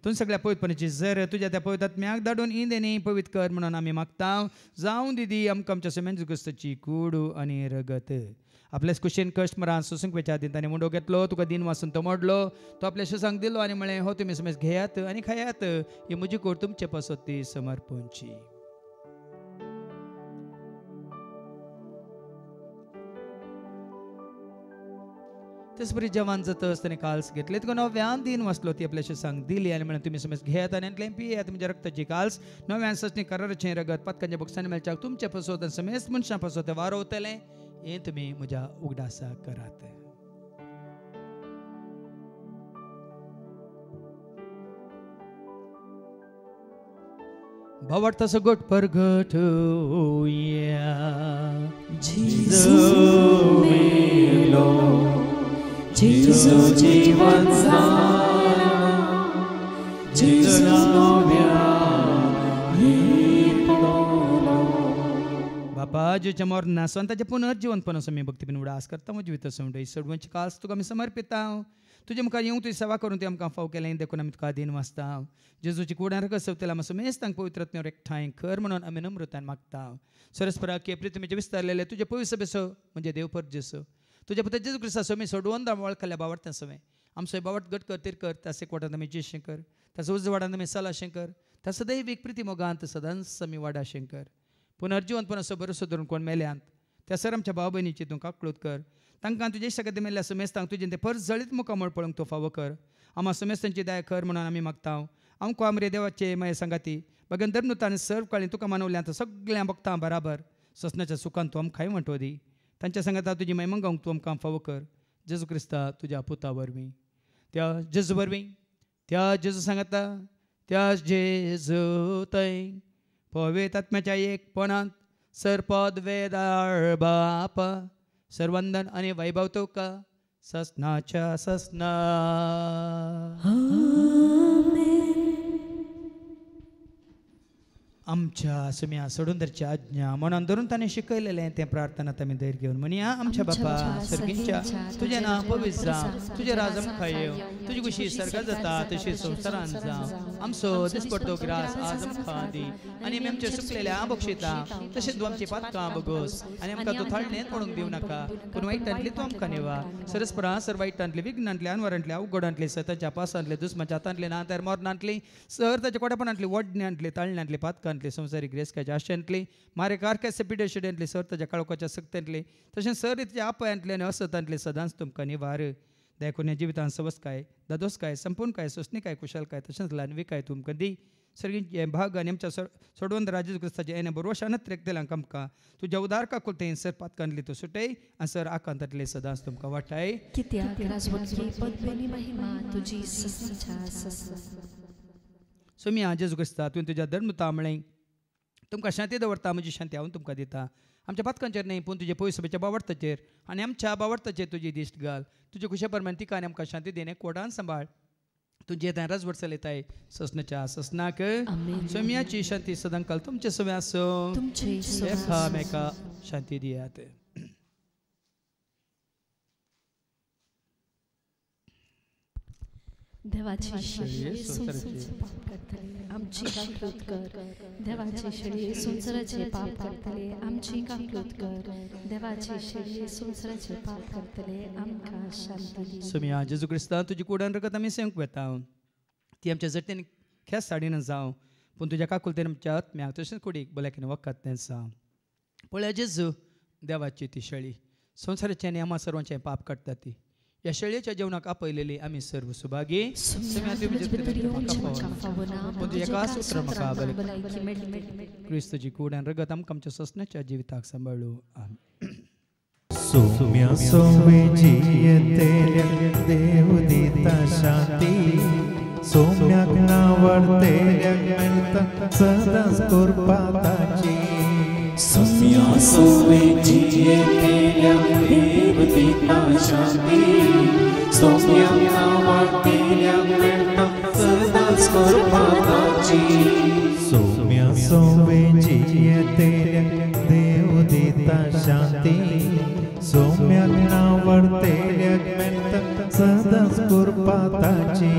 S3: तूं सगळ्या पवित्रपणाची जर तुज्या त्या पवित्र आत्म्याक धाडून इंदेनी पवित्र कर म्हणून आमी मागता. जावं दिदी आमकां आमच्या समेन क्रिस्ताची कूड आनी रगत आपल्याच कुशीन कश्ट मरान सुसूंक वेचात ताणें मुंडो घेतलो तुका दिन वाचून तो मोडलो तो आपल्या सुसांक दिलो आनी म्हळें हो तुमी समेज घेयात आनी खायात ही म्हजी कोर तुमचे पसोती समर्पणची. तेच बरी जेवण जाता आसतना काल्स घेतले तुका नव्यान दिन वाचलो ती आपल्या सुसांक दिली आनी म्हळें तुमी समेज घेयात आनी एकलें पियेयात म्हज्या रक्ताची काल्स नव्यान सचणी कराराचें रगत पतकांच्या बोक्सांनी मेळच्याक तुमचे पसोत समेज मनशां पसोत वारोवतलें हें तुमी म्हज्या उगडासा करात. भावार्थ सगट परगट होया
S1: जेजू मेलो जेजू जीवन जाला जेजू नव्या
S3: बापा जेच्या मोरना स्वताचे पुनर्जीवनपण असो मी भक्तीपण उडास करता म्हजी वित सोंडय सडवंची काल्स तुका आमी समर्पिता. तुजे मुखार येवंक तुजी सेवा करून तुवें आमकां फाव केलें देखून आमी तुका दिन वाचता. जेजूची कुडार कसवतेला आमी समेज तांकां पवित्रत्म्यावर एकठांय कर म्हणून आमी नम्रतान मागता. सरस्परा की प्रितमेचे विस्तारलेले तुजे पवित्र सभेचो म्हणजे देव परजेसो तुजे पुत्र जेजू क्रिस्ताचो आमी सोडवून वळखल्या बावडता सवय आमचो बावट गट कर तिर कर तासे कोटांत आमी जेशें कर ताचो उजवाडांत आमी चलाशें कर ताचो दैवीक प्रिती मोगांत सदांच आमी वाडाशें कर. पुनर्जीवनपण असो बरोसो धरून कोण मेल्यांत त्या सर आमच्या भाव भयणीची तूं काकळूत कर तांकां तुजे सगळे मेल्ल्या समेस्तांक तुजें तें परस जळीत मुखामळ पळोवंक तूं फावो कर. आम्हा समेस्तांची दया कर म्हणून आमी मागता. आमकां आमरे देवाचे मागीर सांगाती बगन धर्मनुतान सर्व काळी तुका मानवल्यांत सगळ्या भक्तां बराबर ससनाच्या सुखान तूं आमकां म्हणटो दी तांच्या सांगाता तुजी महिमा गावंक तूं आमकां फावो कर. जेजू क्रिस्ता तुज्या पुता वरवीं त्या जेजू वरवीं त्या जेजू सांगाता त्या जेजू थंय पवित्र आत्म्याच्या एकपणांत सरपद वेदाळ बापा सर्वंदन आणि वैभव तुका ससनाच्या ससना. आमच्या सुम्या सोडून धरची आज्ञा म्हणून धरून ताणें शिकयलेलें तें प्रार्थनात आमी धैर्य घेवन म्हणया आमच्या बापा सर्गींच्या तुजें नांव पवित्र जावं तुजें राज आमकां येवं तुजी कुशी सर्गांत जाता तशी संवसारांत जावं आमचो दिसपडटो ग्रास आज आमकां दी आनी आमी आमचे सुकलेल्या बक्षिता तशेंच तूं आमची पातकां बगोस आनी आमकां तूं थाळणेंत पडूंक दिवं नाका पूण वायटांतली तूं आमकां निवा. सरस्परा सर वायटांतली विघ्नांतली अनवरांतली अवघडांतली सताच्या पासांतली दुस्माच्या हातांतली ना तर मरणांतली सर ताच्या कोटेपणांतली वडण्यांतली ताळण्यांतली पातकां संवसारीक रेस्काच्या आशेंतली मारे कारक्याच्या पिडेशिडेंतली सर ताच्या काळोखाच्या सक्तेंतली तशेंच सर रितीच्या आपयांतली आनी असतांतली सदांच तुमकां निवार. देखून ह्या जिवितांत सवस्काय दादोसकाय संपूर्णकाय सोसणीकाय कुशलकाय तशेंच लानविकाय तुमकां दी. सर्गींचे भाग आनी आमच्या सोडवंत राजेश क्रिस्ताचे येणे बरोवशानच रेखतेल्यांक आमकां तुज्या उदार काकुलतें सर पातकांतली तूं सुटय आनी सर आकांतांतले सदांच तुमकां वाटाय. सोम्या जेजू क्रिस्ता तुवें तुज्या धर्मता म्हळें तुमकां शांती दवरता म्हजी शांती हांव तुमकां दिता. आमच्या पातकांचेर न्ही पूण तुजे पयस सभेच्या बावडताचेर आनी आमच्या बावडताचेर तुजी दिश्ट घाल. तुजे खुशे परमान तिका आनी आमकां शांती देणे कोडान सांबाळ. तुजे येता राजवट चलयताय ससनाच्या ससनाक. सोम्याची शांती सदांकाल तुमचे सवे आसो एकामेका शांती दियात.
S6: देवाची शेळी संसाराचे पाप करतले आमची काकूत कर. देवाची शेळी संसाराचे पाप करतले आमची काकूत कर. देवाची शेळी संसाराचे पाप करतले आमकां शांती दी.
S3: सोम्या जेजू क्रिस्ता तुजी कुडान रगत आमी सेवंक वेता ती आमच्या जटेन खेस साडीन जावं पूण तुज्या काकुलतेन आमच्या आत्म्याक तशेंच कुडीक बल्याकीन वखद तें जावं. पळय जेजू देवाची ती शेळी संसाराचें आनी आम्हा सर्वांचें पाप काडटा ती या शेळयेच्या जेवणाक आपयलेली आमी सर्व सुभागी. क्रिस्तची कुडान रगत आमकां आमच्या ससनाच्या जिविताक सांबाळू.
S2: सोम्या सोवे जियतेल्या देव दिता शांती सोम्याक नावडतेल्याक मेळटा सदांच कुर्बाताची.
S1: सोम्या सोवे जियतेल्या देव दिता शांती सोम्याक नावडतेल्याक मेळटा सदांच कुर्बाताची.
S2: सोम्या सोवे जियतेल्या देव दिता शांती सोम्याक नावडतेल्याक मेळटा सदांच कुर्बाताची.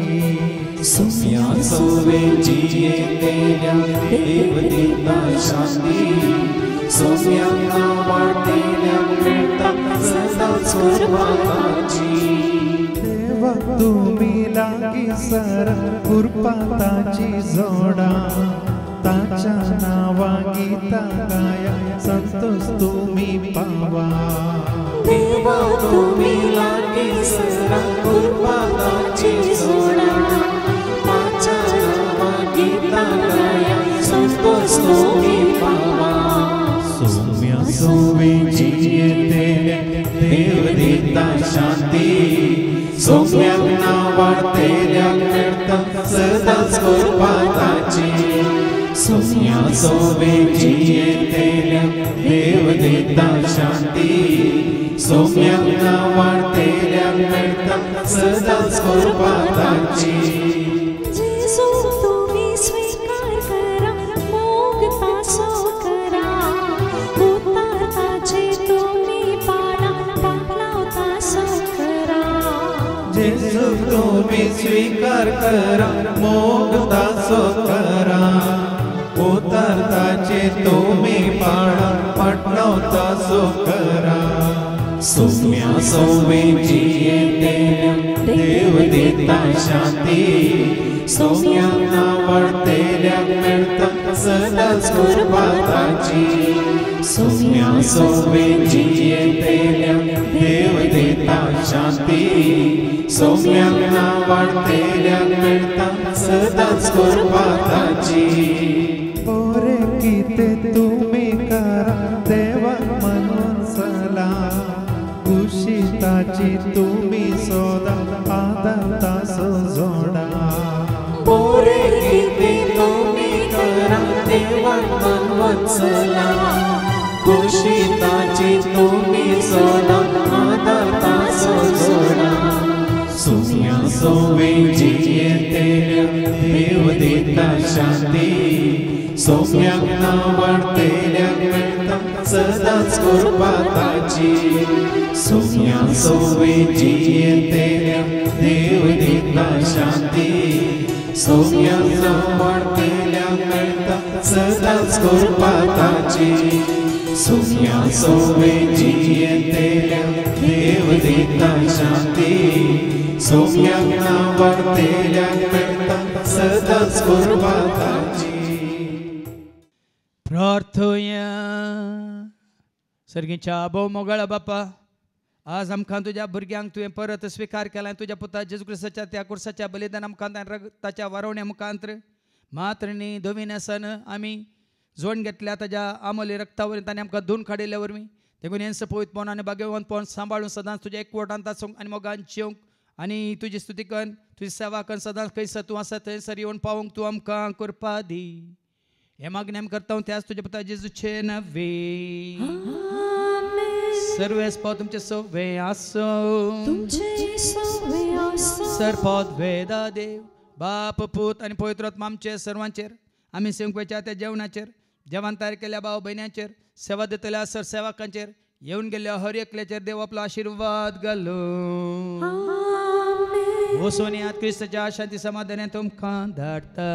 S1: सोम्या सोवे जियतेल्या देव दिता शांती सोम्यांना वाटेल्या मिळतात सदाच कृपाची.
S2: देवा तुम्ही लागी सर कृपाताची जोडा, ताच्या नावा गीता गाया संतोष तुम्ही पावा.
S1: देवा तुम्ही लागी सर कृपाताची जोडा, ताच्या नावा गीता गाया संतोष तुम्ही पावा.
S2: सौम्या सोवेची येते देव देता शांती,
S1: सोम्यांना वाटेल्या मिळतात सदाच कृपाताची. सोम्या सोवेची येतेल्या देव देता शांती, सोम्यांना वाटेल्या मिळतात सदाच कृपाताची.
S6: जेसू तुम्ही स्वीकार करा, मोगता सो करा, उतारताचे तुम्ही पाडा, पावलावता सो करा.
S2: जेसू तुम्ही स्वीकार करा, मोगता सो करा, उतारताचे तुम्ही पाडा, पाठवता सो करा.
S1: सोम्या सोवेची येतेल्या देव देता शांती, सोम्यांना वाटेल्या मिळतात सदाच कृपाताची. सोम्या सोवेची येतेल्या देव देता शांती, सोम्यांना वाटेल्या मिळतात सदाच कृपाताची.
S2: पोरे किते तुम्ही करा देवा म्हणून सला, कुशिताची तुम्ही सोदा आदरता सो जोडा.
S1: पोरे किती तुम्ही करा देवा मनवत्सला, कुशिताची तुम्ही सोडा आदरता सो जोडा. सोम्या सोवेची येतेल्या देव देता शांती, सोम्यांना वाटेल्या मिळतात सदाच कृपाताची. सोम्या सोवेची येतेल्या देव देता शांती, सोम्यांना वाटेल्या मिळतात सदाच कृपाताची. सोम्या सोवेची येतेल्या देव देता शांती, सोम्यांना वाटेल्या मिळतात सदाच कृपाताची.
S3: प्रार्थया. सर्गीच्या भोव मोगळा बापा, आज आमकां तुज्या भुरग्यांक तुवें परत स्विकार केला, तुज्या पुता जेजू क्रिस्ताच्या त्या कुर्साच्या बलिदाना मुखांतर रगताच्या वारोवण्या मुखांतर मात्र न्ही धोविन्यासान आमी जोड घेतल्या ताच्या आमोली रक्तावरील ताणें आमकां धुवन काडिल्ल्या वरवीं देखून हें सपयतपण आनी भाग्यवंतपण सांबाळून सदांच तुज्या एकवटांत आसूंक आनी मोगान जिवंक आनी तुजी स्तुती करून तुजी सेवा करून सदांच खंयसर तूं आसा थंयसर येवन पावूंक तूं आमकां कृपा दी. हे मागणें आमी करता त्याच तुज्या पुता जेजूचे नवे. सर्वेस्पो तुमचे सवे आसो, सरपद वेदा देव बाप पूत आनी पवित्र आत्मा आमचे सर्वांचेर, आमी सेवकाच्या त्या जेवणाचेर, जेवण तयार केल्या भाव भयणांचेर, सेवा दितल्या सर सेवकांचेर, येवन गेल्ल्या हर एकल्याचेर देव आपलो आशिर्वाद घालो. वचून यात क्रिस्ताच्या शांती समाधानान तुमकां धाडटा.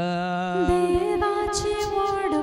S6: देवाची वड